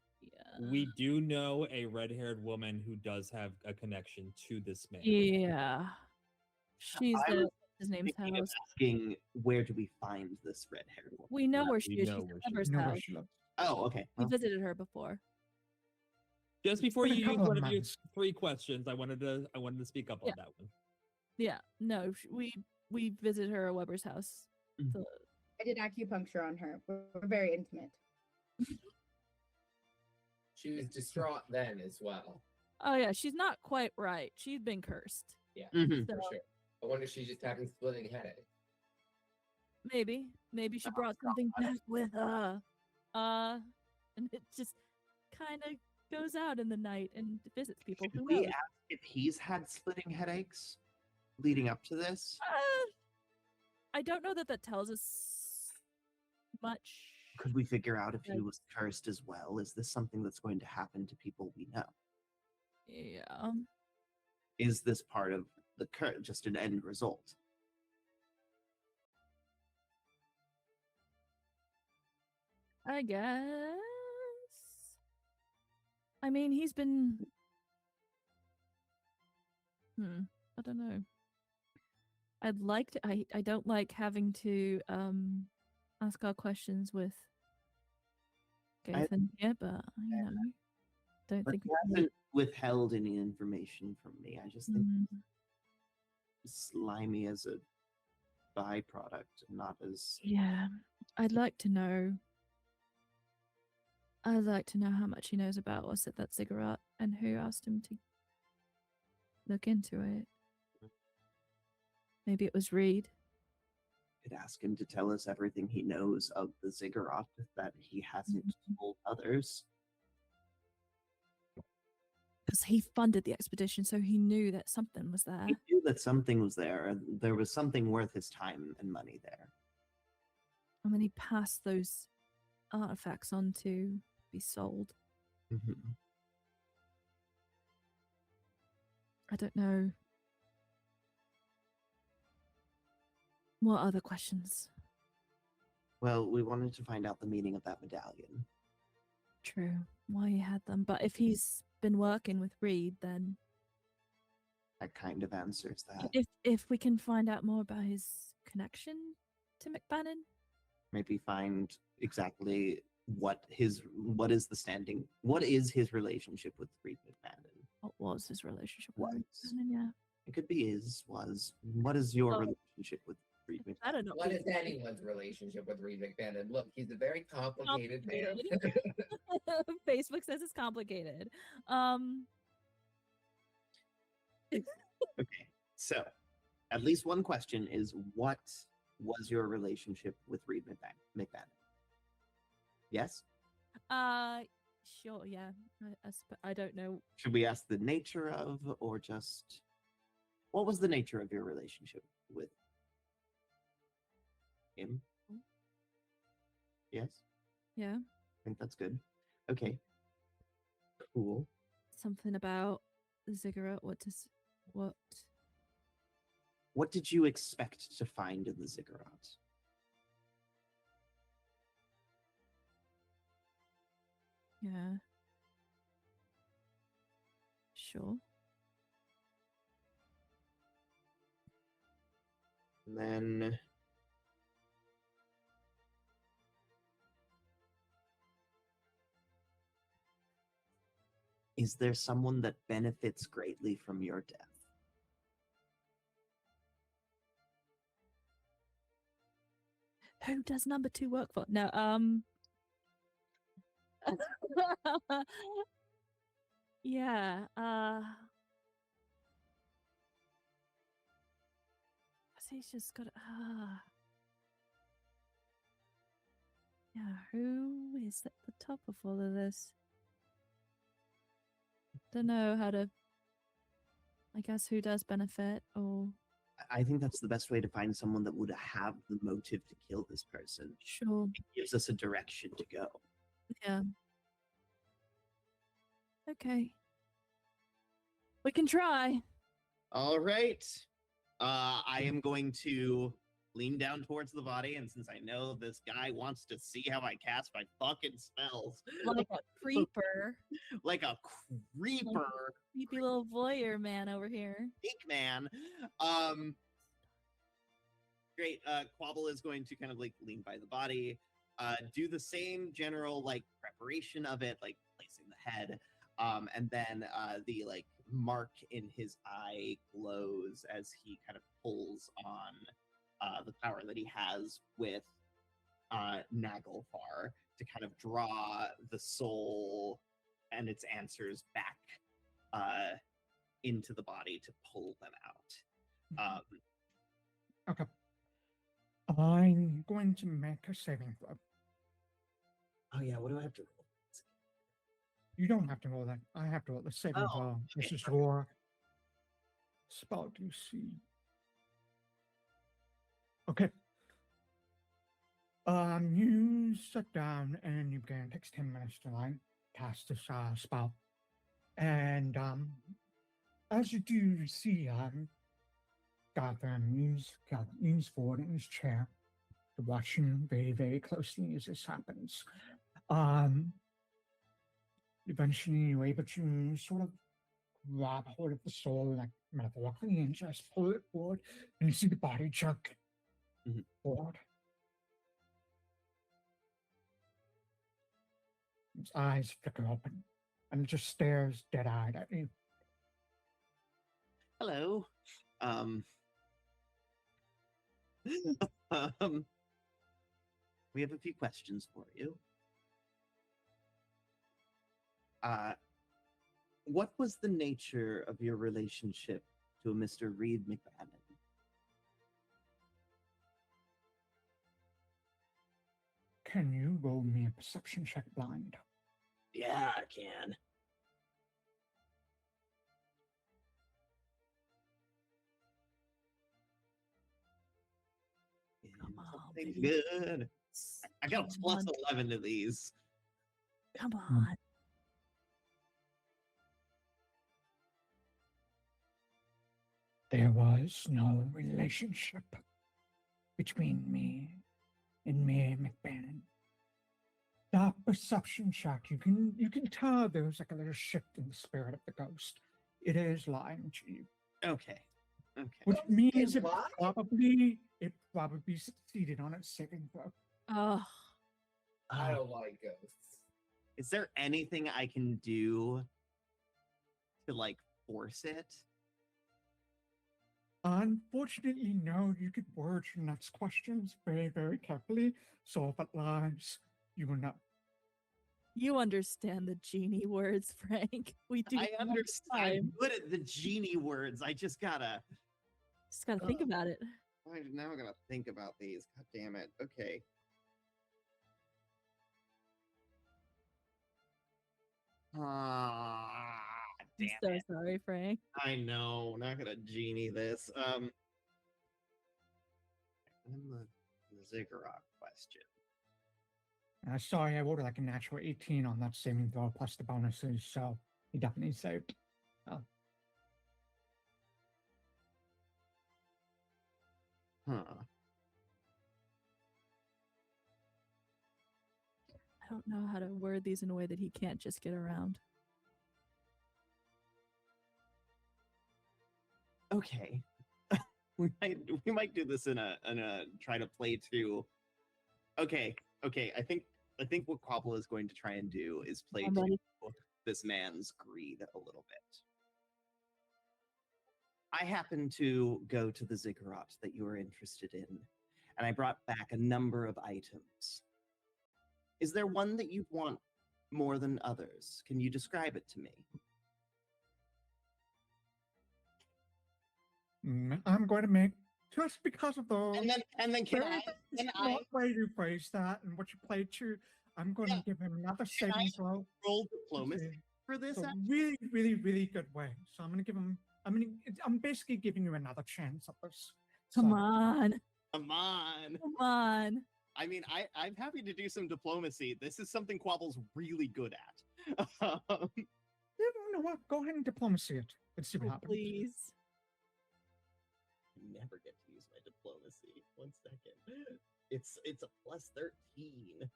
We do know a red-haired woman who does have a connection to this man. Yeah. She's I the was his name's Thinking of house. asking, where do we find this red-haired woman? We know where she We is. know She's where at she Weber's You know where house. she lives. Oh, okay. We Well, visited her before. Just before Been a you use couple of one of your months. 3 questions, I wanted to speak up on Yeah. that one. Yeah. No, we visited her at Weber's house. Mhm. So, I did acupuncture on her. We're very intimate. She was distraught then as well. oh yeah, she's not quite right. She's been cursed. Yeah, Mhm. for sure. I wonder if she's just having splitting headaches. Maybe she brought something back with her. And it just kind of goes out in the night and visits people. Should Who we knows? ask if he's had splitting headaches leading up to this? I don't know that tells us much. Could we figure out if he Like- was cursed as well? Is this something that's going to happen to people we know? Yeah. Is this part of the just an end result? I guess. I mean, he's been. I don't know. I'd like to. I don't like having to ask our questions with Gathan here, but don't But think he we can. hasn't withheld any information from me. I just think Mm, slimy as a byproduct, not as yeah, I'd like to know. I'd like to know how much he knows about us at that cigarette and who asked him to look into it. Maybe it was Reed. could ask him to tell us everything he knows of the ziggurat that he hasn't told others. Because he funded the expedition, so he knew that something was there. He knew that something was there. There was something worth his time and money there. And then he passed those artifacts on to be sold. Mhm. I don't know. What other questions? Well, we wanted to find out the meaning of that medallion. True. Why he had them. But if he's been working with Reed, then That kind of answers that. if we can find out more about his connection to McBannon, Maybe find exactly what is his relationship with Reed McMahon. what was his relationship with Reed Was. McBannon? Yeah. It could be was. What is your Oh. relationship with Reed I McMahon? don't know. What is anyone's relationship with Reed McBannon? Look, he's a very complicated man. Facebook says it's complicated. Okay, so at least one question is, what was your relationship with Reed McMahon? Yes? Sure, yeah. I don't know. Should we ask the nature of, or just what was the nature of your relationship with him? Yes, Yeah. I think that's good. Okay, cool. Something about the ziggurat. What? What did you expect to find in the ziggurat? Yeah. Sure. And then is there someone that benefits greatly from your death? Who does number 2 work for? No, yeah, he's just got yeah, who is at the top of all of this? Don't know how to, I guess, who does benefit, or I think that's the best way to find someone that would have the motive to kill this person. Sure. It gives us a direction to go. Yeah. Okay. We can try. All right. I am going to lean down towards the body, and since I know this guy wants to see how I cast my fucking spells, Like a creeper. like a creeper, Creepy little voyeur man over here. sneak man. Great. Quobbol is going to kind of like lean by the body, do the same general like preparation of it, like placing the head, and then the like mark in his eye glows as he kind of pulls on the power that he has with Naglfar to kind of draw the soul and its answers back into the body to pull them out. Okay. I'm going to make a saving throw. Oh yeah, what do I have to roll? You don't have to roll that. I have to roll the saving Oh, throw. This okay, is your spell DC. Okay. You sit down and you begin. It takes 10 minutes to like cast this spell. And as you do, you see Gotham leans forward in his chair, watching very, very closely as this happens. Eventually, you're able to sort of grab hold of the soul, like metaphorically, and just pull it forward, and you see the body jerk forward. Its eyes flicker open, and it just stares dead-eyed at you. Hello. We have a few questions for you. What was the nature of your relationship to a Mr. Reed McBannon? Can you roll me a perception check blind? Yeah, I can. Come on, Something baby. good. I got a plus 11 to these. Come on. There was no relationship between me and Mayor McBannon. That perception check, you can tell there's like a little shift in the spirit of the ghost. It is lying to you. Okay. Okay. Which means It's it lying? probably succeeded on its saving throw. Oh, I don't like ghosts. Is there anything I can do to like force it? Unfortunately, no. You could word your next questions very, very carefully. So if it lies, you will not. you understand the genie words, Frank. We do. I all the understand. time. I'm good at the genie words. I just gotta. Just gotta think about it. I'm now gonna think about these. God damn it. Okay. I'm Damn so sorry, Frank. I know. Not gonna genie this. And the ziggurat question. Sorry, I rolled like a natural 18 on that saving throw plus the bonuses, so he definitely saved. Oh. Huh. I don't know how to word these in a way that he can't just get around. Okay. we might do this in a try to play to. Okay. I think what Quobbol is going to try and do is play I'm to ready. this man's greed a little bit. I happened to go to the ziggurat that you were interested in, and I brought back a number of items. Is there one that you want more than others? Can you describe it to me? I'm going to make, just because of those. And then can I? What way you phrase that and what you played to, I'm going to give him another saving throw. Roll diplomacy for this? So really, really, really good way. So I'm going to give him I mean, I'm basically giving you another chance at this. Come So, on. Come on. Come on. I mean, I'm happy to do some diplomacy. This is something Quobble's really good at. You know what? Go ahead and diplomacy it. Let's see what Oh, happens. please. I never get to use my diplomacy. 1 second. It's a plus 13.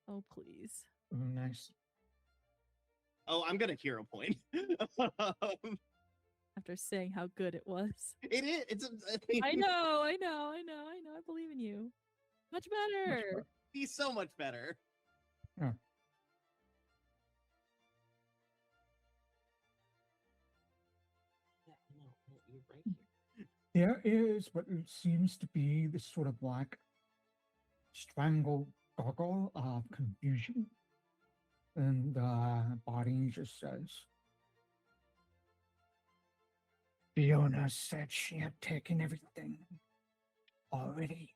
Oh, please. Oh, nice. Oh, I'm gonna hero point. After saying how good it was. It is. I know. I believe in you. Much better. better. He's so much better. Yeah. Yeah, no, you're right here. There is what seems to be this sort of like strangle goggle of confusion. And the body just says, Fiona said she had taken everything already.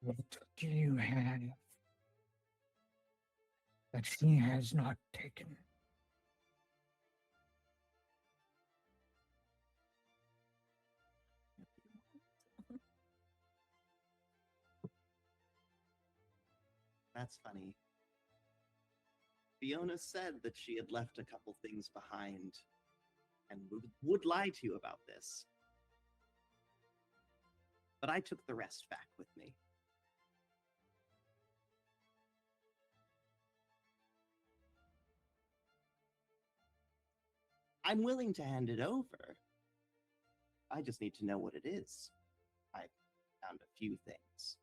What do you have that she has not taken? That's funny. Fiona said that she had left a couple things behind and would lie to you about this. But I took the rest back with me. I'm willing to hand it over. I just need to know what it is. I found a few things.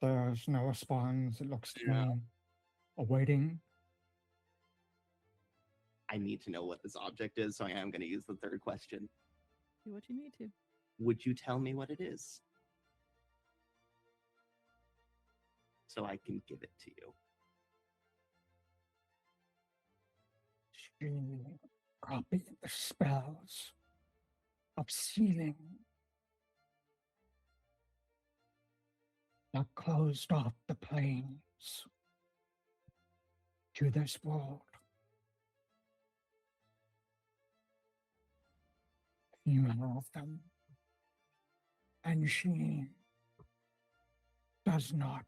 There's no response. It looks to No. me awaiting. I need to know what this object is, so I am going to use the third question. Do what you need to. Would you tell me what it is? So I can give it to you. She copied the spells of sealing that closed off the planes to this world. You have them, and she does not.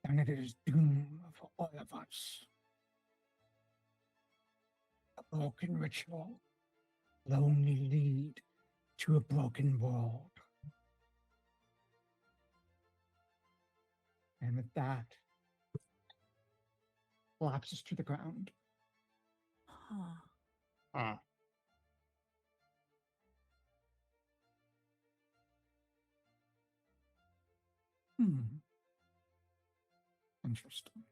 And it is doom for all of us. A broken ritual will only lead to a broken world. And with that, collapses to the ground. Huh. Interesting.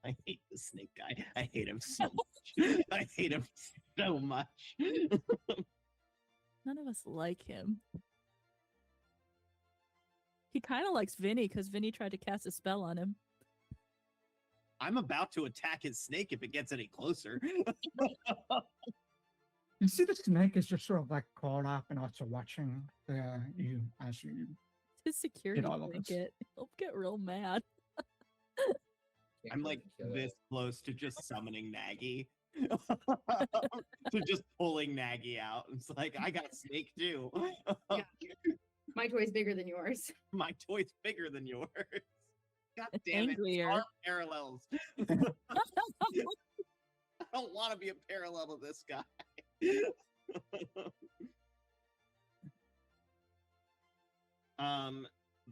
I hate the snake guy. I hate him so much. I hate him so much. None of us like him. He kind of likes Vinny because Vinny tried to cast a spell on him. I'm about to attack his snake if it gets any closer. You see the snake is just sort of like caught up and also watching you as you His security all of us. blanket. He'll get real mad. Can't I'm go like to kill this it. close to just summoning Nagy. To just pulling Nagy out. It's like, I got snake too. My toy's bigger than yours. My toy's bigger than yours. God damn it. Angrier. Our parallels. I don't want to be a parallel to this guy.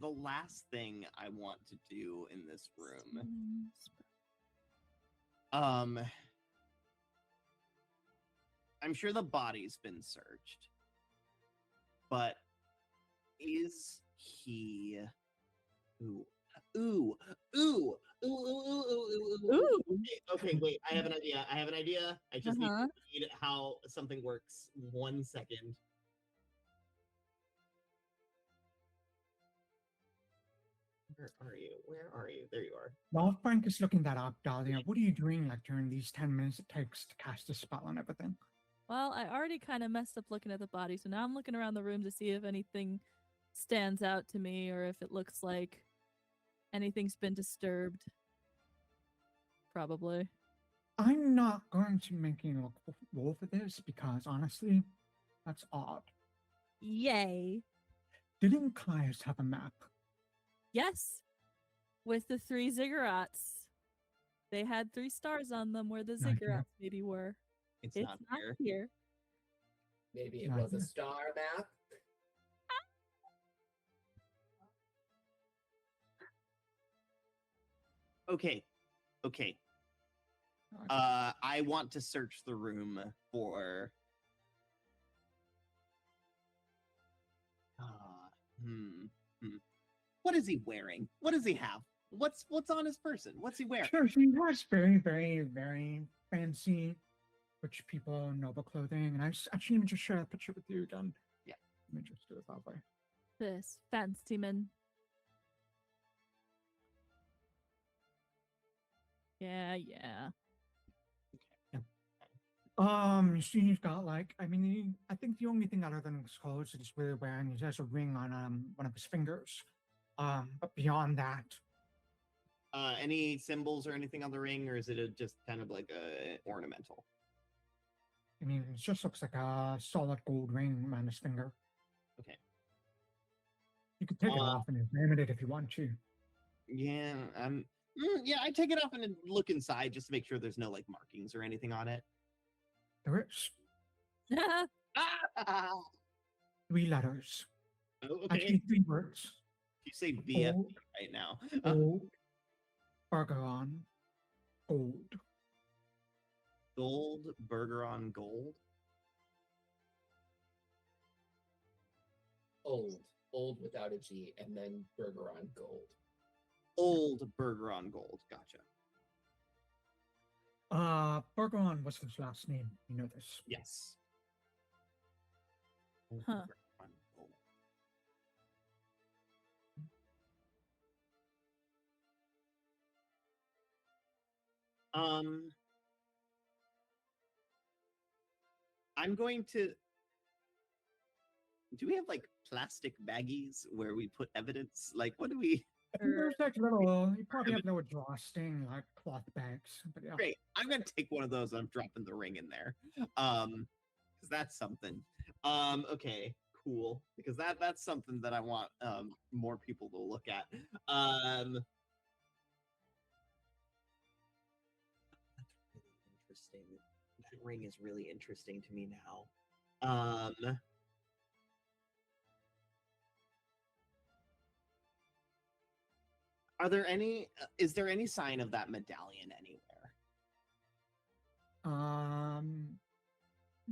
The last thing I want to do in this room. I'm sure the body's been searched. But is he Ooh. Okay, wait. I have an idea. I just need to read how something works. 1 second. Where are you? Where are you? There you are. While Frank is looking that up, Dahlia, what are you doing like during these 10 minutes it takes to cast a spell and everything? Well, I already kind of messed up looking at the body, so now I'm looking around the room to see if anything stands out to me or if it looks like anything's been disturbed. Probably. I'm not going to make you roll for this because honestly, that's odd. Yay. Didn't Caius have a map? Yes. With the 3 ziggurats. They had 3 stars on them where the Not here. ziggurats maybe were. It's It's not not here. here. Maybe it Not was a here. star map. Okay. Okay. I want to search the room for. What is he wearing? What does he have? What's on his person? What's he wearing? Sure, he has very, very, very fancy, rich people, noble clothing. And I actually let me just share a picture with you again. Yeah. Let me just do it that way. This fancy man. Yeah. You see, he's got like, I mean, I think the only thing other than his clothes that he's really wearing is he has a ring on one of his fingers. But beyond that, Any symbols or anything on the ring, or is it just kind of like a ornamental? I mean, it just looks like a solid gold ring on his finger. Okay. You could take it off and examine it if you want to. Yeah, yeah, I take it off and then look inside just to make sure there's no like markings or anything on it. There is Ah! 3 letters. Oh, okay. Actually, 3 words. You say BF Gold, right now. gold, Bergeron, gold. Gold, burger on gold. Old without a G, and then burger on gold. Old burger on gold. Gotcha. Bergeron was his last name. You know this. Yes. Huh. Burger on gold. I'm going to. Do we have like plastic baggies where we put evidence? Like, what do we? I think there's like little, you probably have little drawstring, like cloth bags. But yeah. Great. I'm gonna take one of those. I'm dropping the ring in there. Because that's something. Okay, cool. Because that's something that I want more people to look at. That's really interesting. That ring is really interesting to me now. Are there any? Is there any sign of that medallion anywhere?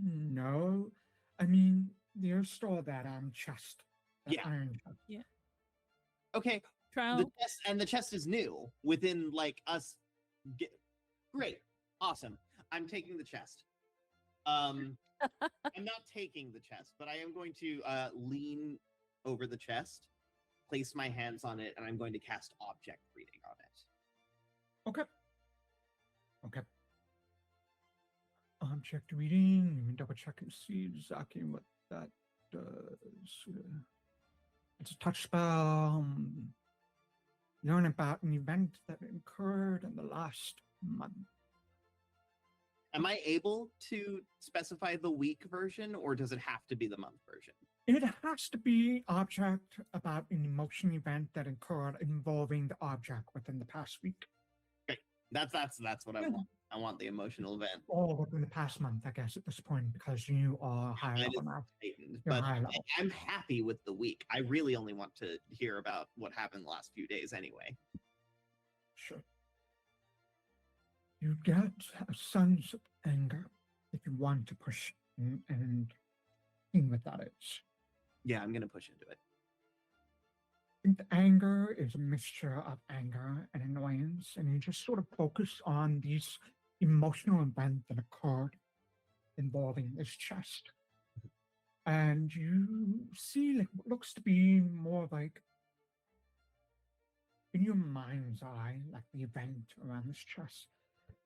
No. I mean, there's still that chest. That Yeah. iron chest. Okay. Trout. The chest is new within like us. Great, awesome. I'm taking the chest. I'm not taking the chest, but I am going to lean over the chest, place my hands on it, and I'm going to cast object reading on it. Okay. Okay. Object reading. Let me double check and see exactly what that does. It's a touch spell. Learn about an event that occurred in the last month. Am I able to specify the week version, or does it have to be the month version? It has to be object about an emotion event that occurred involving the object within the past week. Great. That's what I want. I want the emotional event. Or within the past month, I guess, at this point, because you are higher level now. Heightened, You're but higher level. I'm happy with the week. I really only want to hear about what happened the last few days anyway. Sure. You get a sense of anger if you want to push and see what that is. Yeah, I'm going to push into it. I think the anger is a mixture of anger and annoyance, and you just sort of focus on these emotional events that occurred involving this chest. And you see like what looks to be more like in your mind's eye, like the event around this chest.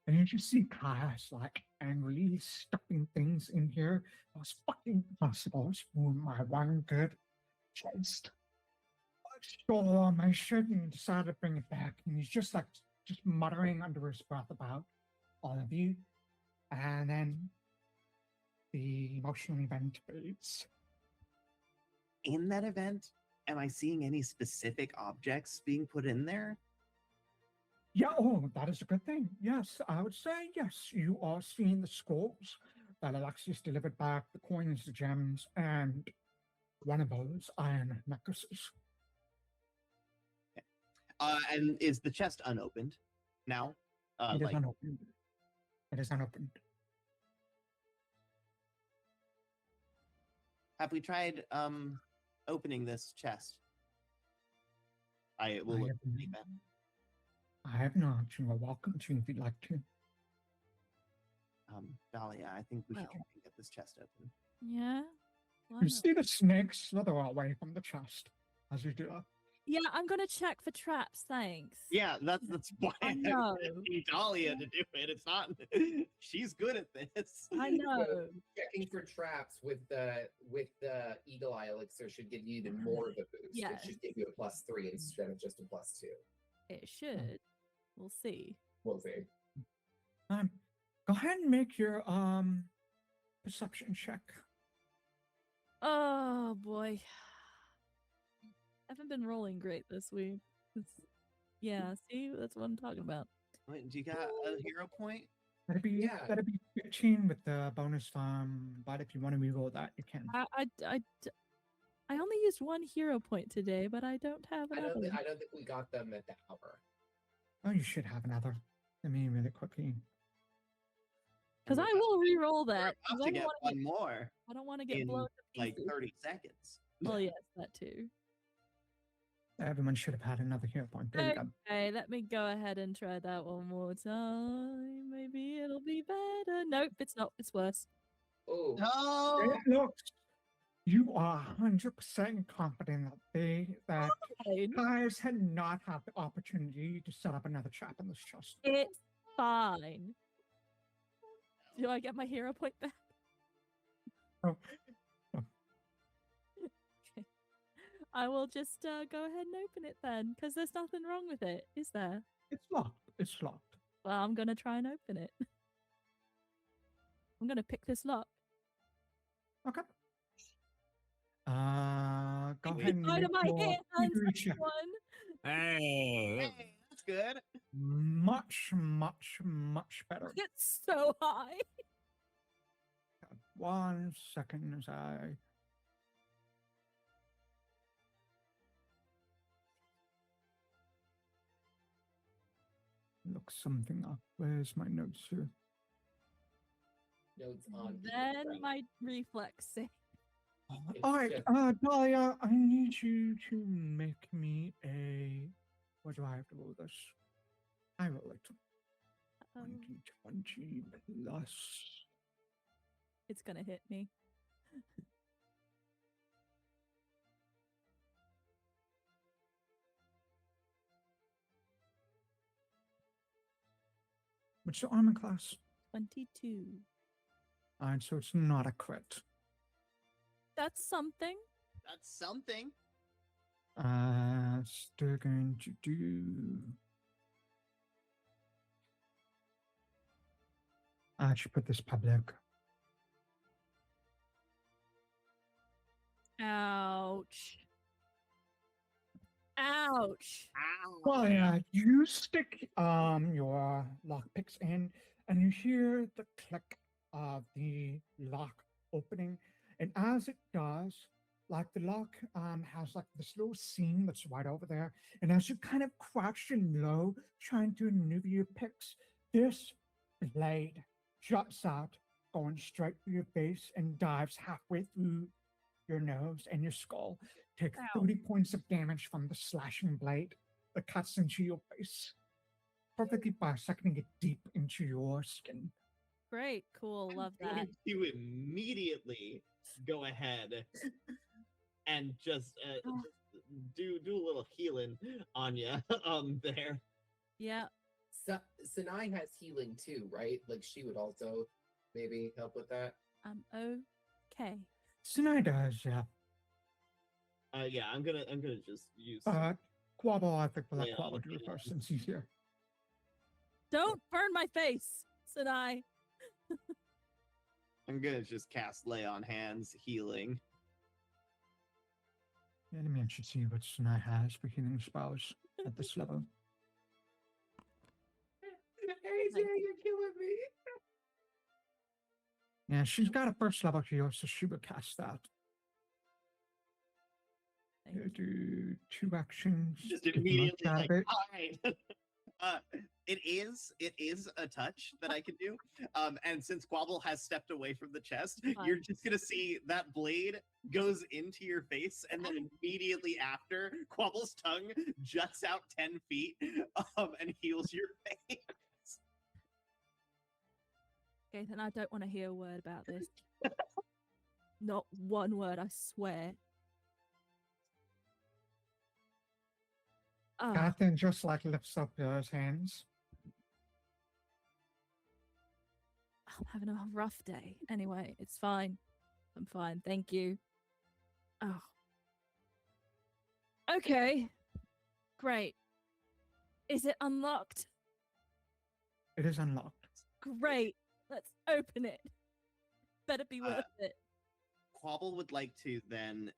And you just see Caius like angrily stuffing things in here. It was fucking possible for my one good chest. So I shouldn't decide to bring it back. And he's just like just muttering under his breath about all of you. And then the emotional event fades. In that event, am I seeing any specific objects being put in there? Yeah, oh, that is a good thing. Yes, I would say yes. You are seeing the scrolls that Alexias delivered back, the coins, the gems, and one of those iron necklaces. And is the chest unopened now? It is unopened. It is unopened. Have we tried opening this chest? I will look at that. I have not. You are welcome to if you'd like to. Dahlia, I think we should Well. try and get this chest open. Yeah. Why You not? see the snakes slither away from the chest as you do that. Yeah, I'm gonna check for traps. Thanks. Yeah, that's why I I'm know. asking Dahlia to do it. It's not. She's good at this. I know. Checking for traps with the eagle eye elixir should give you even more of a boost. Yes. It should give you a +3 instead of just a +2. It should. We'll see. We'll see. Go ahead and make your perception check. Oh boy. Haven't been rolling great this week. Yeah, see, that's what I'm talking about. Wait, do you got a hero point? That'd be 15 with the bonus but if you want to reroll that, you can. I only used one hero point today, but I don't have I another. don't think we got them at the hour. Oh, you should have another. Let me really quickly. Because I will re-roll that. We're 'cause about I to don't get wanna one more I don't want to get in blown to like pieces. 30 seconds. Oh yes, that too. Everyone should have had another hero point. There you go. Okay, let me go ahead and try that one more time. Maybe it'll be better. Nope, it's not. It's worse. Oh, No. It looks. You are 100% confident that Fine. guys had not had the opportunity to set up another trap in this chest. It's fine. Do I get my hero point back? Oh, Okay. I will just go ahead and open it then, because there's nothing wrong with it, is there? it's locked. It's locked. Well, I'm gonna try and open it. I'm gonna pick this lock. Okay. Go ahead and Out make of my your hands, thievery check. one. Hey, Hey, that's good. Much, much, much better. It's so high. 1 second as I. Look something up. Where's my notes here? notes on. Then Right. my reflex save. It's All right, just- Dahlia, I need you to make me a. What do I have to roll this? I roll it. Um, 20 plus. it's gonna hit me. What's your armor class? 22. All right, so it's not a crit. That's something. That's something. Still going to do. I should put this public. Ouch. Ouch. Well, yeah, you stick your lockpicks in, and you hear the click of the lock opening, and as it does, like the lock has like this little seam that's right over there, and as you kind of crouch and low, trying to maneuver your picks, this blade juts out, going straight through your face, and dives halfway through your nose and your skull. Take Ow. 30 points of damage from the slashing blade that cuts into your face, perfectly bisecting it deep into your skin. Great. Cool. Love that. Going to immediately go ahead and just do a little healing on you there. Yeah. Sanai has healing too, right? Like she would also maybe help with that. Okay. Sanai does, yeah. Yeah, I'm gonna just use Quobbol, I think we'll let Yeah, Quobbol do it first since he's here. Don't burn my face, Sanai. I'm gonna just cast lay on hands healing. Yeah, let me actually see what Sanai has for healing spells at this level. AJ, you're killing me. Yeah, she's got a first level heal, so she will cast that. Do 2 actions. Just get the most immediately out like, of it. all right. It is a touch that I can do. And since Quobbol has stepped away from the chest, you're just gonna see that blade goes into your face, and then immediately after, Quobble's tongue juts out 10 feet and heals your face. Okay, then I don't want to hear a word about this. Not one word, I swear. Oh, Catherine just like lifts up his hands. I'm having a rough day. Anyway, it's fine. I'm fine. Thank you. Oh. Okay. Great. Is it unlocked? It is unlocked. Great. Let's open it. Better be worth it. Quobbol would like to then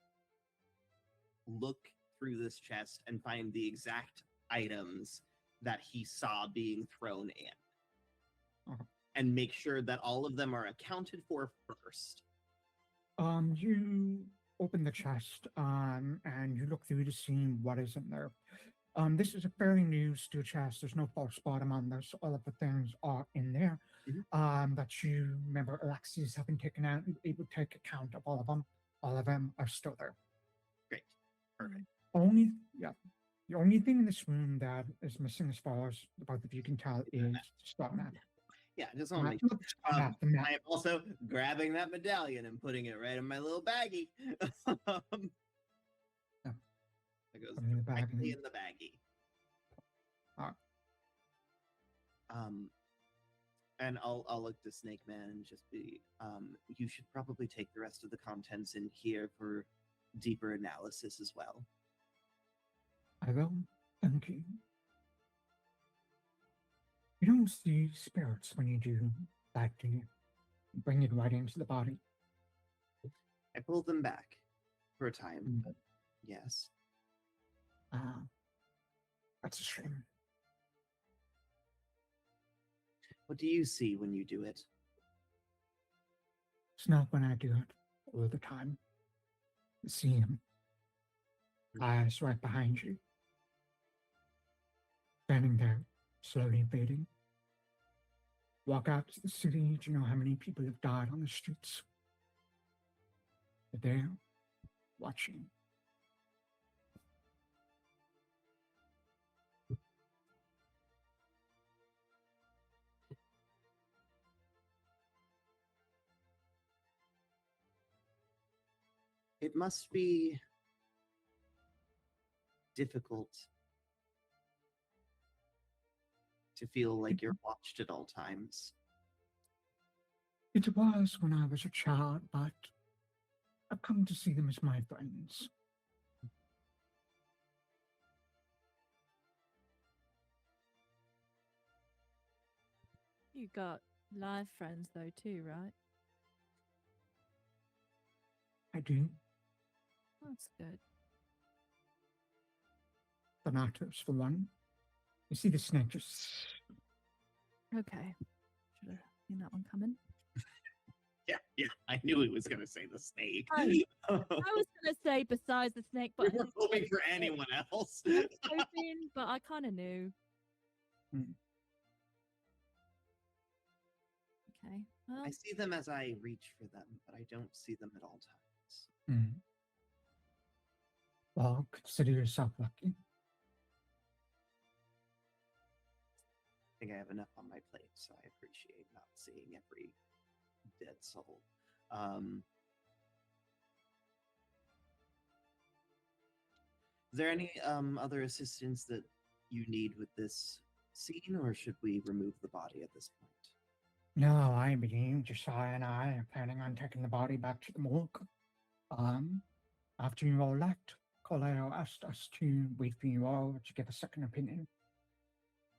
look through this chest and find the exact items that he saw being thrown in. And make sure that all of them are accounted for first. You open the chest, and you look through to see what is in there. This is a fairly new steel chest. There's no false bottom on this. All of the things are in there. That you remember Alexias having taken out. You're able to take account of all of them. All of them are still there. Great. Perfect. The only thing in this room that is missing, as far as the both of you can tell, is the spell map. Yeah, just want to make sure. I am also grabbing that medallion and putting it right in my little baggie. It goes directly in the baggie. And I'll look to Snake Man and just be, you should probably take the rest of the contents in here for deeper analysis as well. I will. Thank you. You don't see spirits when you do that, do you? You bring it right into the body. I pulled them back for a time, but yes. That's a shame. What do you see when you do it? It's not when I do it all the time. I see him. Eyes right behind you. Standing there, slowly fading. Walk out to the city. Do you know how many people have died on the streets? They're there, watching. It must be difficult to feel like you're watched at all times. It was when I was a child, but I've come to see them as my friends. You got live friends though too, right? I do. That's good. Thanatos, for one. You see the snake just... Okay. Should have seen that one coming. Yeah, I knew he was going to say the snake. I was going to say besides the snake, but we were hoping for anyone else. hoping, but I kind of knew. Okay. Well, I see them as I reach for them, but I don't see them at all times. Well, consider yourself lucky. I think I have enough on my plate, so I appreciate not seeing every dead soul. Is there any other assistance that you need with this scene, or should we remove the body at this point? No, I believe Josiah and I are planning on taking the body back to the morgue. After you all left, Coleo asked us to wait for you all to get a second opinion.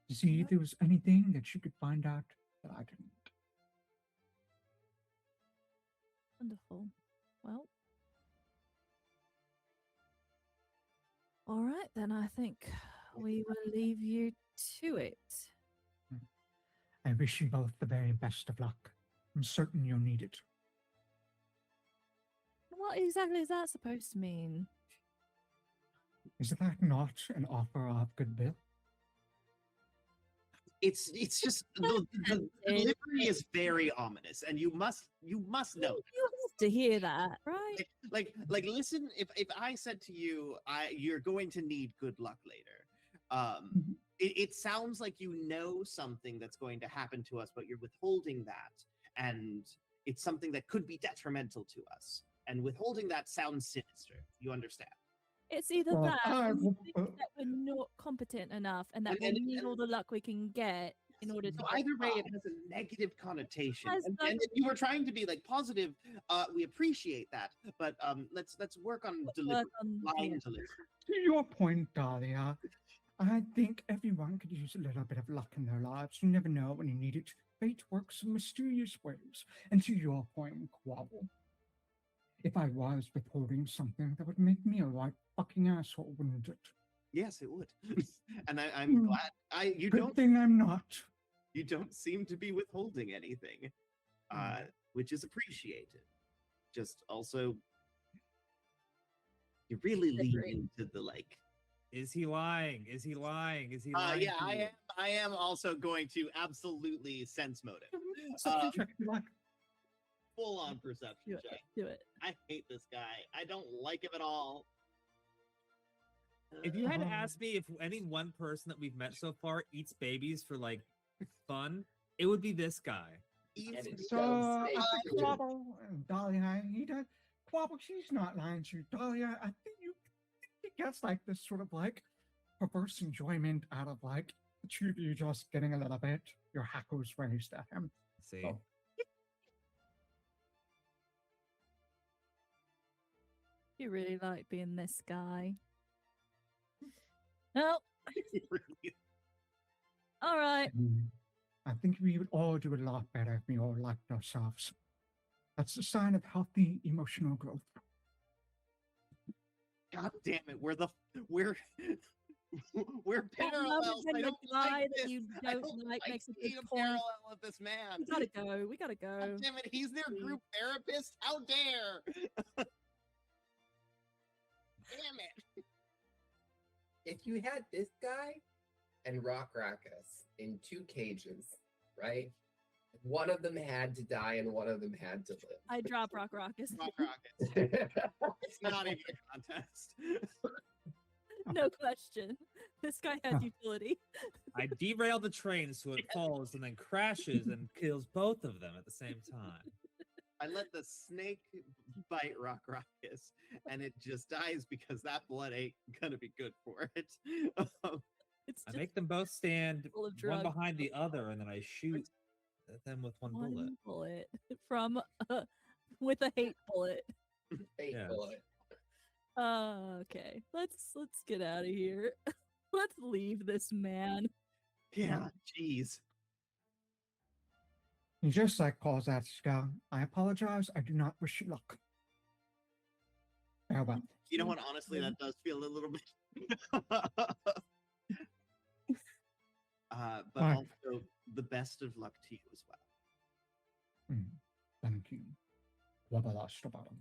To see if there was anything that she could find out that I didn't. Wonderful. Well. All right, then I think we will leave you to it. I wish you both the very best of luck. I'm certain you'll need it. What exactly is that supposed to mean? Is that not an offer of goodwill? It's just the delivery is very ominous, and you must know. You have to hear that, right? Like listen. If I said to you, you're going to need good luck later. It sounds like you know something that's going to happen to us, but you're withholding that, and it's something that could be detrimental to us. And withholding that sounds sinister. You understand? It's either Well, that, I or will- that we're not competent enough, and that we need all the luck we can get in order to. So either way, it survive. has a negative connotation. Has And, that- and if you were trying to be like positive, we appreciate that. But let's work on delivery. Line delivery. To your point, Dahlia, I think everyone could use a little bit of luck in their lives. You never know when you need it. Fate works in mysterious ways. And to your point, Quobbol, if I was withholding something, that would make me a right fucking asshole, wouldn't it? Yes, it would. And I'm glad you Good don't thing I'm not. you don't seem to be withholding anything, which is appreciated. Just also, you really lean into the like. Is he lying? Is he lying? Is he lying? Yeah, to you? I am also going to absolutely sense motive. Something check, like, Full on perception check. Do it. I hate this guy. I don't like him at all. If you had to ask me if any one person that we've met so far eats babies for like fun, it would be this guy. so, Quobbol, Dahlia, he does. Quobbol, she's not lying to you. Dahlia, I think he gets like this sort of like perverse enjoyment out of like the two of you just getting a little bit your hackles raised at him. See, Oh. You really like being this guy. Well, all right. I think we would all do a lot better if we all liked ourselves. That's a sign of healthy emotional growth. God damn it! We're parallels. When I the don't guy like that this. you I don't like makes a good seeing point. parallel with this man. We gotta go. We gotta go. God damn it! He's their group therapist. How dare! Damn it! If you had this guy and Rock Rackus in two cages, right? One of them had to die and one of them had to live. I drop Rock Rockus. Rock Rockets. It's not even a contest. No question. This guy has utility. I derail the train so it falls and then crashes and kills both of them at the same time. I let the snake bite Rock Rockus, and it just dies because that blood ain't gonna be good for it. It's I just make them both stand full of one drugs. behind the other, and then I shoot at them with one bullet. one bullet from with a hate bullet. Fate Yes. bullet. Okay. Let's get out of here. Let's leave this man. Yeah, jeez. He just like calls out Scout. I apologize. I do not wish you luck. Farewell. You know what? Honestly, that does feel a little bit. But Alright. also, the best of luck to you as well. Thank you. Wabalastrabottom.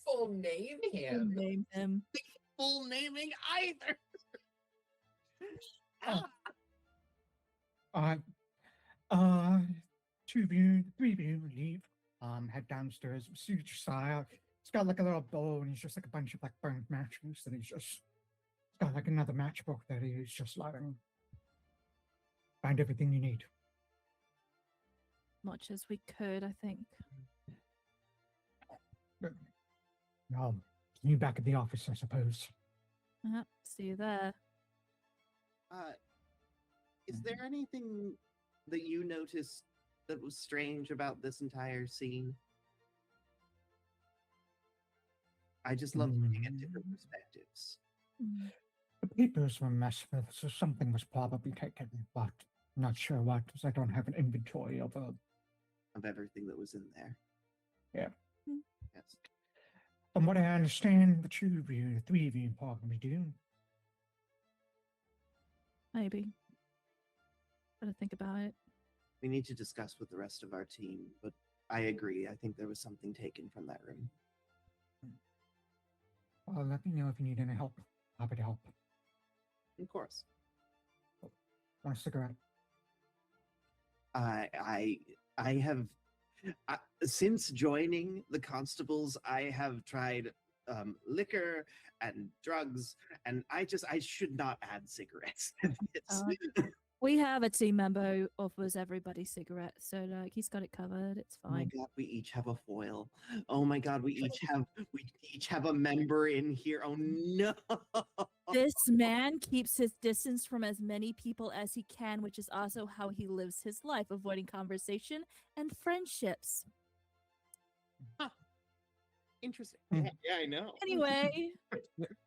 Full name him. Name him. Full naming either. Two of you, three of you leave. Head downstairs. See Josiah. He's got like a little bowl, and he's just like a bunch of like burnt matches that he's got like another matchbook that he's just lighting. Find everything you need. Much as we could, I think. Now, You back at the office, I suppose. See you there. Is there anything that you noticed that was strange about this entire scene? I just love looking at different perspectives. The papers were messed with, so something was probably taken, but not sure what, because I don't have an inventory of everything that was in there. Yeah. Yes. From what I understand, the 2 of you, the 3 of you probably do. Maybe. Gotta think about it. We need to discuss with the rest of our team, but I agree. I think there was something taken from that room. Well, let me know if you need any help. Happy to help. Of course. Want a cigarette? I have since joining the constables, I have tried liquor and drugs, and I should not add cigarettes to this. We have a team member who offers everybody cigarettes, so like he's got it covered. It's Oh my fine. god, we each have a foil. Oh my god, we each have a member in here. Oh no. This man keeps his distance from as many people as he can, which is also how he lives his life, avoiding conversation and friendships. Huh. Interesting. Yeah, I know. Anyway,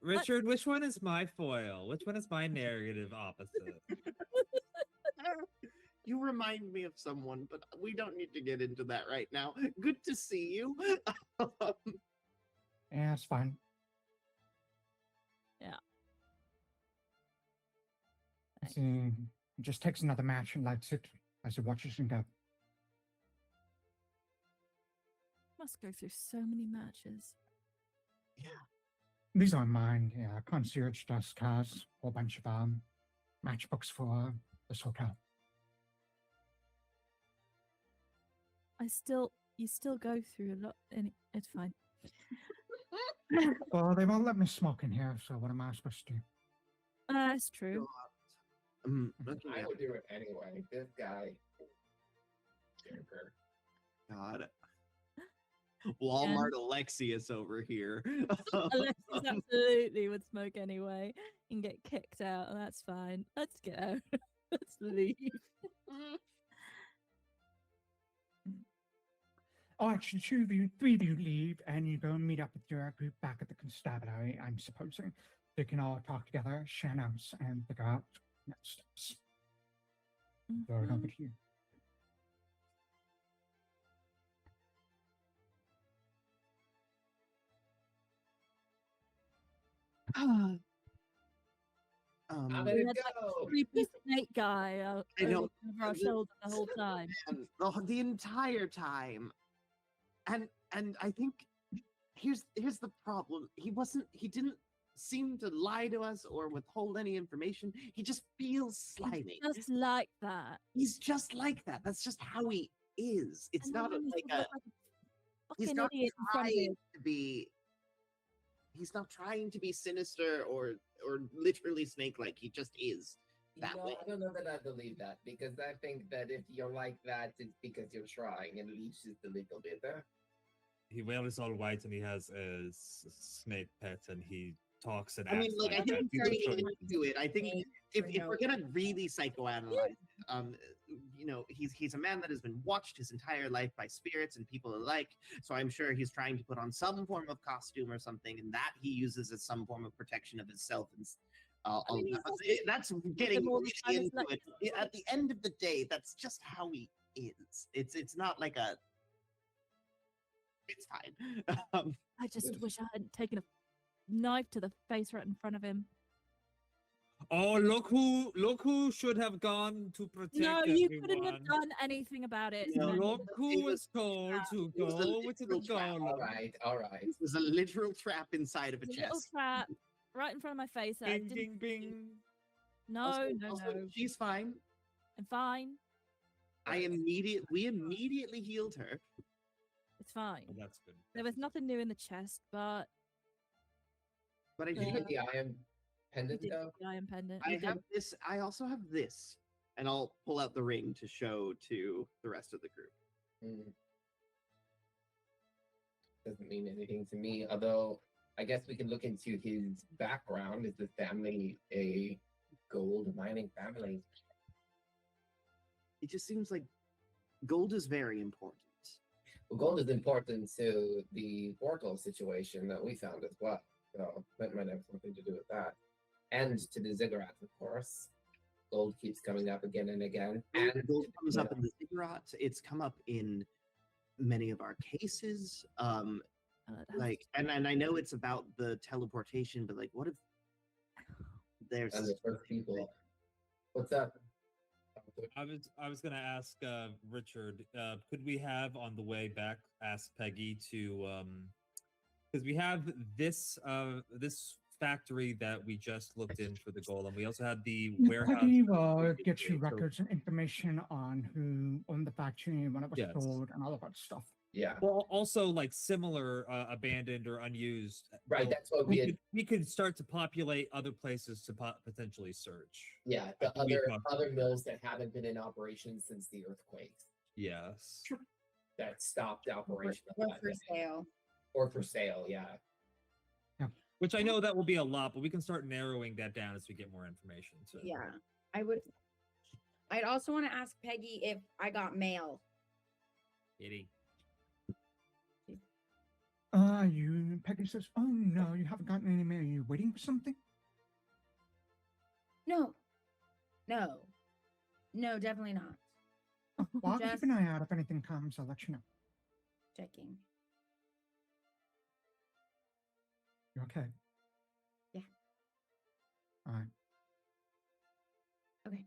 Richard, which one is my foil? Which one is my negative opposite? You remind me of someone, but we don't need to get into that right now. Good to see you. Yeah, it's fine. Yeah. He just takes another match and lights it as he watches him go. must go through so many matches. Yeah. These aren't mine. Yeah, concierge desk has a whole bunch of matchbooks for this hotel. You still go through a lot, and it's fine. Well, they won't let me smoke in here, so what am I supposed to do? That's true. Okay. I would do it anyway. This guy. Joker. God. Walmart Alexias over here. Alexis absolutely would smoke anyway and get kicked out. That's fine. Let's go. Let's leave. Oh, actually, 2 of you, 3 of you leave, and you go and meet up with your group back at the constabulary, I'm supposing. They can all talk together, share notes, and figure out next steps. Throw it over to you. I'm gonna We had that go. creepy snake guy I know. over our shoulder the whole time. And the entire time. And I think here's the problem. He didn't seem to lie to us or withhold any information. He just feels slimy. Just like that. He's just like that. That's just how he is. It's And not then like you a look he's fucking not idiot in front of trying you. to be he's not trying to be sinister or literally snake-like. He just is that way. I don't know that I believe that, because I think that if you're like that, it's because you're trying, and at least just a little bit. He wears all white and he has a snake pet and he talks and I mean, acts like, I like think that. he's People getting should- into it. I think Snake, if we're gonna really psychoanalyze, you know, he's a man that has been watched his entire life by spirits and people alike. So I'm sure he's trying to put on some form of costume or something, and that he uses as some form of protection of himself. And that's getting all the really time, it's into like- it. At the end of the day, that's just how he is. It's not like a. It's fine. I just wish I hadn't taken a knife to the face right in front of him. Oh, look who should have gone to protect No, everyone. you couldn't have done anything about it. No. Emmanuel. Look who was told to it was a go with the literal trap. golem. All right. This was a literal trap inside of a There's a little chest. trap right in front of my face. That I Bing, didn't. bing, bing. No, Also- no, also, no. she's fine. I'm fine. We immediately healed her. It's fine. Oh, that's good. There was nothing new in the chest, but But I Did you do get the iron we pendant did though? get the iron pendant. I We did. have this. I also have this, and I'll pull out the ring to show to the rest of the group. Doesn't mean anything to me, although I guess we can look into his background. Is the family a gold mining family? It just seems like gold is very important. Well, gold is important to the portal situation that we found as well. So that might have something to do with that. And to the ziggurat, of course. Gold keeps coming up again and again. And Gold comes up in the ziggurat. It's come up in many of our cases. Like, and I know it's about the teleportation, but like, what if there's and the first people. What's up? I was gonna ask Richard, could we have on the way back ask Peggy to because we have this this factory that we just looked in for the golem. We also had the warehouse. Peggy will get you records and information on who owned the factory, when it was sold, and all of that stuff. Yeah. Well, also like similar abandoned or unused. Right. Well, That's what we could start to populate other places to potentially search. Yeah, the other mills that haven't been in operation since the earthquake. Yes. That stopped operation. Or for sale. Or for sale, yeah. Which I know that will be a lot, but we can start narrowing that down as we get more information. So. Yeah, I'd also want to ask Peggy if I got mail. Kitty. Peggy says, "Oh no, you haven't gotten any mail. Are you waiting for something?" No, definitely not. Oh, well, I'll keep an eye out. If anything comes, I'll let you know. Checking. You okay? Yeah. All right. Okay.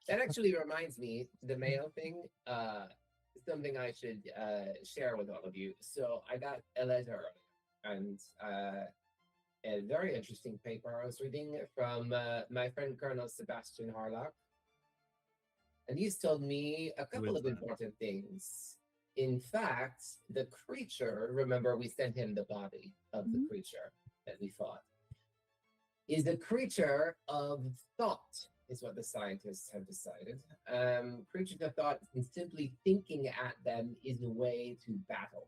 That actually reminds me, the mail thing, something I should share with all of you. So I got a letter and a very interesting paper I was reading from my friend Colonel Sebastian Harlock. And he's told me a couple of important things. In fact, the creature, remember we sent him the body of the creature that we fought, is a creature of thought, is what the scientists have decided. Creatures of thought, and simply thinking at them is a way to battle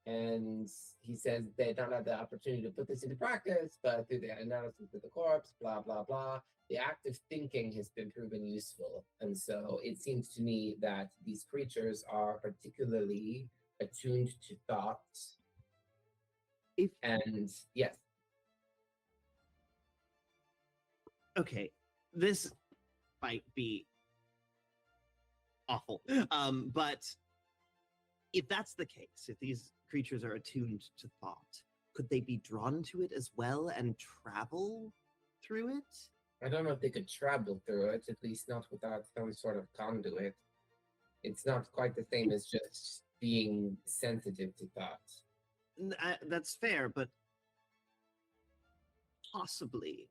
them. And he says they don't have the opportunity to put this into practice, but through the analysis of the corpse, blah, blah, blah, the act of thinking has been proven useful. And so it seems to me that these creatures are particularly attuned to thoughts. And yes. Okay, this might be awful, but if that's the case, if these creatures are attuned to thought, could they be drawn to it as well and travel through it? I don't know if they could travel through it, at least not without some sort of conduit. It's not quite the same as just being sensitive to thoughts. That's fair, but possibly.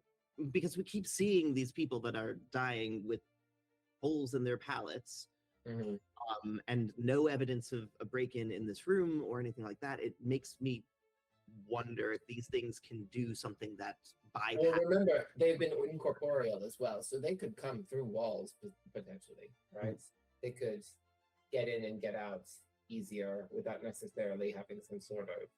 Because we keep seeing these people that are dying with holes in their palates, and no evidence of a break-in in this room or anything like that. It makes me wonder if these things can do something that bypass. Well, remember, they've been incorporeal as well, so they could come through walls potentially, right? They could get in and get out easier without necessarily having some sort of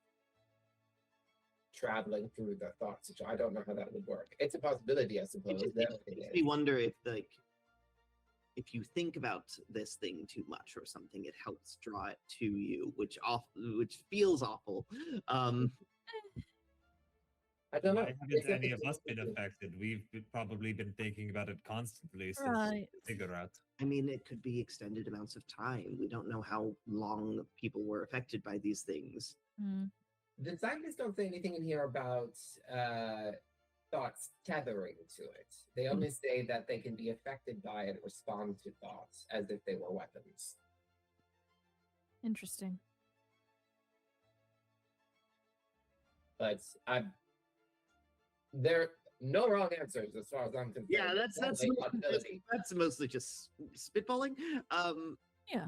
traveling through the thoughts. I don't know how that would work. It's a possibility, I suppose. It makes me wonder if, like, if you think about this thing too much or something, it helps draw it to you, which feels awful. I don't know. Why haven't any of us been affected? We've probably been thinking about it constantly since the ziggurat. I mean, it could be extended amounts of time. We don't know how long people were affected by these things. The scientists don't say anything in here about thoughts tethering to it. They only say that they can be affected by and respond to thoughts as if they were weapons. Interesting. But there are no wrong answers as far as I'm concerned. Yeah, that's mostly just spitballing. Yeah.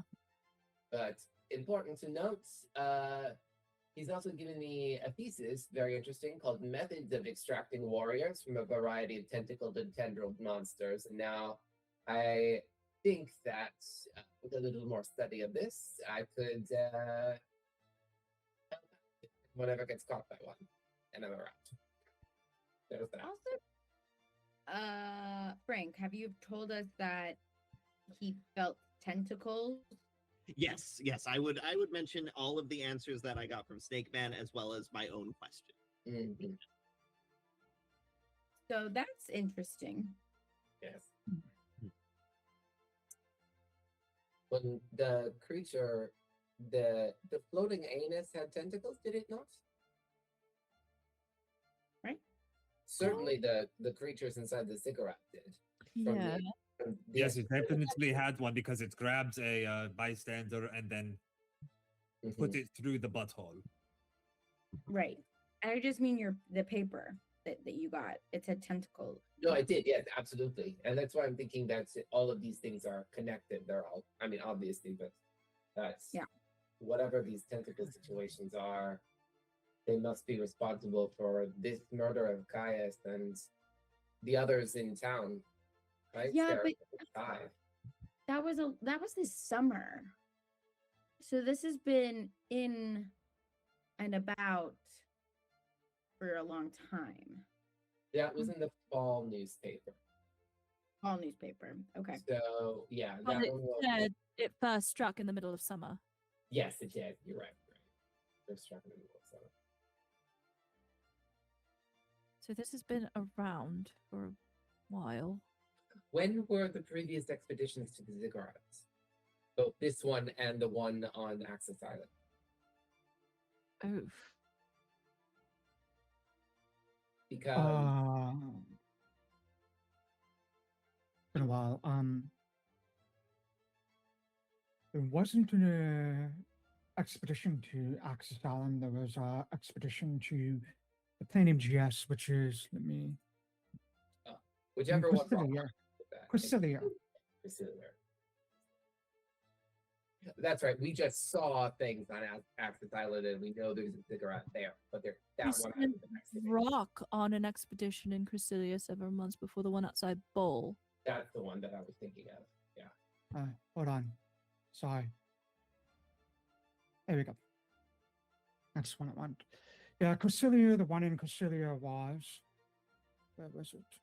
But important to note, he's also given me a thesis, very interesting, called Methods of Extracting Warriors from a Variety of Tentacled and Tendrilled Monsters. And now I think that with a little more study of this, I could help whatever gets caught by one, and I'm around. There's that. Also, Frank, have you told us that he felt tentacles? Yes, I would mention all of the answers that I got from Snake Man as well as my own question. Mm-hmm. So that's interesting. Yes. When the creature, the floating anus had tentacles, did it not? Right. Certainly, the creatures inside the cigarette did. Yeah. Yes, it definitely had one because it grabs a bystander and then put it through the butthole. Right. I just mean the paper that you got. It said tentacle. No, I did. Yes, absolutely. And that's why I'm thinking that all of these things are connected. They're all, I mean, obviously, but that's whatever these tentacle situations are, they must be responsible for this murder of Caius and the others in town. Right? Yeah, but that was this summer. So this has been in and about for a long time. Yeah, it was in the fall newspaper. Fall newspaper. Okay. So yeah, Well, that it one was. said it first struck in the middle of summer. Yes, it did. You're right. First struck in the middle of summer. So this has been around for a while. When were the previous expeditions to the ziggurats? Both this one and the one on Axis Island. Oh. Because been a while. There wasn't an expedition to Axis Island. There was an expedition to the planet GS, which is whichever one. Quisilia. That's right. We just saw things on Axis Island, and we know there's a ziggurat there, but that one. Rock on an expedition in Crisilia several months before the one outside Bowl. That's the one that I was thinking of. Yeah. Hold on. Sorry. There we go. That's the one I want. Yeah, Crisilia, the one in Crisilia was. Where was it?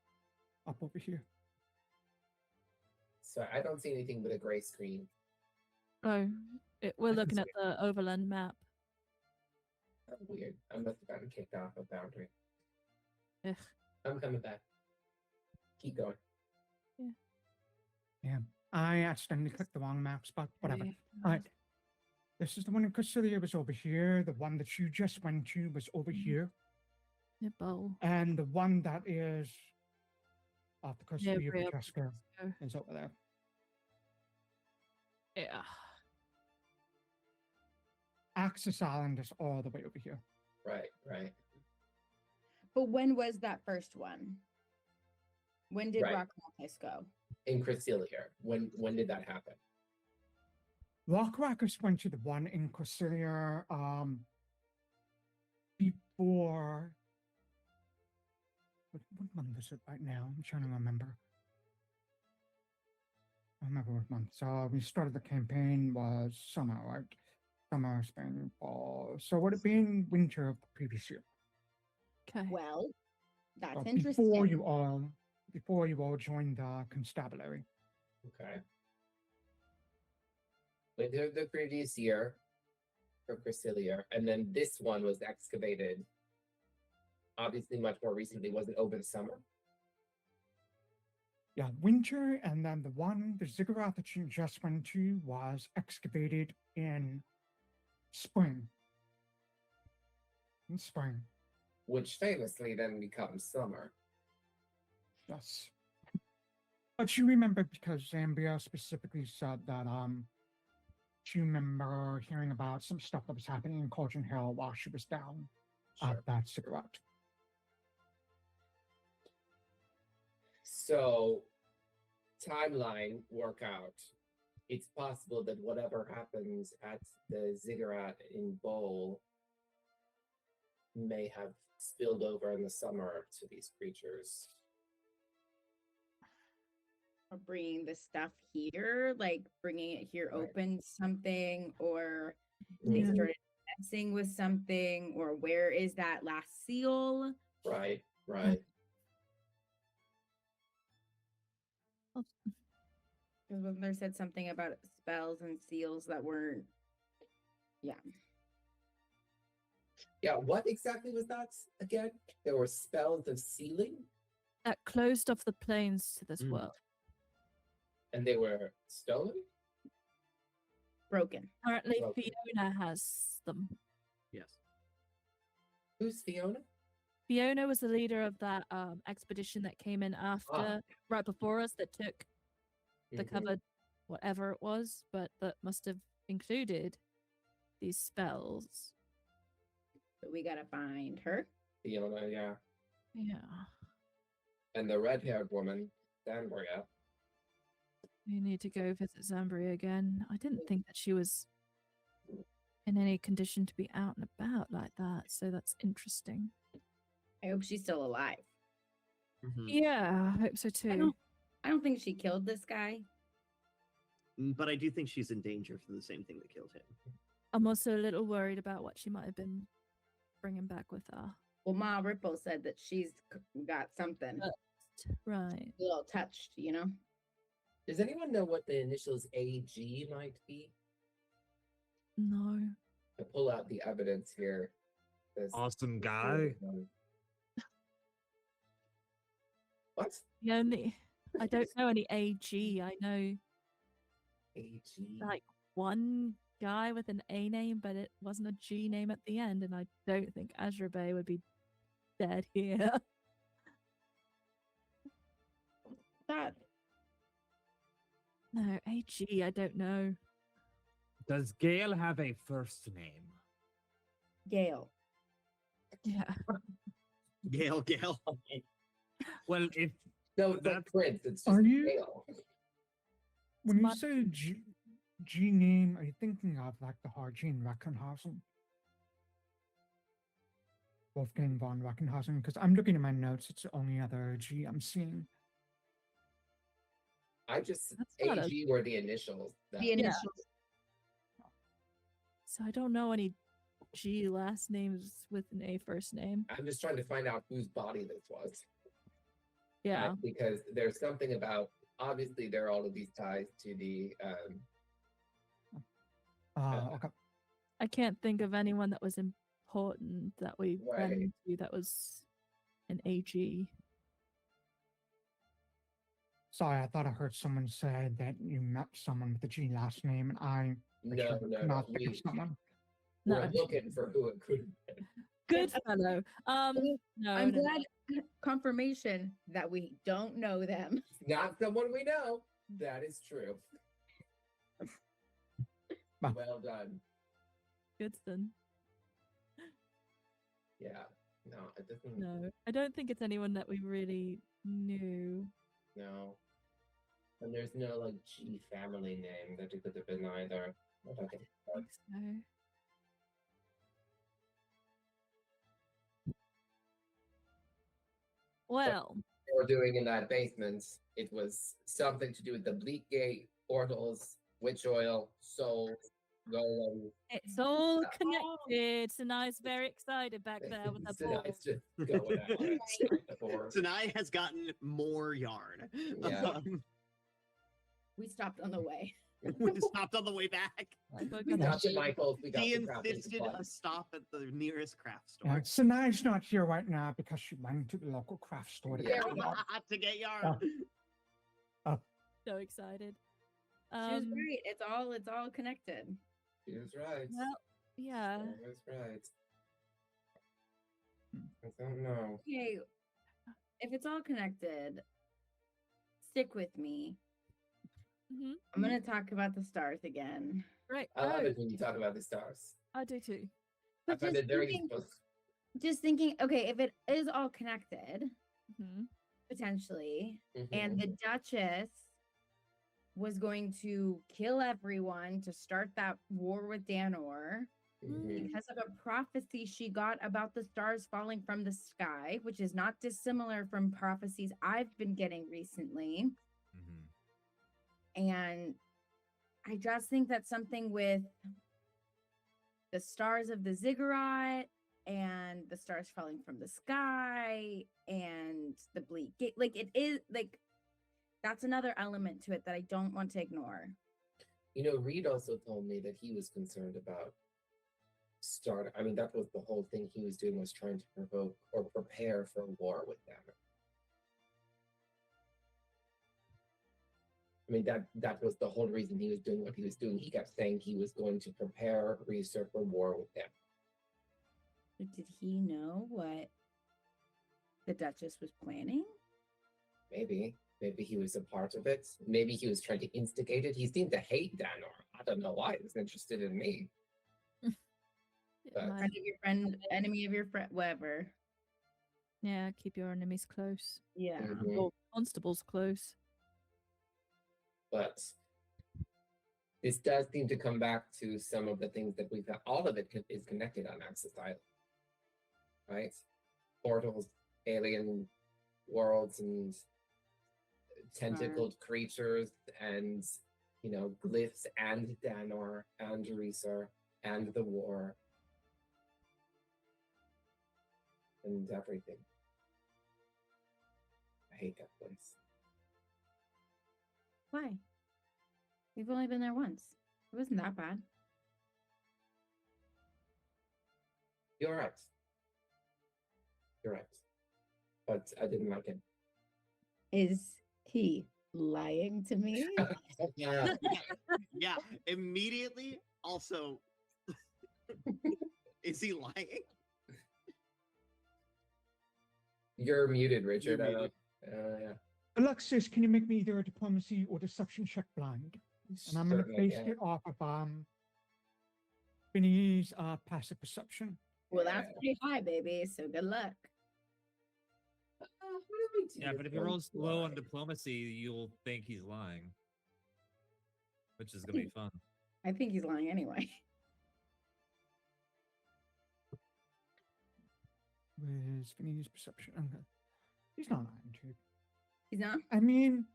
Up over here. So I don't see anything but a gray screen. Oh, we're looking at the overland map. Oh, weird. I must have gotten kicked off of Boundary. Ugh. I'm coming back. Keep going. Yeah. I accidentally clicked the wrong map spot. Whatever. Yeah. All right. This is the one in Crisilia was over here. The one that you just went to was over here. The Bowl. And the one that is off the Crisilia Yeah, Francesca is over there. Yeah. Axis Island is all the way over here. Right. But when was that first one? When did Rock Montes go? In Crisilia. When did that happen? Rockrakers went to the one in Crisilia before. What month is it right now? I'm trying to remember. I remember what month. So we started the campaign was summer, right? Summer, spring, fall. So would it be in winter of the previous year? Okay. Well, that's So interesting. before you all joined the constabulary. Okay. Winter of the previous year for Crisilia, and then this one was excavated obviously much more recently. Was it over the summer? Yeah, winter, and then the ziggurat that you just went to was excavated in spring. In spring. Which famously then becomes summer. Yes. But you remember because Zambia specifically said that you remember hearing about some stuff that was happening in Cauldron Hill while she was down at that ziggurat. So, timeline workout. It's possible that whatever happens at the ziggurat in Bowl may have spilled over in the summer to these creatures. Or bringing the stuff here, like bringing it here Right. opened something, or they Yeah. started messing with something, or where is that last seal? Right, right. Because when there said something about spells and seals that weren't. Yeah. Yeah, what exactly was that again? There were spells of sealing, That closed off the planes to this Mm. world. and they were stolen? Broken. Apparently, Okay. Fiona has them. Yes. Who's Fiona? Fiona was the leader of that expedition that came in after, right before us, that took the Mhm. covered whatever it was, but that must have included these spells. So we gotta find her. Fiona, yeah. Yeah. And the red-haired woman, Danburia. We need to go visit Zambria again. I didn't think that she was in any condition to be out and about like that, so that's interesting. I hope she's still alive. Mhm. Yeah, I hope so too. I don't think she killed this guy. But I do think she's in danger from the same thing that killed him. I'm also a little worried about what she might have been bringing back with her. Well, Ma Ripple said that she's got something Right. a little touched, you know? Does anyone know what the initials AG might be? No. I pull out the evidence here. This- Awesome guy. What? The only I don't know any AG. I know AG. like one guy with an A name, but it wasn't a G name at the end, and I don't think Azure Bay would be dead here. That No, AG, I don't know. Does Gale have a first name? Gale. Yeah. Gale. Well, if No, it's like That's- Prince. It's just Are you- Gale. When you Smart. say G name, are you thinking of like the Hargene Reckenhausen? Wolfgang von Reckenhausen? Because I'm looking at my notes, it's the only other G I'm seeing. I just That's not a- AG were the initials. That, The initials. So I don't know any G last names with an A first name. I'm just trying to find out whose body this was. Yeah. Because there's something about obviously there are all of these ties to the Okay. I can't think of anyone that was important that we ran Right. into that was an AG. Sorry, I thought I heard someone say that you met someone with a G last name, and I no. not think of someone. No. We're looking for who it could have been. Good fellow. No, I'm no, glad confirmation that we don't know them. Not someone we know. That is true. Well. Well done. Goodson. Yeah. No, it doesn't. No, I don't think it's anyone that we really knew. No. And there's no like G family name that it could have been either. I don't think I think so. Well, they were doing in that basement. It was something to do with the Bleak Gate, portals, witch oil, souls, golem. it's all connected. Sanai's very excited back there with the ball. It's just going out like the board. Sanai has gotten more yarn. Yeah. We stopped on the way. We stopped on the way back. We got to Michael's. We got He to Crafty insisted Supplies. a stop at the nearest craft Yeah, store Sanai's not here right now because she went to the local craft store to Yeah. get yarn. to get yarn. So excited. She was right. It's all connected. She was right. Well, yeah. She was right. I don't know. Okay, if it's all connected, stick with me. hmm I'm gonna talk about the stars again. Right. I love Oh, it when you talk about the stars. I do too. I But find just it very thinking, useful. just thinking, okay, if it is all connected, hmm potentially, Mhm. and the Duchess was going to kill everyone to start that war with Danor Mhm. because of a prophecy she got about the stars falling from the sky, which is not dissimilar from prophecies I've been getting recently. Mhm. And I just think that something with the stars of the ziggurat and the stars falling from the sky and the bleak gate, like it is like that's another element to it that I don't want to ignore. You know, Reed also told me that he was concerned about I mean, that was the whole thing he was doing, was trying to provoke or prepare for a war with them. I mean, that was the whole reason he was doing what he was doing. He kept saying he was going to prepare Reeser for war with them. But did he know what the Duchess was planning? Maybe he was a part of it. Maybe he was trying to instigate it. He seemed to hate Danor. I don't know why. He was interested in me. But Friend of your friend, enemy of your friend, whatever. Yeah, keep your enemies close. Yeah. Mhm. Or constables close. But this does seem to come back to some of the things that we've had. All of it is connected on Axis Island, right? Portals, alien worlds, and tentacled creatures, and glyphs, and Danor, and Reeser, and the war, and everything. I hate that place. Why? We've only been there once. It wasn't that bad. You're right. You're right. But I didn't like it. Is he lying to me? Yeah. Yeah. Immediately. Also, is he lying? You're muted, Richard. You're I don't. muted. Yeah. Alexias, can you make me either a diplomacy or deception check blind? And I'm going to Certainly, base yeah. it off of Vinny's passive perception. Well, that's pretty high, baby. So good luck. What do we do Yeah, but if he with rolls low on lie? diplomacy, you'll think he's lying, which is gonna be fun. I think he's lying anyway. Where's Vinny's perception? Okay. He's not lying to you. He's not? I mean,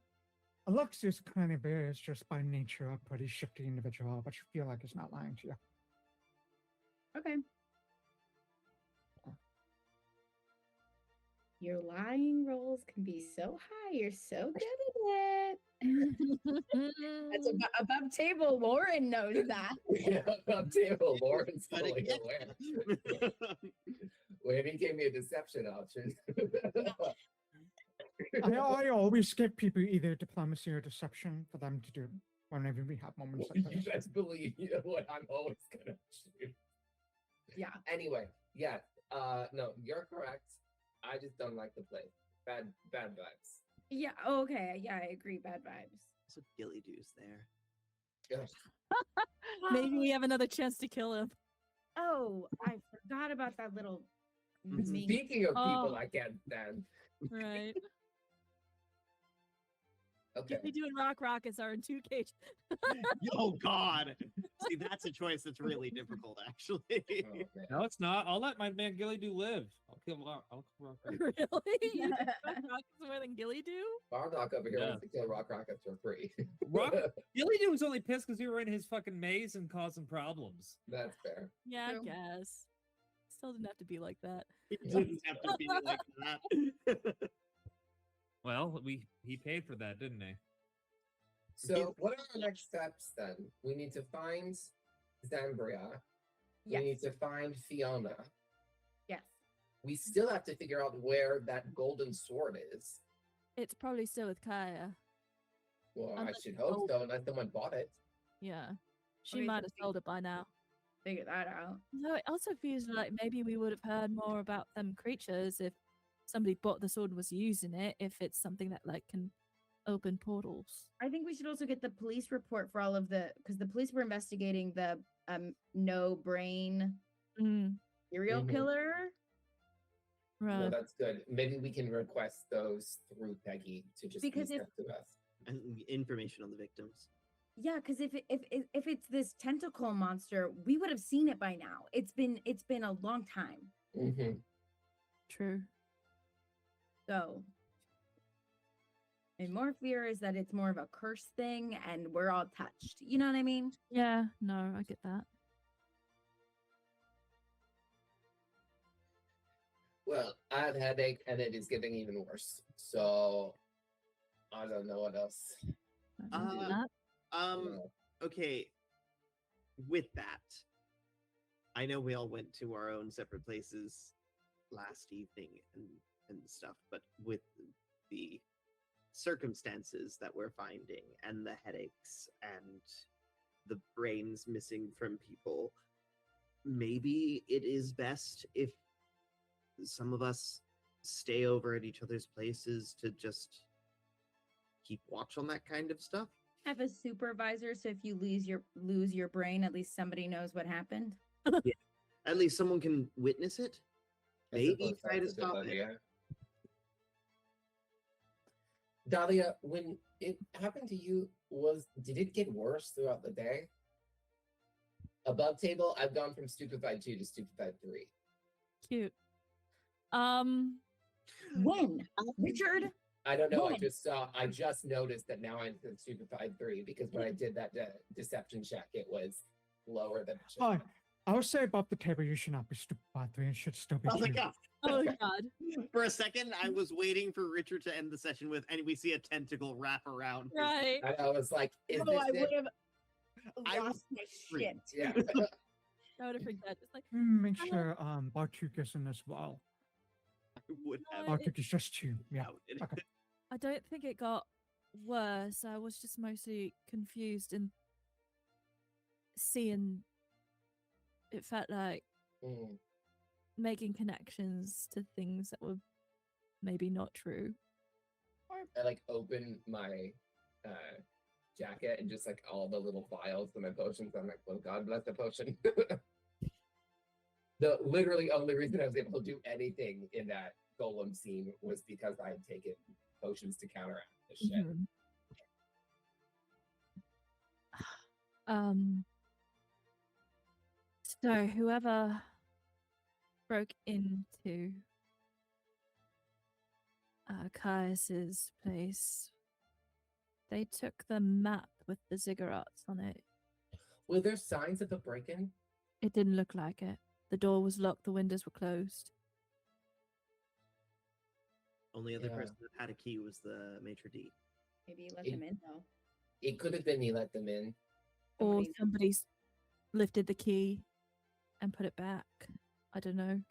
Alexias kind of is just by nature a pretty shifty individual, but you feel like he's not lying to you. Okay. Your lying rolls can be so high. You're so good at it. That's above table. Lauren knows that. Yeah, on table. Lauren's But fully again- aware. When he gave me a deception option. I always give people either diplomacy or deception for them to do whenever we have moments like You this. best believe you know what I'm always gonna shoot. Yeah. Anyway, yeah. No, you're correct. I just don't like the place. Bad vibes. Yeah. Oh, okay. Yeah, I agree. Bad vibes. So Gilly Doo's there. Ugh. Maybe we have another chance to kill him. Oh, I forgot about that little. Mhm. mink. Speaking of people Oh. I can't stand. Right. Okay. We doing rock rockets are in 2 cage. Oh God! See, that's a choice that's really difficult, actually. Oh, man. No, it's not. I'll let my man Gilly do live. I'll kill Rock. Really? You think rock rockets more than Gilly do? Bardock over here Yeah. wants to kill rock rockets for free. Rock- Gilly Doo was only pissed because we were in his fucking maze and causing problems. That's fair. Yeah, True. I guess. Still didn't have to be like that. It didn't have to be like that. Well, he paid for that, didn't he? So, what are the next steps then? We need to find Zambria. Yes. We need to find Fiona. Yes. We still have to figure out where that golden sword is. It's probably still with Kaya. Well, I Unless should it's hope gold. so, unless someone bought it. Yeah. She Okay, might so have we- sold it by now. Figure that out. Though it also feels like maybe we would have heard more about them creatures if somebody bought the sword and was using it, if it's something that like can open portals. I think we should also get the police report for all of because the police were investigating the no brain Mm, serial Mhm. killer. No, right. that's good. Maybe we can request those through Peggy to just Because be if- sent to us. And information on the victims. Yeah, because if it's this tentacle monster, we would have seen it by now. It's been a long time. Mm-hmm. True. So And more fear is that it's more of a curse thing and we're all touched. You know what I mean? Yeah, no, I get that. Well, I have a headache and it is getting even worse. So I don't know what else. I don't do that. Okay. With that, I know we all went to our own separate places last evening and stuff, but with the circumstances that we're finding and the headaches and the brains missing from people, maybe it is best if some of us stay over at each other's places to just keep watch on that kind of stuff. Have a supervisor, so if you lose your brain, at least somebody knows what happened. Yeah. At least someone can witness it. I Maybe suppose try to that's a good stop it. idea. Dahlia, when it happened to you, did it get worse throughout the day? Above table, I've gone from stupefied 2 to stupefied 3. Cute. When? Richard? I don't know. When? I just noticed that now I'm in stupefied 3 because when I did that deception check, it was lower than it should. Oh, I would say above the table, you should not be stupefied. It should still be I was like, 2. Oh god. for a second, I was waiting for Richard to end the session with, and we see a tentacle wrap around. his- Right. I was like, is No, this I it? would have I was lost my shit. Yeah. I would have freaked out. It's like, Make sure Bartuk is in as well. I would have No, Bartuk is just 2. Yeah. doubted. Okay. I don't think it got worse. I was just mostly confused and seeing. It felt like Mm. making connections to things that were maybe not true. I like open my jacket and just like all the little vials of my potions. I'm like, well, God bless the potion. The literally only reason I was able to do anything in that golem scene was because I had taken potions to counteract this shit. Mhm. So whoever broke into Caius's place, they took the map with the ziggurats on it. Were there signs of a break-in? It didn't look like it. The door was locked, the windows were closed. Only other Yeah. person that had a key was the maitre d'. Maybe you let them in though. It could have been he let them in. Or Somebody- somebody's lifted the key and put it back. I don't know.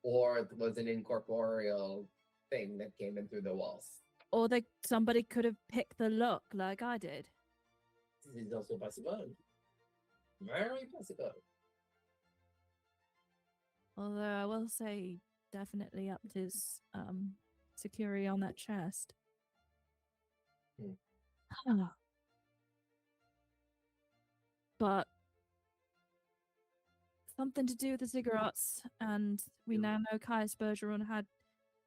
Or it was an incorporeal thing that came in through the walls. Or somebody could have picked the lock like I did. This is also possible. Very possible. Although I will say definitely upped his security on that chest. But something to do with the ziggurats, and we Yeah. now know Caius Bergeron had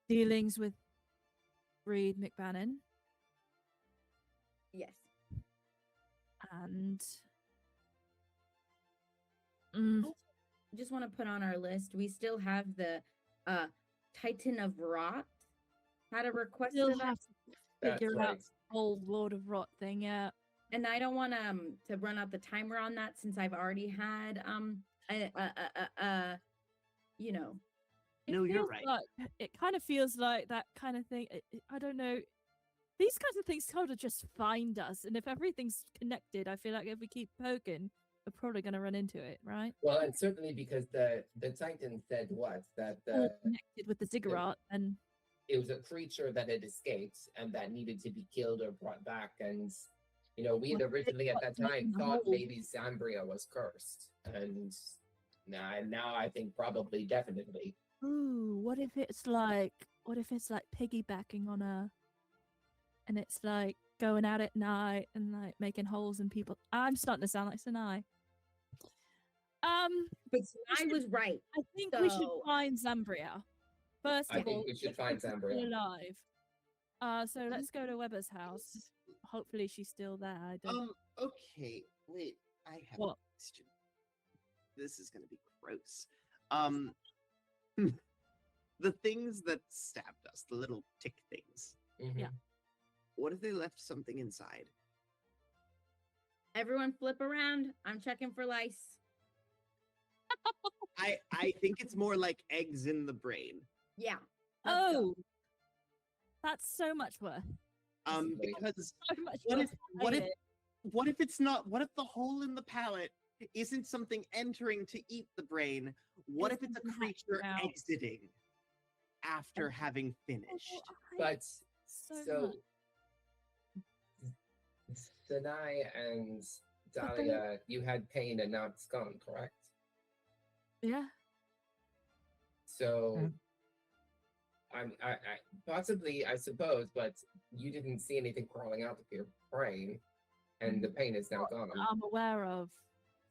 dealings with Reed McBannon, Yes. and Just want to put on our list. We still have the Titan of Rot. Had a request still of that. have to That's figure right. out the whole Lord of Rot thing. Yeah, And I don't want to run out the timer on that since I've already had you know. it No, you're feels right. like- it kind of feels like that kind of thing. I don't know. These kinds of things kind of just find us, and if everything's connected, I feel like if we keep poking, we're probably going to run into it, right? Well, and certainly because the Titan said what? That All the connected with the ziggurat, and it was a creature that had escaped and that needed to be killed or brought back. And, we had Well, originally at that got time in the thought hole. maybe Zambria was cursed. And now I think probably definitely. ooh, what if it's like piggybacking on and it's like going out at night and like making holes in people. I'm starting to sound like Sanai. But I was right. I think we should So- find Zambria. First I of all, think we should let's find hope she's still Zambria. alive. So let's go to Weber's house. Hopefully she's still there. I don't. Okay, wait. I have What? a question. This is gonna be gross. The things that stabbed us, the little tick things. Mhm. Yeah. What if they left something inside? Everyone flip around. I'm checking for lice. I think it's more like eggs in the brain. Yeah. let's go. Oh, that's so much worth. Because So much what worth. what if it's not? What if the hole in the palate isn't something entering to eat the brain? What if it's a creature out. exiting after having finished? But so so much. Sanai and But they- Dahlia, you had pain and now it's gone, correct? Yeah. So Mm. I possibly, I suppose, but you didn't see anything crawling out of your brain, and the pain is now gone. I'm aware of,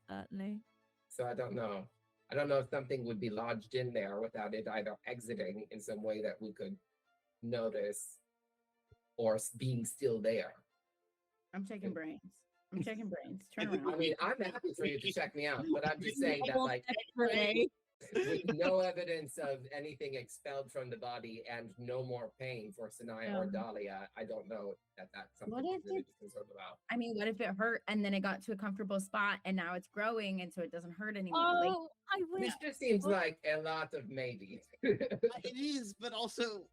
certainly. So I don't know. I don't know if something would be lodged in there without it either exiting in some way that we could notice, or being still there. I'm checking brains. I'm checking brains. Turn I think around. I mean, I'm happy for you to check me out, but I'm just saying that, Double like, X-ray. with no evidence of anything expelled from the body and no more pain for Sanai or Dahlia, I don't know that that's something What to if really it's- be concerned about. I mean, what if it hurt and then it got to a comfortable spot and now it's growing and so it doesn't hurt anymore? Like, Oh, I wish. This just seems like a lot of maybes. It is, but also.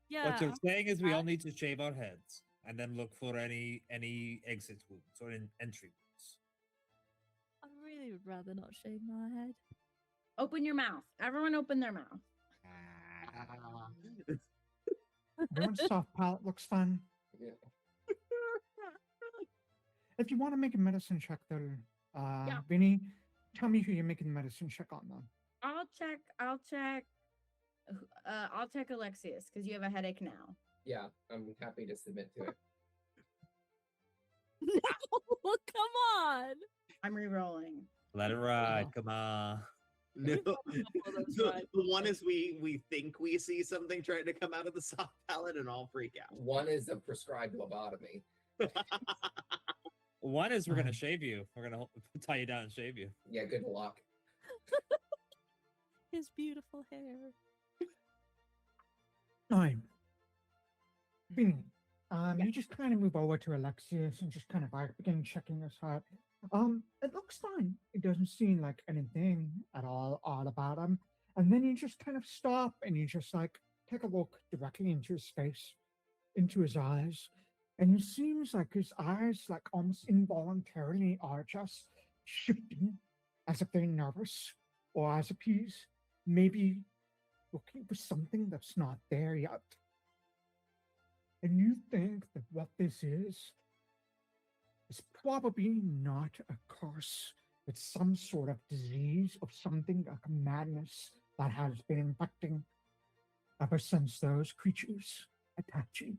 Yeah. What you're saying is we all need to shave our heads and then look for any exit wounds or entry wounds. I really would rather not shave my head. open your mouth. Everyone open their mouth. Everyone's soft palate looks fun. Yeah. If you want to make a medicine check, though, Yeah. Vinny, tell me who you're making the medicine check on, though. I'll check. I'll check Alexias because you have a headache now. Yeah, I'm happy to submit to it. No, come on. I'm re-rolling. Let it ride. Come on. No, All those the rides. one is we think we see something trying to come out of the soft palate and all freak out. One is a prescribed lobotomy. One is we're gonna Mm. shave you. We're gonna tie you down and shave you. Yeah, good luck. His beautiful hair. Fine. Vinny, you just kind of move over to Alexias and just kind of like begin checking his heart. It looks fine. It doesn't seem like anything at all odd about him. And then you just kind of stop and you just like take a look directly into his face, into his eyes. And it seems like his eyes, like almost involuntarily, are just shifting as if they're nervous or as if he's maybe looking for something that's not there yet. And you think that what this is probably not a curse. It's some sort of disease of something like a madness that has been infecting ever since those creatures attacked you.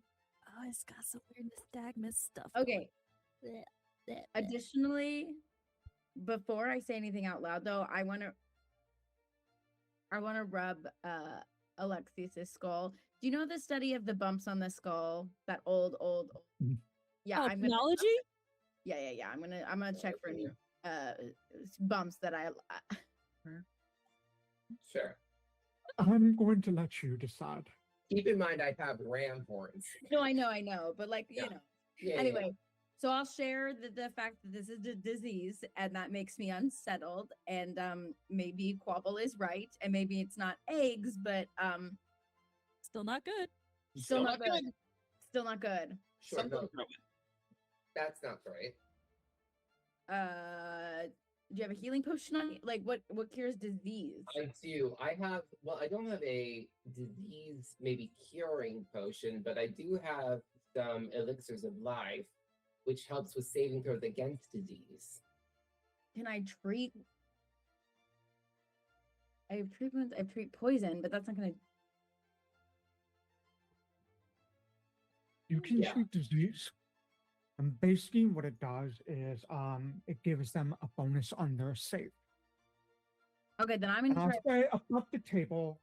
Oh, it's got some weird nystagmus stuff. Okay. Blech, blech, blech. Additionally, before I say anything out loud, though, I want to rub Alexias' skull. Do you know the study of the bumps on the skull? That old. Mhm. Yeah, Oh, I'm gonna. technology? Yeah. I'm gonna check for any bumps that I. Sure. I'm going to let you decide. Keep in mind I have ram horns. No, I know, but like Yeah. you know. Yeah, Anyway, so I'll share the fact that this is a disease and that makes me unsettled. And maybe Quobbol is right, and maybe it's not eggs, but Still not good. still not good. Still not good. Sure, Something no, throw it. that's not right. Do you have a healing potion on you? Like what cures disease? I do. I don't have a disease maybe curing potion, but I do have some elixirs of life, which helps with saving throws against disease. Can I treat? I have treatments. I treat poison, but that's not gonna. You can Yeah. treat disease. And basically what it does is it gives them a bonus on their save. Okay, then I'm And gonna I'll try. say above the table,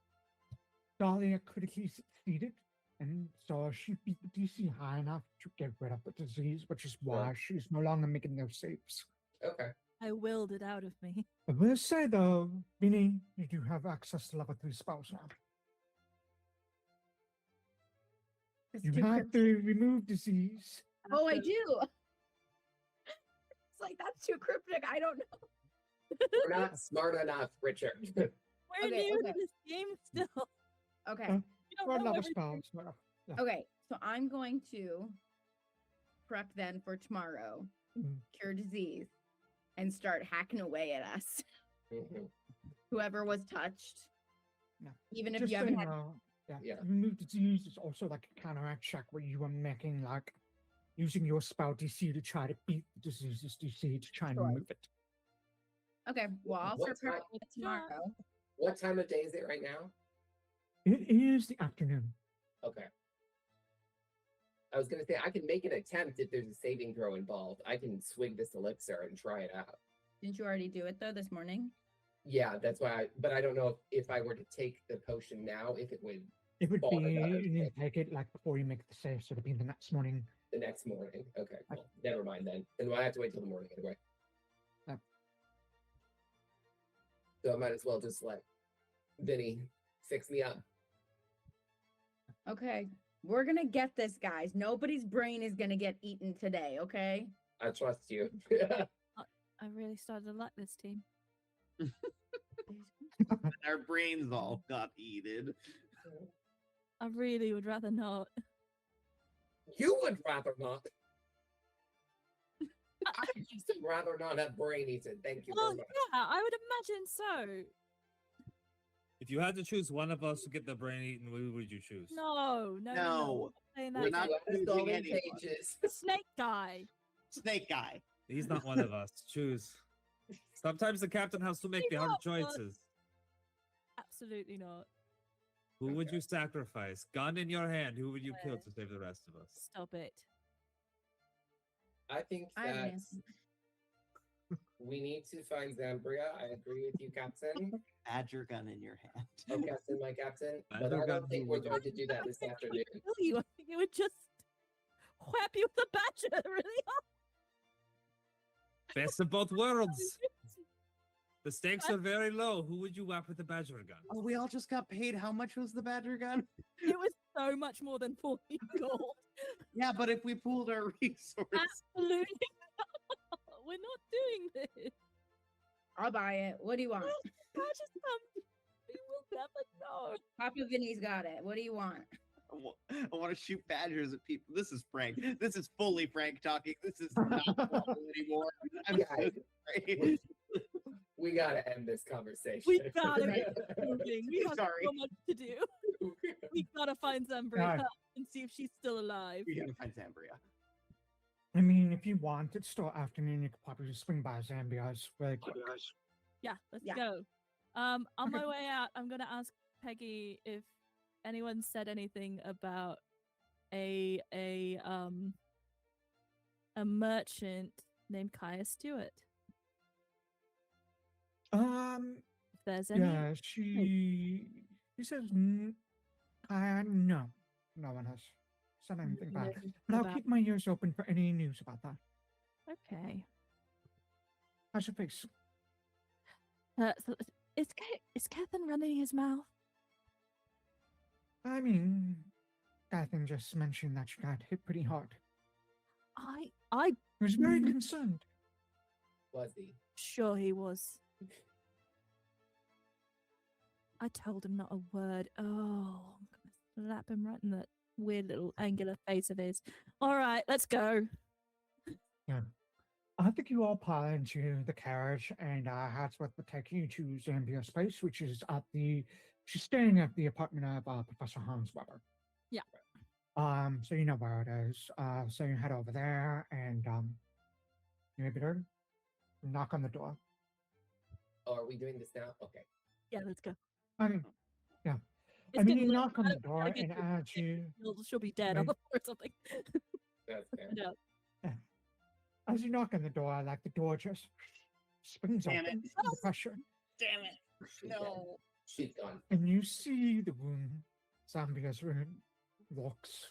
Dahlia critically succeeded, and so she beat the DC high enough to get rid of the disease, which is why she's no longer making those saves. Okay. I willed it out of me. I will say though, Vinny, you do have access to level 3 spells now. It's You too have cryptic. to remove disease. Oh, I do. It's like that's too cryptic. I don't know. We're not smart enough, Richard. We're Okay, new okay. to this game still. Okay. Uh, We don't Or know level everything. spells. Well, yeah. Okay. So I'm going to prep then for tomorrow, Mhm. cure disease, and start hacking away at us. Mhm. Whoever was touched. Yeah. Even if Just you so haven't you had know, Yeah. remove disease is also like a counteract check where you are making like using your spell DC to try to beat the disease's DC to try and Sure. remove it. Okay, well I'll What start time- prepping it tomorrow. What time of day is it right now? It is the afternoon. Okay. I was gonna say I can make an attempt if there's a saving throw involved. I can swig this elixir and try it out. Didn't you already do it though this morning? Yeah, that's why. But I don't know if I were to take the potion now, if it would It would Fall be another you need day. to take it like before you make the save, so it'd be the next morning. the next morning. Okay, well, never mind then. Then I have to wait till the morning anyway. Yeah. So I might as well just let Vinny fix me up. Okay. We're gonna get this, guys. Nobody's brain is gonna get eaten today, okay? I trust you. I really started to like this team. Our brains all got eaten. I really would rather not. You would rather not. I used to rather not have brain eaten. Thank you Well, very much. yeah, I would imagine so. If you had to choose one of us to get the brain eaten, who would you choose? No. No. I'm not saying We're that. not Let us choosing all in anyone. pages. The snake guy. Snake guy. He's not one of us. Choose. Sometimes the captain has to make the hard choices. Absolutely not. Who would you sacrifice? Gun in your hand. Who would you kill Uh, to save the rest of us? Stop it. I think I have an that answer. we need to find Zambria. I agree with you, Captain. Badger gun in your hand. Oh, Captain, my Captain. But Badger I gun don't think who we're would- going to do that this afternoon. Kill you. I think it would just whap you with a badger really hard. Best of both worlds. The stakes are very low. Who would you whap with the badger gun? Oh, we all just got paid. How much was the badger gun? It was so much more than 40 gold. Yeah, but if we pooled our resources, Absolutely not. We're not doing this. I'll buy it. What do you want? Badgers come. We will never know. Papa Vinny's got it. What do you want? I want to shoot badgers at people. This is Frank. This is fully Frank talking. This is not Quobbol anymore. I'm so sorry. We gotta end this conversation. We gotta get moving. We have Sorry. so much to do. We gotta find Zambria God. and see if she's still alive. We gotta find Zambria. I mean, if you want, it's still afternoon. You could probably just swing by Zambia's really quick. Yeah, let's Yeah. go. On my way out, I'm gonna ask Peggy if anyone said anything about a merchant named Kaya Stewart. If there's any. Yeah, she says, no, no one has said anything about it. Nothing But I'll about- keep my ears open for any news about that. Okay. How's your face? So is Catherine running his mouth? I mean, Catherine just mentioned that she got hit pretty hard. I I was very concerned. Was he? sure he was. I told him not a word. Oh, I'm gonna slap him right in that weird little angular face of his. All right, let's go. I think you all pile into the carriage, and Hadsworth will take you to Zambia Space, which is she's staying at the apartment of Professor Hans Weber. Yeah. So you know where it is. So you head over there, and you maybe there, knock on the door. Oh, are we doing this now? Okay. Yeah, let's go. I mean, yeah. It's I mean, getting you late. knock on I the don't door, wanna get and too as you She'll be dead Right. or something. That's fair. No. as you knock on the door, like the door just springs Damn open it. under the pressure, Damn it. She's dead. No. She's gone. and you see the room, Zambia's room, looks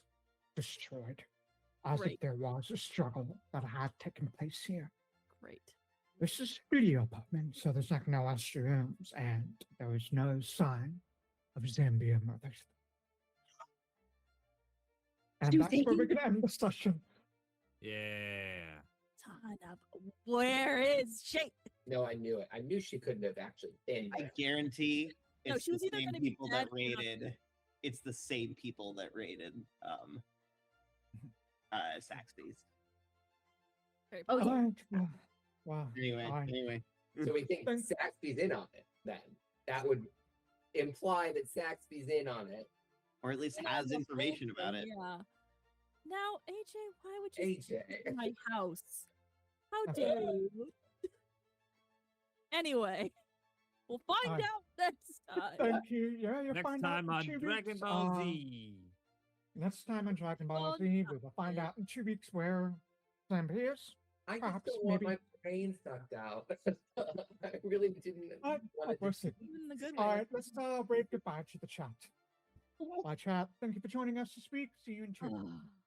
destroyed, as if Great. there was a struggle that had taken place here. Great. This is a studio apartment, so there's like no extra rooms, and there is no sign of Zambia mothers. And that's where we're going to end the session. Yeah. Ton of where is she? No, I knew it. I knew she couldn't have actually been I there. guarantee No, it's she was the either same gonna be people dead that or not. raided. It's the same people that raided Saxby's. Very Oh, possible. yeah. Alright, wow. Anyway. So we think Thank- Saxby's in on it then. That would imply that Saxby's in on it. Or at least And has the whole information about thing, it. Yeah. Now, AJ, why would you AJ. sneak into my house? How dare you? Anyway, we'll find Alright. out next time. Thank you. Yeah, you'll Next find out time in on 2 Dragon weeks. Ball Z. Next time on Dragon Ball Oh, Z, we will find out in 2 weeks where Sam is. I just Perhaps, don't want maybe. my brain sucked out. I really didn't want to We'll see. Even the good way. Alright, let's wave goodbye to the chat. Bye, chat. Thank you for joining us this week. See you in 2 weeks. Ah.